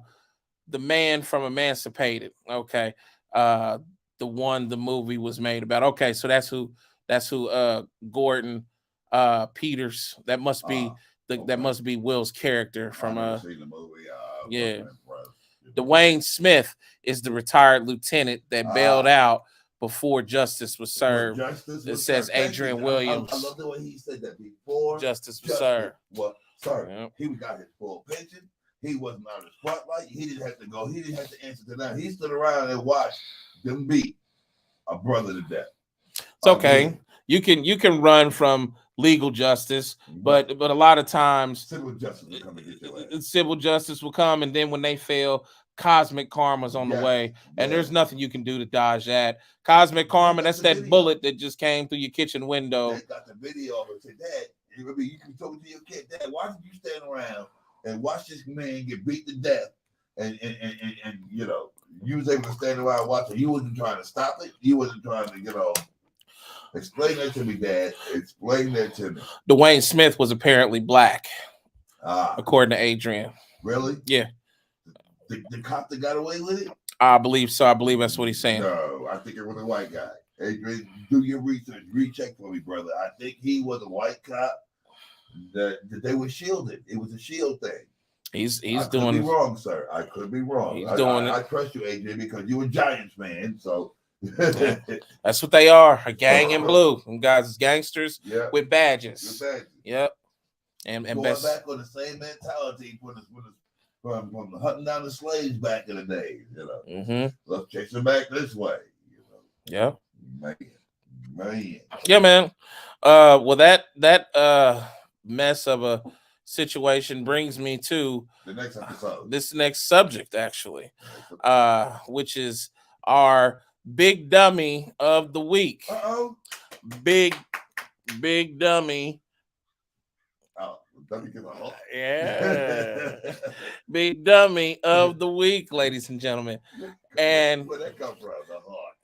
The man from Emancipated. Okay. The one the movie was made about. Okay, so that's who Gordon Peters. That must be that must be Will's character from seen the movie. Yeah. Dwayne Smith is the retired lieutenant that bailed out before justice was served. It says Adrian Williams. I love the way he said that. Before justice was served. Well, sir, Yep. he got his full pension. He wasn't on the spotlight. He didn't have to go. He didn't have to answer to that. He stood around and watched them beat a brother to death. It's okay. You can run from legal justice, but a lot of times civil justice will come and get your ass. Civil justice will come, and then when they fail, cosmic karma's on the way, and there's nothing you can do to dodge that. Cosmic karma, that's that bullet that just came through your kitchen window. They got the video of it. Say, Dad, you can talk to your kid, Dad, why did you stand around and watch this man get beat to death? And you know, you was able to stand around and watch it. You wasn't trying to stop it. You wasn't trying to, you know, explain that to me, Dad. Explain that to me. Dwayne Smith was apparently black, according to Adrian. Really? Yeah. The cop that got away with it? I believe so. I believe that's what he's saying. No, I think it was a white guy. Adrian, do your research. Recheck for me, brother. I think he was a white cop that they were shielded. It was a shield thing. He's doing. I could be wrong, sir. I could be wrong. He's doing it. I trust you, Adrian, because you're a Giants fan. So that's what they are. A gang in blue. Them guys is gangsters with badges. Yep. And going back on the same mentality from hunting down the slaves back in the day, you know. Mm-hmm. Let's chase them back this way, you know. Yeah. Man. Yeah, man. Well, that mess of a situation brings me to the next episode. This next subject, actually, which is our big dummy of the week. Big dummy. Yeah. Big dummy of the week, ladies and gentlemen. And where that come from? The heart.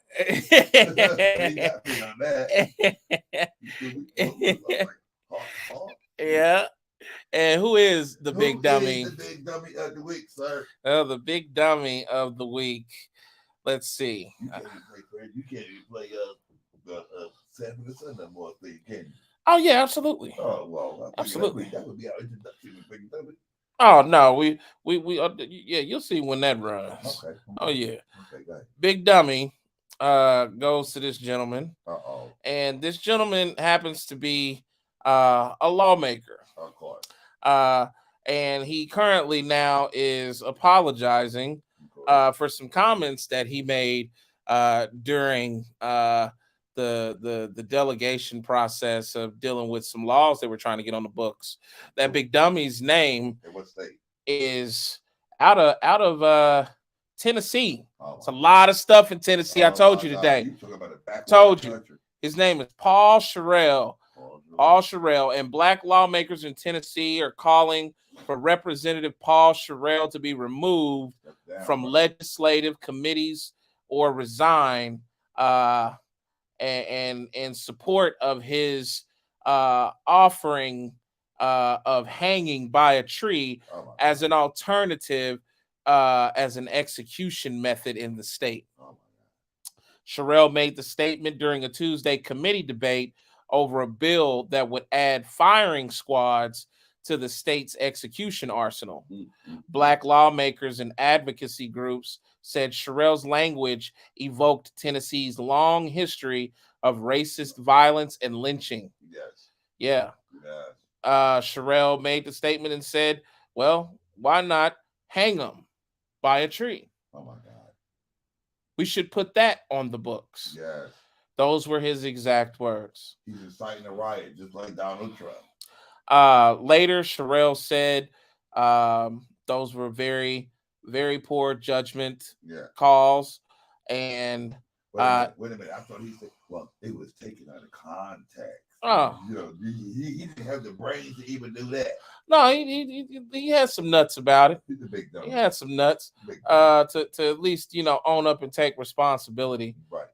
Yeah. And who is the big dummy? The big dummy of the week, sir. Oh, the big dummy of the week. Let's see. You can't even play San Francisco no more thing, can you? Oh yeah, absolutely. Oh well, absolutely. That would be our introduction to Big Dummy. Oh no, we yeah, you'll see when that runs. Okay. Oh yeah. Okay, go ahead. Big dummy goes to this gentleman. Uh-oh. And this gentleman happens to be a lawmaker. Of course. And he currently now is apologizing for some comments that he made during the delegation process of dealing with some laws they were trying to get on the books. That big dummy's name is out of Tennessee. It's a lot of stuff in Tennessee. I told you today. Told you. His name is Paul Sherrill. Paul Sherrill, and black lawmakers in Tennessee are calling for Representative Paul Sherrill to be removed from legislative committees or resign and in support of his offering of hanging by a tree as an alternative as an execution method in the state. Sherrill made the statement during a Tuesday committee debate over a bill that would add firing squads to the state's execution arsenal. Black lawmakers and advocacy groups said Sherrill's language evoked Tennessee's long history of racist violence and lynching. Yes. Yeah. Yes. Sherrill made the statement and said, well, why not hang them by a tree? Oh, my God. We should put that on the books. Yes. Those were his exact words. He's inciting a riot, just like Donald Trump. Later, Sherrill said those were very, very poor judgment calls. And wait a minute. I thought he said, well, it was taken out of context. Oh, you know, he didn't have the brains to even do that. No, he had some nuts about it. He's a big dummy. He had some nuts to at least, you know, own up and take responsibility. Right.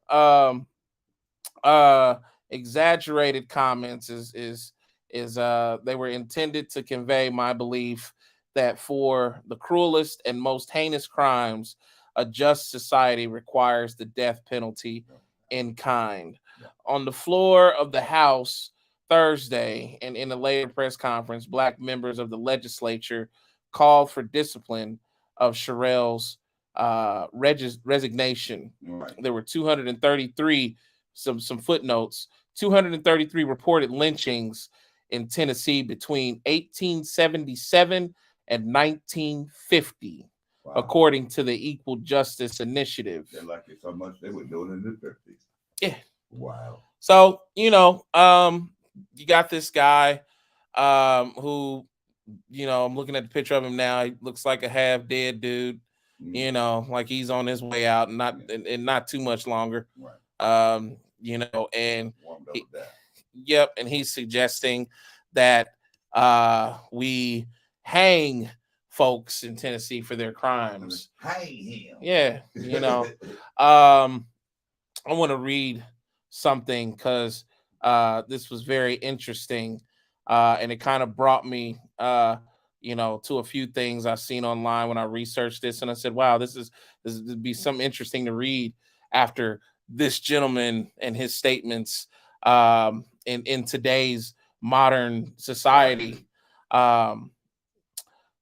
Exaggerated comments is they were intended to convey my belief that for the cruelest and most heinous crimes, a just society requires the death penalty in kind. On the floor of the House Thursday and in a later press conference, black members of the legislature called for discipline of Sherrill's resignation. Right. There were 233, some footnotes, 233 reported lynchings in Tennessee between 1877 and 1950, Wow. according to the Equal Justice Initiative. They liked it so much they were doing it in the 50s. Yeah. Wow. So, you got this guy who, I'm looking at the picture of him now. He looks like a half dead dude, like he's on his way out and not too much longer. Right. And Warmed up with that. yep, and he's suggesting that we hang folks in Tennessee for their crimes. Hang him. Yeah, I want to read something because this was very interesting, and it kind of brought me to a few things I've seen online when I researched this, and I said, wow, this would be something interesting to read after this gentleman and his statements in today's modern society.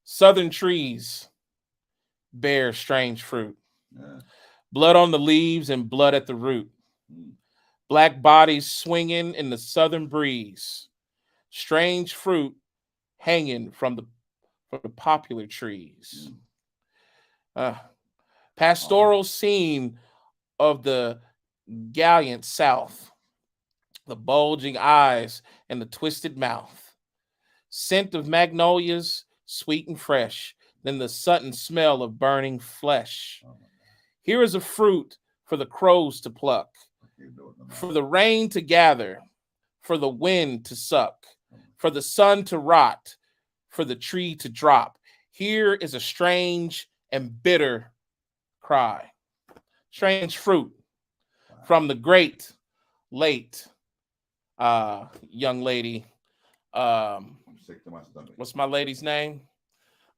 Southern trees bear strange fruit. Yeah. Blood on the leaves and blood at the root. Black bodies swinging in the southern breeze. Strange fruit hanging from the popular trees. Pastoral scene of the gallant South. The bulging eyes and the twisted mouth. Scent of magnolias, sweet and fresh. Then the sudden smell of burning flesh. Here is a fruit for the crows to pluck, for the rain to gather, for the wind to suck, for the sun to rot, for the tree to drop. Here is a strange and bitter cry. Strange fruit from the great late young lady. I'm sick to my stomach. What's my lady's name?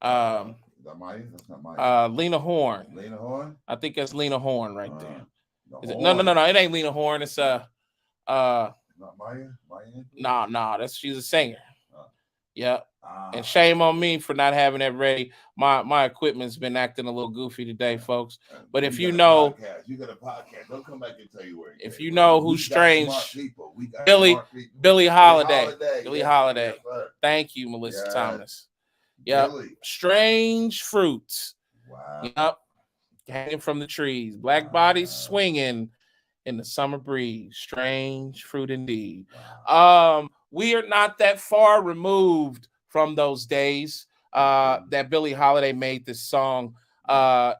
Is that Maya? That's not Maya. Lena Horne. Lena Horne? I think that's Lena Horne right there. Is it? Horne. No. It ain't Lena Horne. It's Not Maya? no. She's a singer. Yep. Ah. And shame on me for not having that ready. My equipment's been acting a little goofy today, folks. But if you know, you got a podcast. Don't come back and tell you where. If you know who's strange, Billie Holiday. Billie Yes, Holiday. yes, Thank you, Melissa Yes. Thomas. Yep. Billie. Strange fruits. Wow. Yep. Hanging from the trees. Black bodies swinging in the summer breeze. Strange fruit indeed. Wow. We are not that far removed from those days that Billie Holiday made this song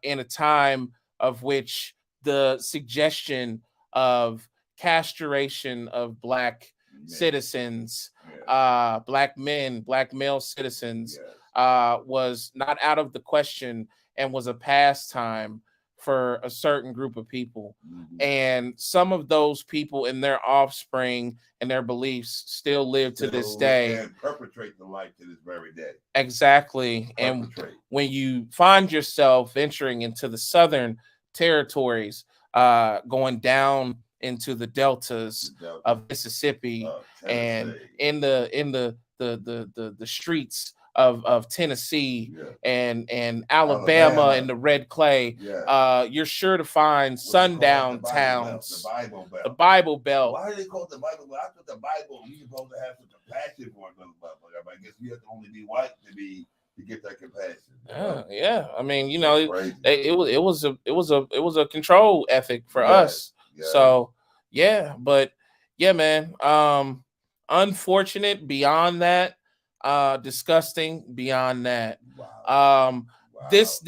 in a time of which the suggestion of castration of black citizens, black men, black male citizens, was not out of the question and was a pastime for a certain group of people. And some of those people and their offspring and their beliefs still live to this day. And perpetrate the life to this very day. Exactly. And when you find yourself venturing into the southern territories, going down into the deltas of Mississippi and in the streets of Tennessee and Alabama and the red clay, you're sure to find sundown towns. The Bible Belt. Why do they call it the Bible Belt? I thought the Bible, you're supposed to have such a passion for it. I guess you have to only be white to get that compassion. Yeah. I mean, it was a control ethic for us. So but yeah, man. Unfortunate beyond that. Disgusting beyond that. Wow. This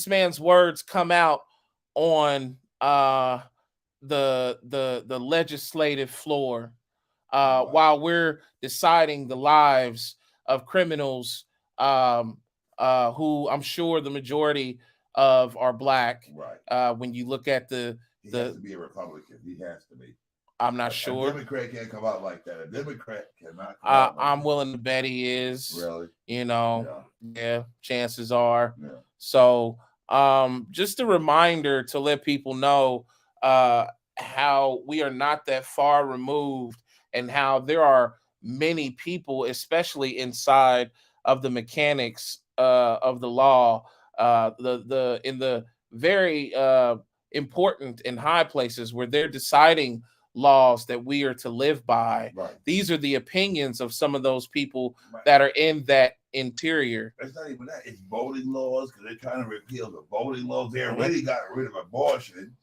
man's words come out on the legislative floor while we're deciding the lives of criminals who I'm sure the majority of are black. Right. When you look at he has to be a Republican. He has to be. I'm not sure. A Democrat can't come out like that. A Democrat cannot come out like I'm willing to bet he is. Really? Yeah, chances are. Yeah. So just a reminder to let people know how we are not that far removed and how there are many people, especially inside of the mechanics of the law, the in the very important and high places where they're deciding laws that we are to live by. Right. These are the opinions of some of those people Right. that are in that interior. It's not even that. It's voting laws because they're trying to repeal the voting laws. They Mhm. already got rid of abortion.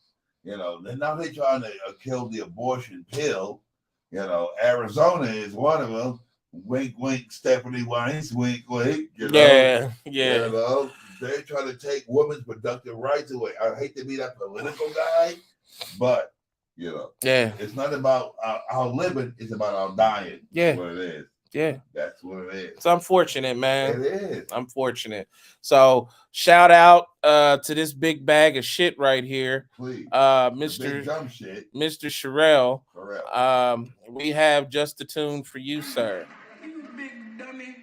You know, then now they're trying to kill the abortion pill. You know, Arizona is one of them. Wink, wink, Stephanie Wines, wink, wink. You know, Yeah. You know, they're trying to take women's productive rights away. I hate to be that political guy, but you know, Yeah. it's not about our living; it's about our dying. Yeah. That's what it is. Yeah. That's what it is. It's unfortunate, man. It is. Unfortunate. So shout out to this big bag of shit right here. Please. Mr. Dumb shit. Mr. Sherelle. Correct. We have just a tune for you, sir. You big dummy.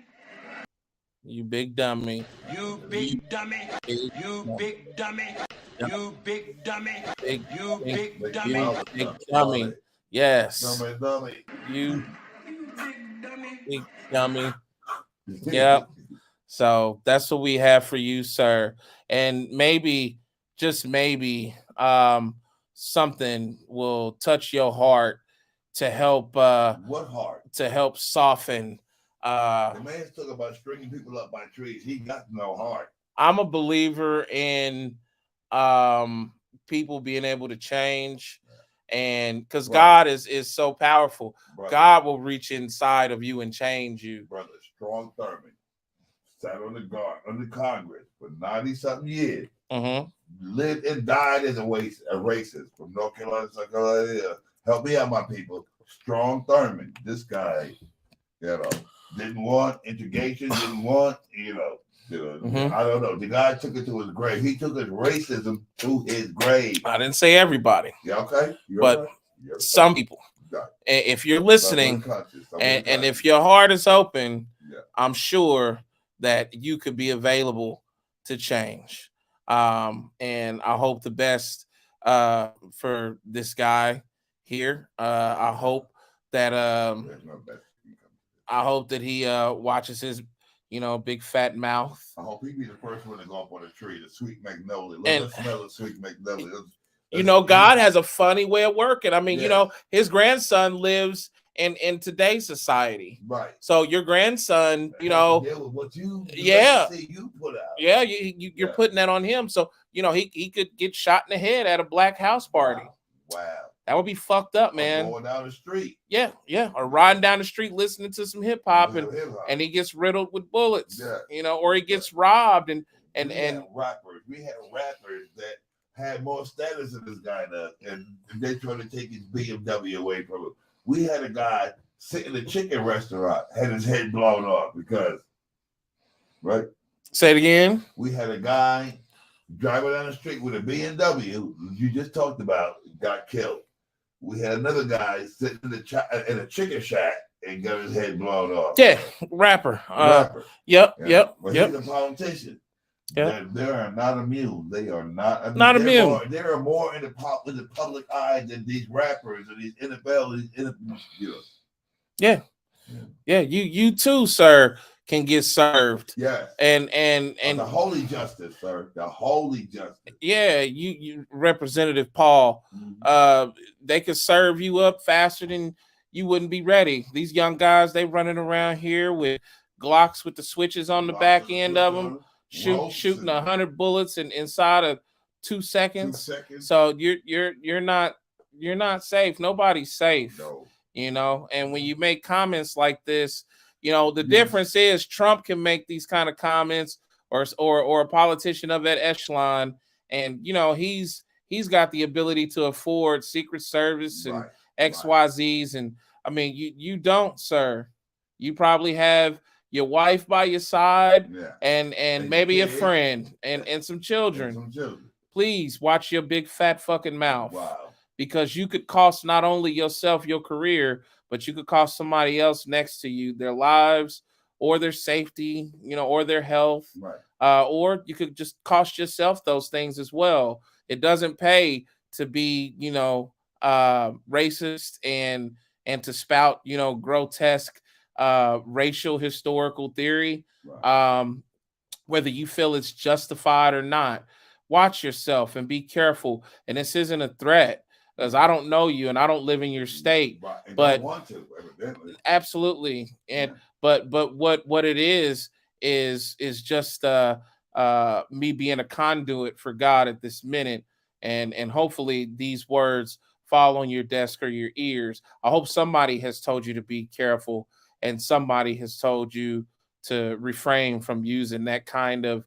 You big dummy. You big dummy. You big dummy. You big dummy. You big dummy. Big dummy. Yes. Dummy. You big dummy. big dummy. Yep. So that's what we have for you, sir. And maybe, just maybe, something will touch your heart to help what heart? To help soften. The man's talking about stringing people up by trees. He got no heart. I'm a believer in people being able to change, and because God is so powerful, brother, God will reach inside of you and change you. Brother Strong Thurman sat on the guard under Congress for 90-something years. Lived and died as a racist from North Carolina, South Carolina. Help me out, my people. Strong Thurman, this guy, you know, didn't want integration, didn't want, I don't know. The guy took it to his grave. He took his racism to his grave. I didn't say everybody. Yeah, okay. But some people. If you're listening, and if your heart is open, I'm sure that you could be available to change. And I hope the best for this guy here. I hope that he watches his, big fat mouth. I hope he be the first one to go up on a tree, the sweet magnolia. Let's smell the sweet magnolia. God has a funny way of working. I mean, his grandson lives in today's society, right? So your grandson, what you put out, you're putting that on him. So he could get shot in the head at a black house party. Wow. That would be fucked up, man. Going down the street. Yeah. Or riding down the street listening to some hip hop and he gets riddled with bullets. Or he gets robbed and rappers. We had rappers that had more status than this guy does, and they trying to take his BMW away from him. We had a guy sitting in a chicken restaurant, had his head blown off because, right? Say it again. We had a guy driving down the street with a BMW, you just talked about, got killed. We had another guy sitting in a chicken shack and got his head blown off. Yeah, rapper. Yep. But he's a politician. Yep. They are not immune. They are not immune. They are more in the public eye than these rappers and these NFL. Yeah. You too, sir, can get served. Yes. And the holy justice, sir. The holy justice. Yeah, you Representative Paul. They could serve you up faster than you wouldn't be ready. These young guys, they running around here with Glocks with the switches on the back end of them. Shooting 100 bullets inside of 2 seconds. 2 seconds. So you're not safe. Nobody's safe. No. And when you make comments like this, the difference is Trump can make these kind of comments or a politician of that echelon, and he's got the ability to afford Secret Service and XYZs, and I mean you don't, sir. You probably have your wife by your side, and maybe a friend and some children. Please watch your big fat fucking mouth. Wow. Because you could cost not only yourself your career, but you could cost somebody else next to you their lives or their safety, or their health. Right. Or you could just cost yourself those things as well. It doesn't pay to be, racist and to spout, grotesque racial historical theory. Right. whether you feel it's justified or not. Watch yourself and be careful. And this isn't a threat because I don't know you and I don't live in your state, but don't want to, evidently. Absolutely. And but what it is just me being a conduit for God at this minute, and hopefully these words fall on your desk or your ears. I hope somebody has told you to be careful, and somebody has told you to refrain from using that kind of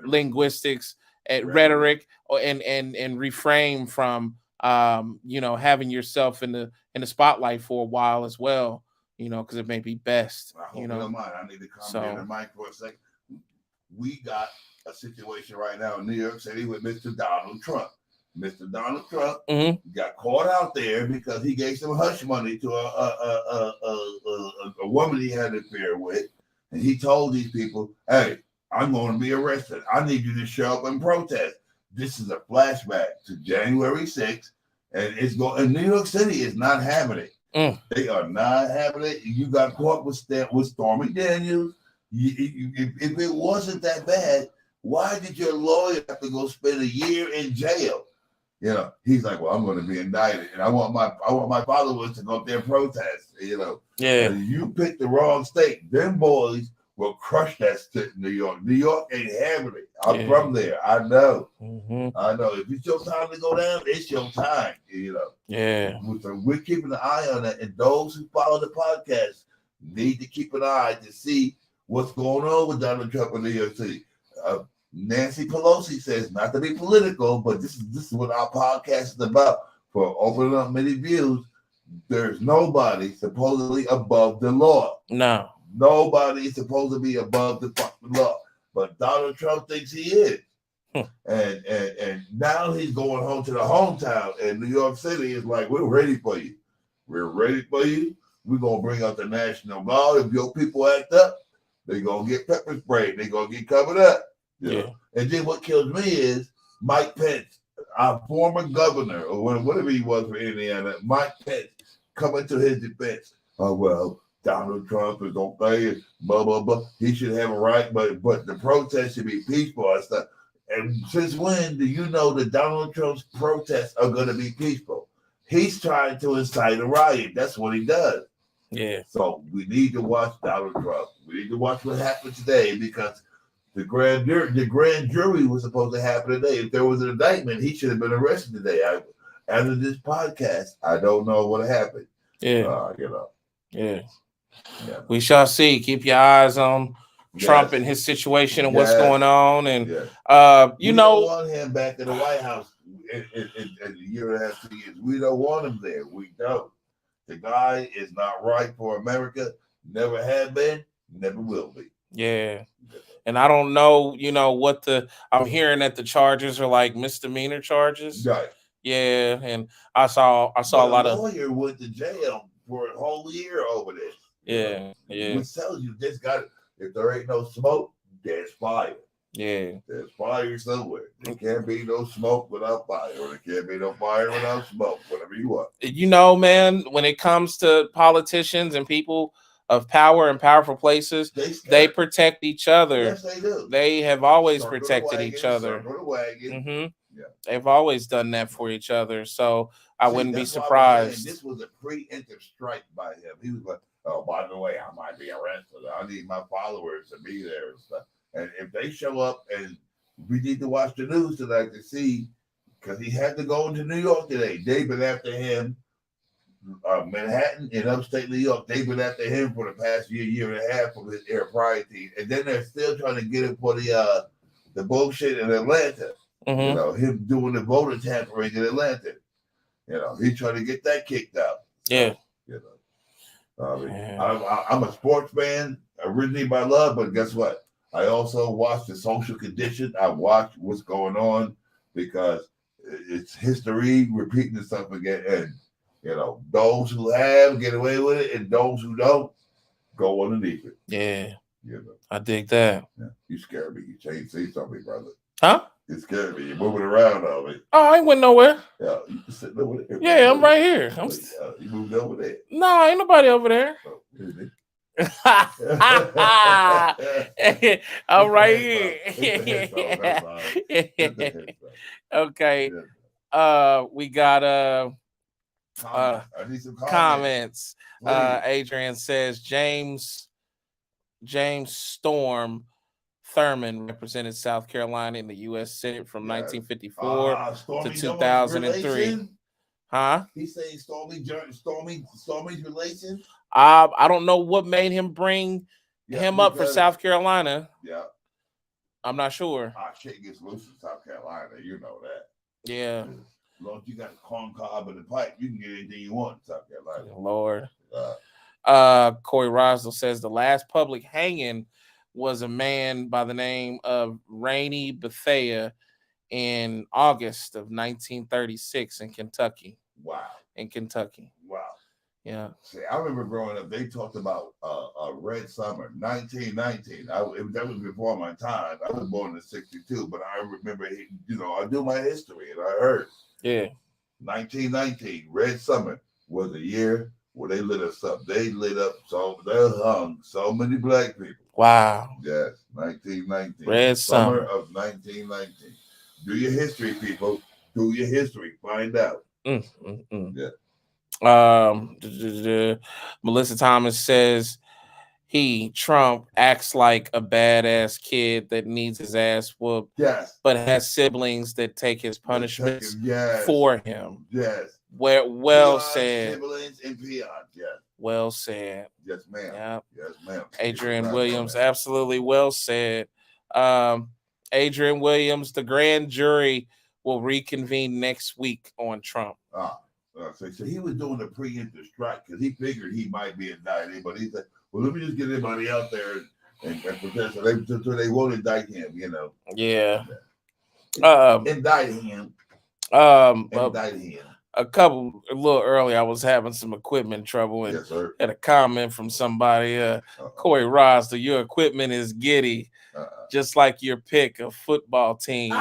linguistics and rhetoric, and refrain from having yourself in the spotlight for a while as well, because it may be best. I hope you don't mind. I need to comment on the mic for a second. We got a situation right now in New York City with Mr. Donald Trump. Mr. Donald Trump got caught out there because he gave some hush money to a woman he had an affair with, and he told these people, "Hey, I'm going to be arrested. I need you to show up and protest." This is a flashback to January 6th, and it's going. And New York City is not having it. They are not having it. You got caught with Stormy Daniels. If it wasn't that bad, why did your lawyer have to go spend a year in jail? He's like, well, I'm going to be indicted, and I want my followers to go up there and protest. And you picked the wrong state. Them boys will crush that state in New York. New York ain't having it. I'm from there. I know. I know. If it's your time to go down, it's your time. Yeah. So we're keeping an eye on that, and those who follow the podcast need to keep an eye to see what's going on with Donald Trump in New York City. Nancy Pelosi says, not to be political, but this is what our podcast is about. For opening up many views, there's nobody supposedly above the law. No. Nobody is supposed to be above the fucking law. But Donald Trump thinks he is. And now he's going home to the hometown, and New York City is like, we're ready for you. We're ready for you. We're going to bring out the National Guard. If your people act up, they're going to get pepper sprayed. They're going to get covered up. And then what kills me is Mike Pence, our former governor, or whatever he was for Indiana, Mike Pence, coming to his defense. Oh, well, Donald Trump is okay, blah, blah, blah. He should have a right, but the protest should be peaceful and stuff. And since when do you know that Donald Trump's protests are going to be peaceful? He's trying to incite a riot. That's what he does. Yeah. So we need to watch Donald Trump. We need to watch what happened today, because the grand jury was supposed to happen today. If there was an indictment, he should have been arrested today. After this podcast, I don't know what happened. Yeah. Yeah. We shall see. Keep your eyes on Trump and his situation and what's going on. And we don't want him back in the White House in a year and a half, 2 years. We don't want him there. We don't. The guy is not right for America. Never have been. Never will be. Yeah. And I don't know, what I'm hearing that the charges are like misdemeanor charges. Right. Yeah, and I saw a lot of lawyer went to jail for a whole year over this. Yeah. Which tells you this guy, if there ain't no smoke, there's fire. Yeah. There's fire somewhere. There can't be no smoke without fire, or there can't be no fire without smoke, whatever you want. Man, when it comes to politicians and people of power and powerful places, they protect each other. Yes, they do. They have always protected each other. They've always done that for each other. So I wouldn't be surprised. This was a preemptive strike by him. He was like, oh, by the way, I might be arrested. I need my followers to be there and stuff. And if they show up, and we need to watch the news tonight to see, because he had to go into New York today. They've been after him. Manhattan in upstate New York, they've been after him for the past year and a half from his air priority, and then they're still trying to get him for the bullshit in Atlanta. Him doing the voter tampering in Atlanta. He's trying to get that kicked out. Yeah. I'm a sports fan originally by love, but guess what? I also watch the social condition. I watch what's going on because it's history repeating itself again, and those who have get away with it, and those who don't go underneath it. Yeah. I dig that. Yeah. You scared me. You changed seats on me, brother. Huh? You scared me. You're moving around on me. Oh, I ain't went nowhere. Yeah, you just sitting over there. Yeah, I'm right here. You moved over there. No, ain't nobody over there. Oh, really? All right. Okay. We got I need some comments. Please. Adrian says James Storm Thurman represented South Carolina in the U.S. Senate from 1954 to 2003. Huh? He's saying Stormy's relation. I don't know what made him bring him up for South Carolina. Yeah. I'm not sure. Shit gets loose in South Carolina. You know that. Yeah. As long as you got the corn cob and the pipe, you can get anything you want in South Carolina. Lord. Corey Rosdell says the last public hanging was a man by the name of Rainey Bethea in August of 1936 in Kentucky. Wow. In Kentucky. Wow. Yeah. See, I remember growing up, they talked about a red summer, 1919. That was before my time. I was born in 62, but I remember, I do my history, and I heard. Yeah. 1919, red summer, was a year where they lit us up. They lit up, they hung so many black people. Wow. Yes, 1919. Red summer of 1919. Do your history, people. Do your history. Find out. Yeah. Melissa Thomas says Trump acts like a badass kid that needs his ass whooped, yes, but has siblings that take his punishments for him. Yes. Well said. Siblings and peons, yes. Well said. Yes, ma'am. Yeah. Yes, ma'am. Adrian Williams, absolutely well said. Adrian Williams, the grand jury will reconvene next week on Trump. So he was doing a preemptive strike because he figured he might be indicted, but he said, well, let me just get everybody out there and protest so they won't indict him, Yeah. Indict him. Indict him. A little early, I was having some equipment trouble and had a comment from somebody. Corey Rosdell, your equipment is giddy, just like your pick of football teams.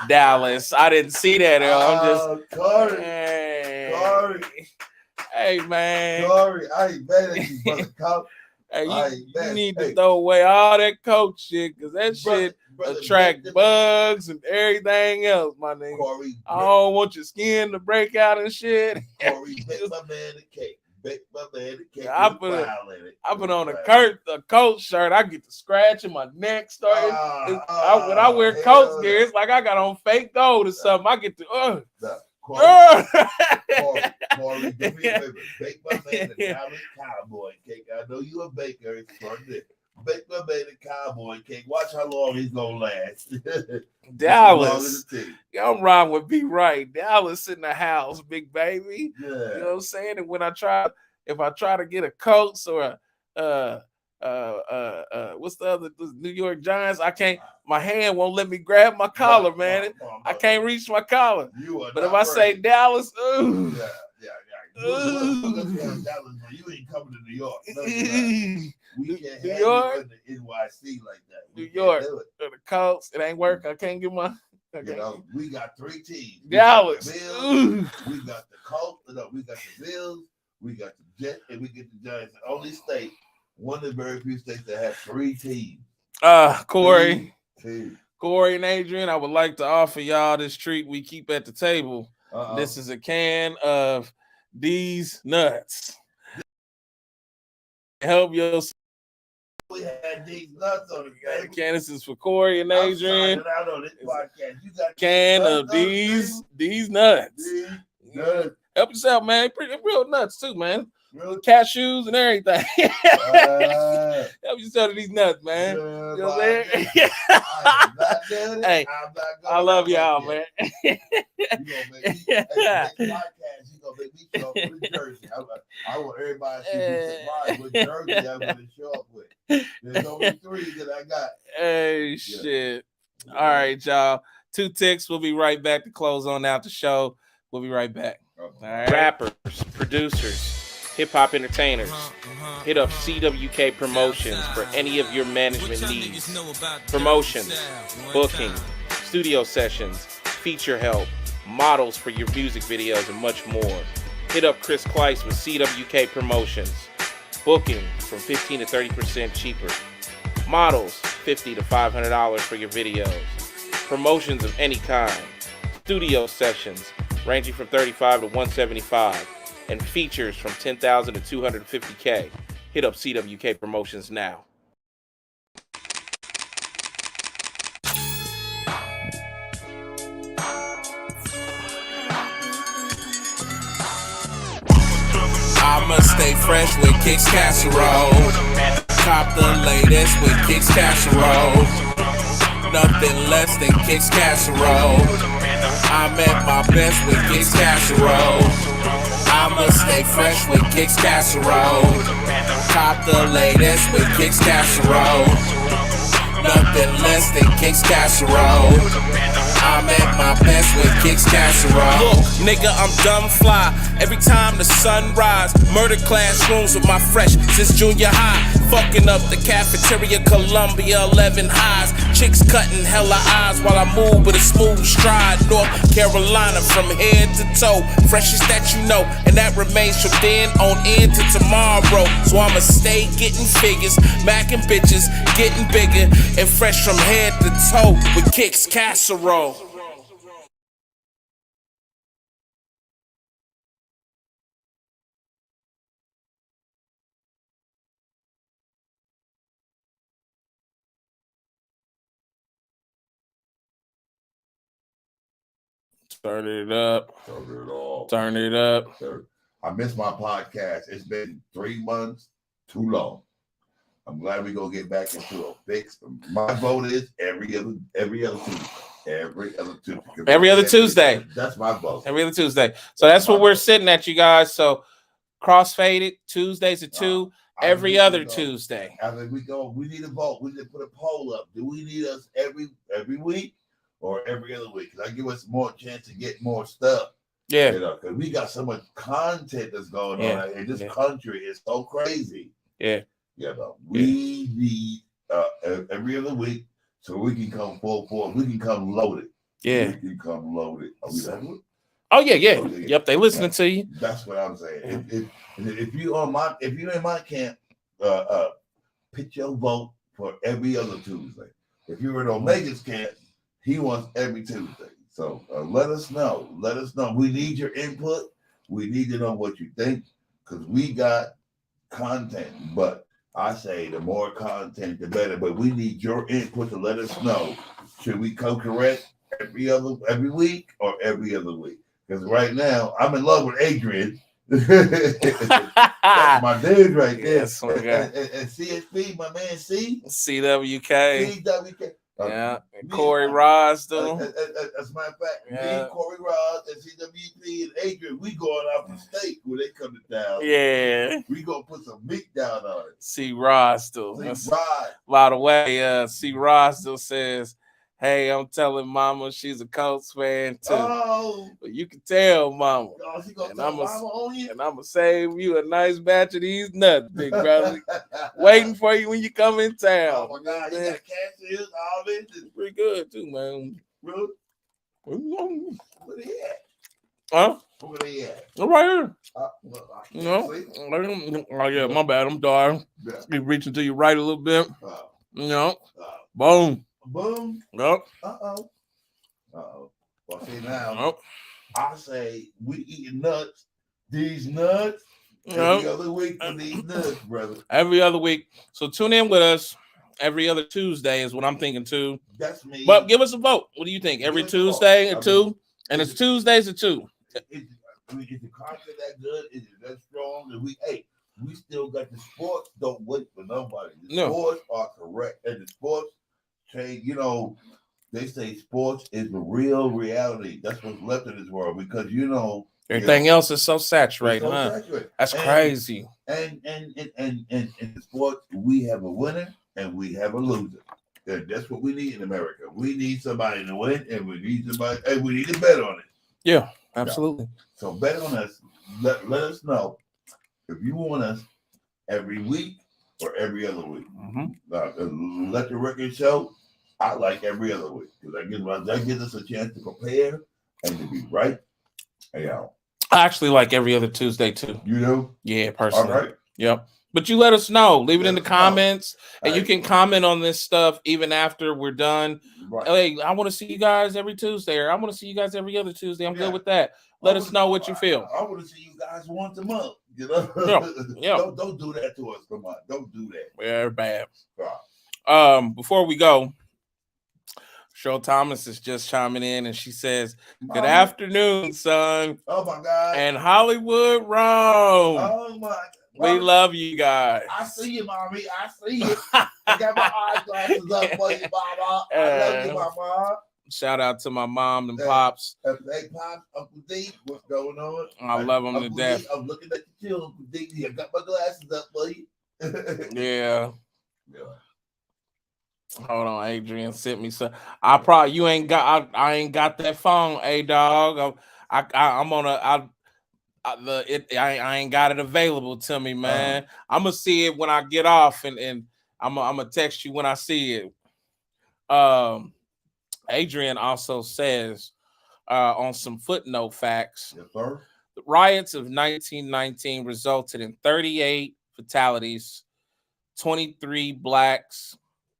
Dallas. I didn't see that. I'm just Corey. Hey man. Corey, I ain't mad at you, brother. Hey, you need to throw away all that coach shit because that shit attract bugs and everything else, my nigga. Corey, I don't want your skin to break out and shit. Corey, bake my man a cake. Bake my man a cake. I put on a coach shirt. I get to scratch in my neck starting. When I wear coach gear, it's like I got on fake gold or something. I get to Corey, do me a favor. Bake my man a Dallas cowboy cake. I know you a baker. It's starting it. Bake my man a cowboy cake. Watch how long he's gonna last. Dallas. I'm riding with B. Right. Dallas in the house, big baby. Yeah. You know what I'm saying? And if I try to get a Colts or what's the other New York Giants, I can't. My hand won't let me grab my collar, man. I can't reach my collar. But if I say Dallas, ooh. You ain't coming to New York. We can't New have York? you in the NYC like that. New York, the Colts. It ain't working. I can't get my. We got 3 teams. Dallas. We got the Colts. We got the Bills. We got the Jets, and we get the Giants. The only state, one of the very few states that have 3 teams. Corey and Adrian, I would like to offer y'all this treat we keep at the table. This is a can of these nuts. Help yourself. We had these nuts on the can. This is for Corey and Adrian. Out on this podcast. You got can of these nuts. Help yourself, man. Pretty real nuts too, man. Really? Cashews and everything. Help yourself to these nuts, man. You know what I'm saying? Hey, I love y'all, man. You gonna make me show up with a jersey. I want everybody to be surprised what jersey I'm going to show up with. There's only 3 that I got. Hey, shit. All right, y'all. 2 ticks. We'll be right back to close on out the show. We'll be right back. All right. Rappers, producers, hip-hop entertainers, hit up CWK Promotions for any of your management needs. Promotions, booking, studio sessions, feature help, models for your music videos, and much more. Hit up Chris Kleiss with CWK Promotions. Booking from 15 to 30% cheaper. Models $50 to $500 for your videos. Promotions of any kind. Studio sessions ranging from $35 to $175. And features from $10,000 to $250K. Hit up CWK Promotions now. I'ma stay fresh with Kicks Casserole. Cop the latest with Kicks Casserole. Nothing less than Kicks Casserole. I'm at my best with Kicks Casserole. I'ma stay fresh with Kicks Casserole. Cop the latest with Kicks Casserole. Nothing less than Kicks Casserole. I'm at my best with Kicks Casserole. Look, nigga, I'm dumb fly. Every time the sun rise, murder classrooms with my fresh since junior high. Fucking up the cafeteria, Columbia 11 highs. Chicks cutting hella eyes while I move with a smooth stride. North Carolina from head to toe, freshest that you know, and that remains from then on into tomorrow. So I'ma stay getting figures, macking bitches, getting bigger, and fresh from head to toe with Kicks Casserole. Turn it up. Turn it off. Turn it up. I missed my podcast. It's been 3 months too long. I'm glad we're gonna get back into a fix. My vote is every other Tuesday. Every other Tuesday. Every other Tuesday. That's my vote. Every other Tuesday. So that's what we're sitting at, you guys. So CrossFaded Tuesdays at 2. Every other Tuesday. As we go, we need a vote. We need to put a poll up. Do we need us every week or every other week? Because that give us more chance to get more stuff. Yeah. You know, because we got so much content that's going on in this country. Is so crazy. Yeah. You know, we need every other week so we can come full force. We can come loaded. Yeah. We can come loaded. Are we done? Oh yeah. Yep, they listening to you. That's what I'm saying. If you're in my camp, pitch your vote for every other Tuesday. If you're in Omega's camp, he wants every Tuesday. So let us know. Let us know. We need your input. We need to know what you think because we got content. But I say the more content, the better. But we need your input to let us know. Should we come correct every week or every other week? Because right now I'm in love with Adrian. That's my dude right there. Yes, and CSP, my man CWK. CWK. Yeah, and Corey Rosdell. As a matter of fact, me, Corey Ross, and CWP, and Adrian, we going out to state when they come to town. Yeah. We gonna put some meat down on it. C. Rosdell. By the way, C. Rosdell says, hey, I'm telling Mama she's a Colts fan too. Oh. But you can tell Mama. Oh, she gonna tell Mama on you? And I'm going to save you a nice batch of these nuts, big brother. Waiting for you when you come in town. Oh, my God. You got cashews, all this. It's pretty good, too, man. Really? Where they at? Huh? Where they at? Right here. You know? Oh, yeah, my bad. I'm sorry. Yeah. Keep reaching to your right a little bit. You know? Boom. Boom. Yep. Uh-oh. Well, see now, Nope. I say we eating nuts. These nuts every other week for these nuts, brother. Every other week. So tune in with us. Every other Tuesday is what I'm thinking too. That's me. But give us a vote. What do you think? Every Tuesday at 2? And it's Tuesdays at 2. Is the content that good? Is it that strong? And we still got the sports. Don't wait for nobody. The sports are correct. And the sports change, you know, they say sports is the real reality. That's what's left in this world because everything else is so saturated, saturated. That's crazy. And in sports, we have a winner and we have a loser. And that's what we need in America. We need somebody to win, and we need to bet on it. Yeah, absolutely. So bet on us. Let us know if you want us every week or every other week. Let the record show. I like every other week because that gives us a chance to prepare and to be right. I actually like every other Tuesday too. You know? Yeah, personally. All right. Yep. But you let us know. Leave it in the Let us know. comments. And you Hey. can comment on this stuff even after we're done. Right. Hey, I want to see you guys every Tuesday, or I want to see you guys every other Tuesday. I'm Yeah. good with that. Let us know what you feel. I want to see you guys once a month. You know, Yeah. Don't do that to us. Come on, don't do that. They're bad. Right. Before we go, Cheryl Thomas is just chiming in, and she says, "Good Mama. afternoon, son." Oh my God. And Hollywood Rome. Oh my. We love you guys. I see you, mommy. I see you. I got my eyeglasses up for you, mama. I love you, mama. Shout out to my mom and pops. Hey, pops, Uncle D, what's going on? I love them to death. D, I'm looking at the chill, Uncle D. I got my glasses up for you. Yeah. Yeah. Hold on, Adrian sent me some. I ain't got that phone, dog. I'm on a. I ain't got it available to me, man. I'm gonna see it when I get off, and I'm gonna text you when I see it. Adrian also says on some footnote facts, yes, sir. The riots of 1919 resulted in 38 fatalities, 23 blacks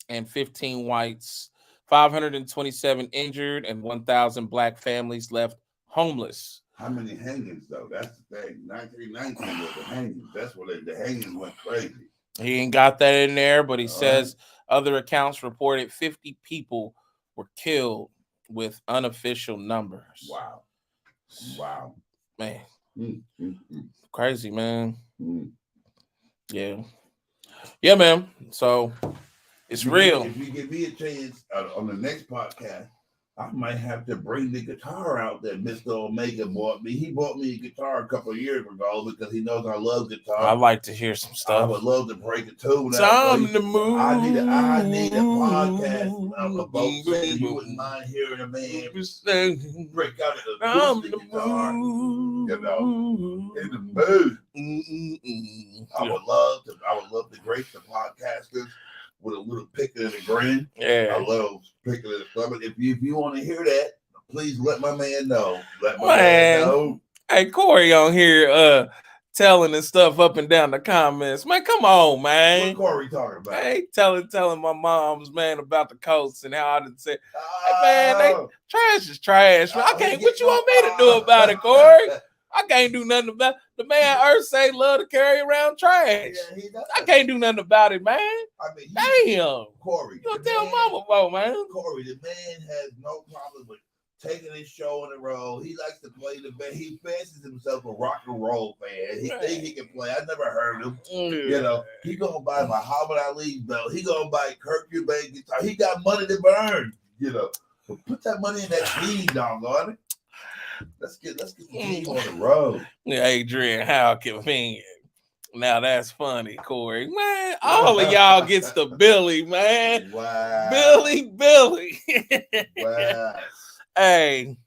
and 15 whites, 527 injured, and 1,000 black families left homeless. How many hangings, though? That's the thing. 1919 was the hangings. That's what the hangings went crazy. He ain't got that in there, but he says other accounts reported 50 people were killed with unofficial numbers. Wow. Wow. Man. Crazy, man. Yeah. Yeah, man. So it's real. If you give me a chance on the next podcast, I might have to bring the guitar out that Mr. Omega bought me. He bought me a guitar a couple of years ago because he knows I love guitar. I like to hear some stuff. I would love to break a tune out. Time to move. I need a podcast about saying you wouldn't mind hearing a man break out an acoustic guitar. You know, in the mood. I would love to grace the podcasters with a little pickle and a grin. Yeah. I love pickle and a stomach. If you want to hear that, please let my man know. Let my man know. Hey, Corey on here telling this stuff up and down the comments. Man, come on, man. What Corey talking about? Hey, telling my mom's, man, about the coats and how I didn't say, hey, man, trash is trash. Man. I can't, what you want me to do about it, Corey? I can't do nothing about it. The man Earth say love to carry around trash. Yeah, I can't do nothing about it, man. I mean, damn. Corey. You don't tell mama about, man. Corey, the man has no problem with taking his show on the road. He likes to play the band. He fancies himself a rock and roll fan. He thinks he can play. I never heard him. You know, he gonna buy Muhammad Ali's belt. He gonna buy Kurt Cobain guitar. He got money to burn. You know, but put that money in that team, doggone it. Let's get the team on the road. Adrian, how convenient. Now that's funny, Corey. Man, all of y'all gets the Billy, man. Wow. Billy. Wow. Hey,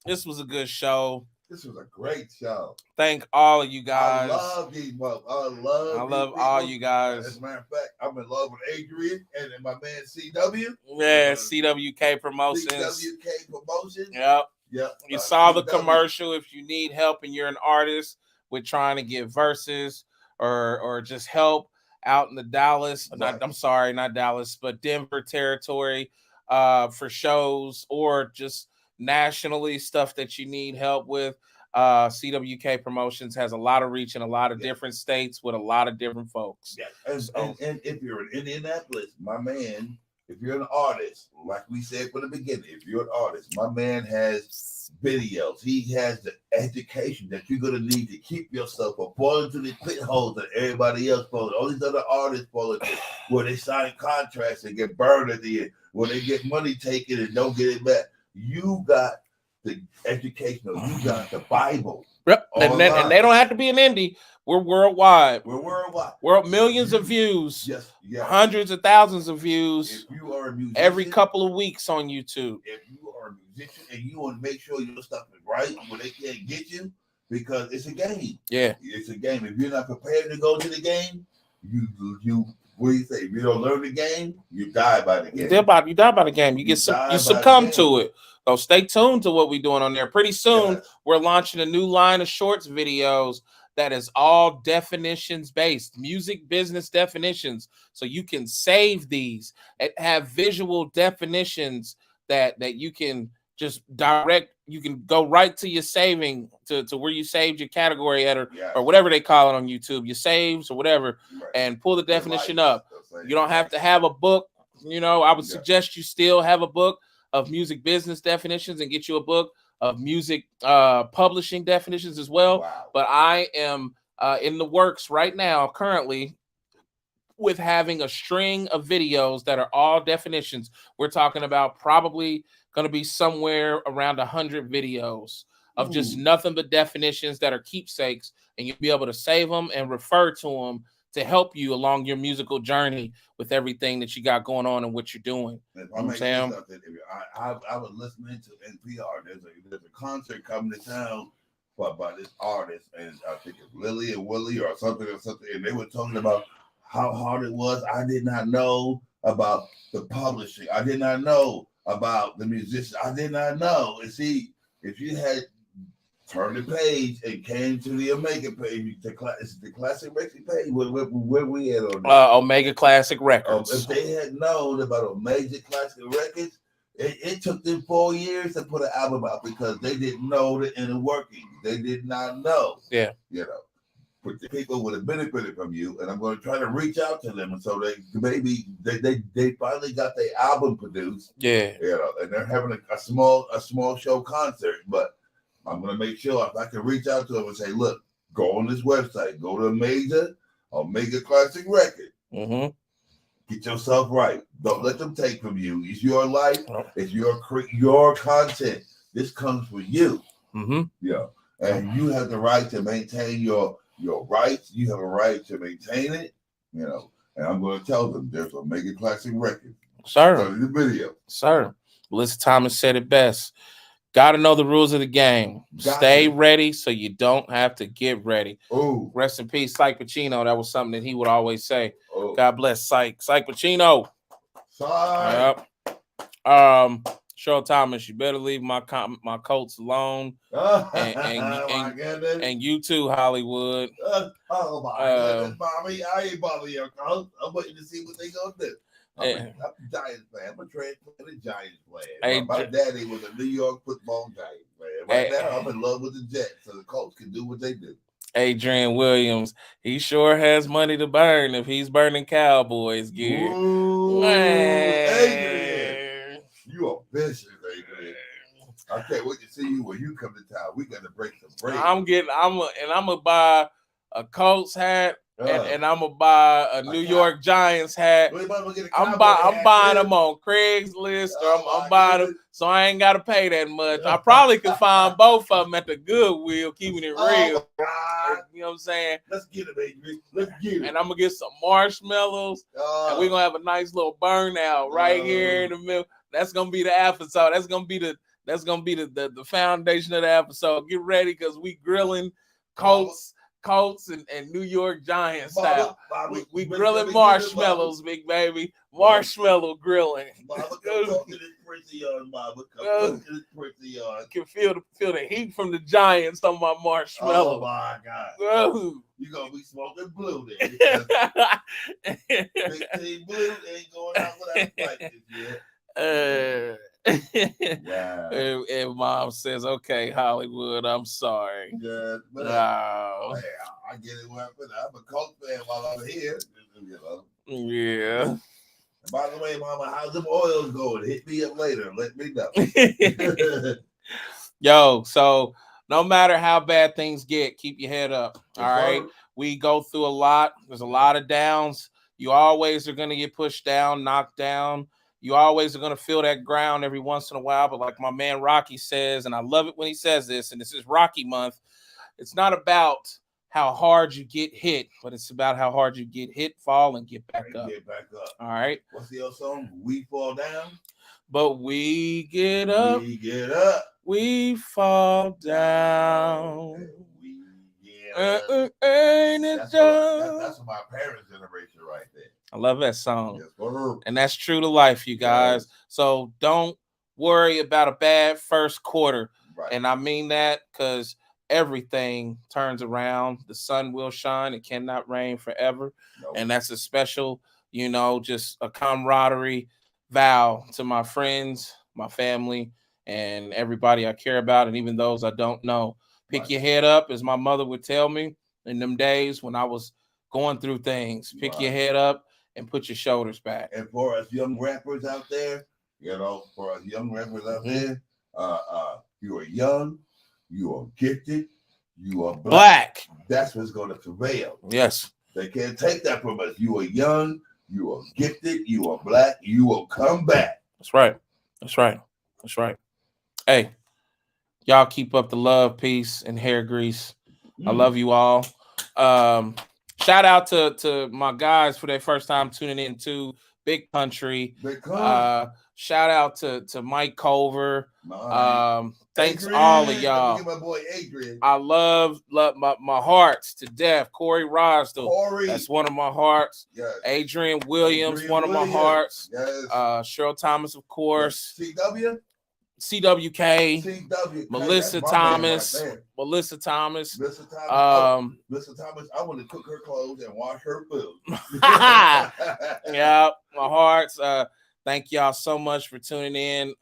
this was a good show. This was a great show. Thank all of you guys. I love these folks. I love all you guys. As a matter of fact, I'm in love with Adrian and my man CW. Yeah, CWK Promotions. CWK Promotions. Yep. Yep. You saw the commercial. If you need help and you're an artist with trying to get verses or just help out in the Dallas, I'm sorry, not Dallas, but Denver territory for shows or just nationally stuff that you need help with. CWK Promotions has a lot of reach in a lot of different states with a lot of different folks. Yeah. And if you're in Indianapolis, my man, if you're an artist, like we said from the beginning, if you're an artist, my man has videos. He has the education that you're going to need to keep yourself from falling into the pit holes that everybody else falls. All these other artists fall into, where they sign contracts and get burned at the end, where they get money taken and don't get it back. You got the educational, you got the Bible. Yep. And they don't have to be an indie. We're worldwide. We're millions of views. Yes. Hundreds of thousands of views. If you are a musician, every couple of weeks on YouTube. If you are a musician and you want to make sure your stuff is right where they can't get you, because it's a game. Yeah. It's a game. If you're not prepared to go to the game, you what do you say? If you don't learn the game, you die by the game. You die by the game. You succumb to it. So stay tuned to what we're doing on there. Pretty soon, we're launching a new line of shorts videos that is all definitions based, music business definitions. So you can save these and have visual definitions that you can just direct. You can go right to your saving to where you saved your category at, or whatever they call it on YouTube, your saves or whatever, and pull the definition up. You don't have to have a book. I would suggest you still have a book of music business definitions and get you a book of music publishing definitions as well. But I am in the works right now currently with having a string of videos that are all definitions. We're talking about probably going to be somewhere around 100 videos of just nothing but definitions that are keepsakes, and you'll be able to save them and refer to them to help you along your musical journey with everything that you got going on and what you're doing. I was listening to NPR. There's a concert coming to town by this artist, and I think it's Lily and Willie or something, and they were talking about how hard it was. I did not know about the publishing. I did not know about the musicians. I did not know. And see, if you had turned the page and came to the Omega page, the Classic Records page, where we at on that? Omega Classic Records. If they had known about Omega Classic Records, it took them 4 years to put an album out because they didn't know the inner workings. They did not know. Yeah. But the people would have benefited from you, and I'm going to try to reach out to them, and so they finally got their album produced. Yeah. And they're having a small show concert, but I'm going to make sure if I can reach out to them and say, look, go on this website, go to Omega Classic Record. Mm-hmm. Get yourself right. Don't let them take from you. It's your life. It's your content. This comes from you. Mm-hmm. And you have the right to maintain your rights. You have a right to maintain it. And I'm going to tell them there's Omega Classic Record. Sir. The video. Sir. Melissa Thomas said it best. Got to know the rules of the game. Stay ready so you don't have to get ready. Oh, rest in peace, Psych Pacino. That was something that he would always say. God bless Psych Pacino. Yep. Cheryl Thomas, you better leave my Colts alone. And you too, Hollywood. Oh my goodness, Bobby! I ain't bothering your Colts. I'm waiting to see what they gonna do. I'm a Giants fan. I'm a transplanted Giants fan. My daddy was a New York football Giants fan. Right now, I'm in love with the Jets, so the Colts can do what they do. Adrian Williams, he sure has money to burn if he's burning Cowboys gear. Ooh, Adrian, you a vicious, Adrian. I can't wait to see you when you come to town. We got to break some bread. I'm gonna buy a Colts hat. And I'm gonna buy a New York Giants hat. I'm buying them on Craigslist, or I'm buying them so I ain't gotta pay that much. I probably could find both of them at the Goodwill, keeping it real. You know what I'm saying? Let's get it, baby. Let's get it. And I'm gonna get some marshmallows, and we're gonna have a nice little burnout right here in the middle. That's gonna be the episode. That's gonna be the foundation of the episode. Get ready because we grilling Colts and New York Giants style. We grilling marshmallows, big baby. Marshmallow grilling. Mama, come talk to this pretty young mama. Come talk to this pretty young. Can feel the heat from the Giants on my marshmallow. Oh my God. Oh. You're gonna be smoking blue then. 15 blue ain't going out without fighting yet. Wow. And mom says, okay, Hollywood, I'm sorry. Yeah, but wow. I get it where I'm a Colts fan while I'm here. Yeah. And by the way, mama, how's them oils going? Hit me up later. Let me know. Yo, so no matter how bad things get, keep your head up. All right. We go through a lot. There's a lot of downs. You always are going to get pushed down, knocked down. You always are going to feel that ground every once in a while. But like my man Rocky says, and I love it when he says this, and this is Rocky month, it's not about how hard you get hit, but it's about how hard you get hit, fall, and get back up. Get back up. All right. What's the other song? We fall down, but we get up. We get up. We fall down. We get up. That's for my parents' generation right there. I love that song. Yes, and that's true to life, you guys. Yes. So don't worry about a bad first quarter. Right. And I mean that because everything turns around. The sun will shine. It cannot rain forever. Nope. And that's a special, just a camaraderie vow to my friends, my family, and everybody I care about, and even those I don't know. Pick your head up, as my mother would tell me in them days when I was going through things. Pick your head up and put your shoulders back. And for us young rappers out there, there, you are young, you are gifted, you are black. That's what's going to prevail. Yes. They can't take that from us. You are young, you are gifted, you are black, you will come back. That's right. That's right. That's right. Hey, y'all keep up the love, peace, and hair grease. I love you all. Shout out to my guys for their first time tuning in to Big Country. Shout out to Mike Culver. Thanks Adrian, all of y'all. my boy Adrian. I love my hearts to death. Corey Rosdell. That's one of my hearts. Yes. Adrian Williams, one of my hearts. Yes. Cheryl Thomas, of course. CWK. Melissa Thomas. Melissa Thomas. Melissa Thomas. I want to cook her clothes and wash her food. Yeah, my hearts. Thank y'all so much for tuning in.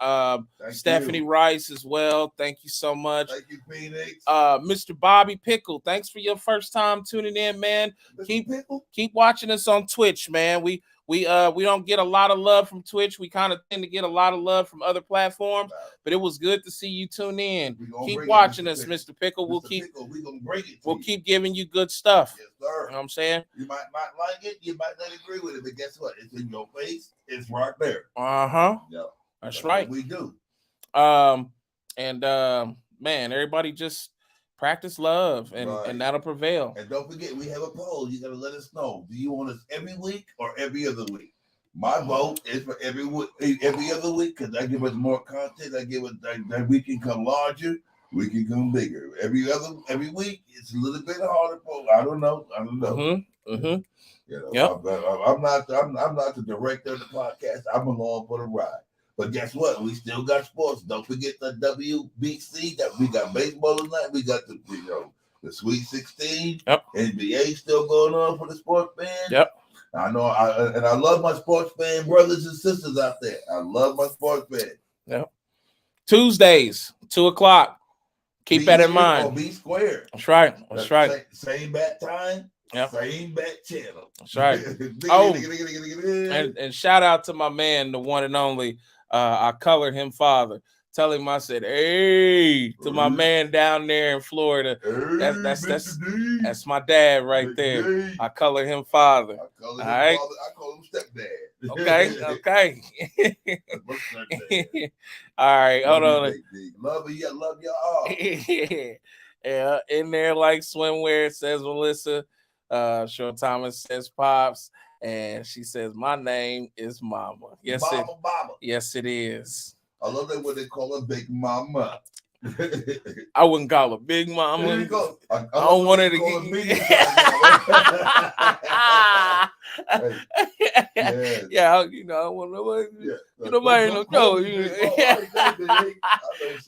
Stephanie Rice as well. Thank you so much. Thank you, Phoenix. Mr. Bobby Pickle. Thanks for your first time tuning in, man. Keep watching us on Twitch, man. We don't get a lot of love from Twitch. We kind of tend to get a lot of love from other platforms, but it was good to see you tune in. Keep watching us, Mr. Pickle. We'll keep giving you good stuff. Yes, sir. You know what I'm saying? You might not like it, you might not agree with it, but guess what? It's in your face. It's right there. Yeah. That's right. What we do. Man, everybody just practice love, and that'll prevail. And don't forget, we have a poll. You got to let us know. Do you want us every week or every other week? My vote is for every other week, because that give us more content. That give us that we can come larger, we can come bigger. Every week, it's a little bit harder. I don't know. Yep. I'm not the director of the podcast. I'm along for the ride. But guess what? We still got sports. Don't forget the WBC. That we got baseball tonight. We got the Sweet 16. Yep. NBA still going on for the sports fans. Yep. I know. I love my sports fan brothers and sisters out there. I love my sports fans. Yep. Tuesdays, 2:00. Keep that in mind. Or be square. That's right. That's right. Same bat time. Yep. Same bat channel. That's right. And shout out to my man, the one and only. I colored him father. Tell him I said, "Hey," to my man down there in Florida. That's my dad right there. I colored him father. All right. I call him stepdad. Okay. All right. Hold on. Love y'all. Yeah. In there like swimwear, it says Melissa. Cheryl Thomas says Pops. And she says, "My name is Mama." Yes, Mama. Yes, it is. I love that when they call her Big Mama. I wouldn't call her Big Mama. There you go. I don't want her to get. Yeah, I want nobody. Nobody no know.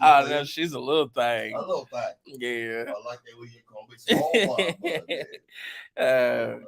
Oh, no, she's a little thing. A little thing. Yeah. I like that when you call me small mama.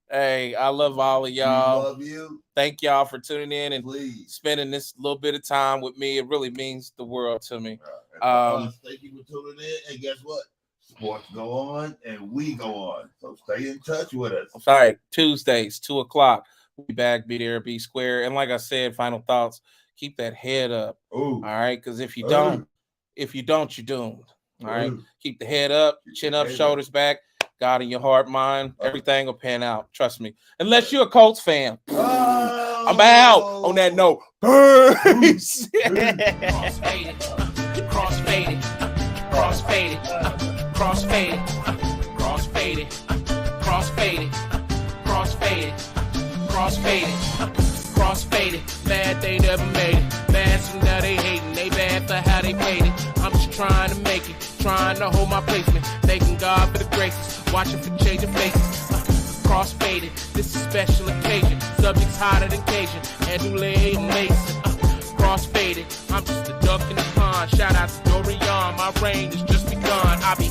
Hey, I love all of y'all. Love you. Thank y'all for tuning in and spending this little bit of time with me. It really means the world to me. Thank you for tuning in. And guess what? Sports go on and we go on. So stay in touch with us. All right. Tuesdays, 2:00. We'll be back. Be there. Be square. And like I said, final thoughts. Keep that head up. Ooh. All right. Because if you don't, you're doomed. All right. Keep the head up, chin up, shoulders back. God in your heart, mind, everything will pan out. Trust me. Unless you're a Colts fan. I'm out on that note. Peace. Crossfaded, crossfaded, crossfaded, crossfaded, crossfaded, crossfaded, crossfaded, crossfaded, crossfaded. Mad they never made it. Mad so now they hating. They bad for how they played it. I'm just trying to make it. Trying to hold my placement. Thanking God for the graces. Watching for changing faces. Crossfaded. This is special occasion. Subjects hotter than Cajun. Andouille and Mason. Crossfaded. I'm just a duck in the pond. Shout out to Dorian. My reign has just begun. I be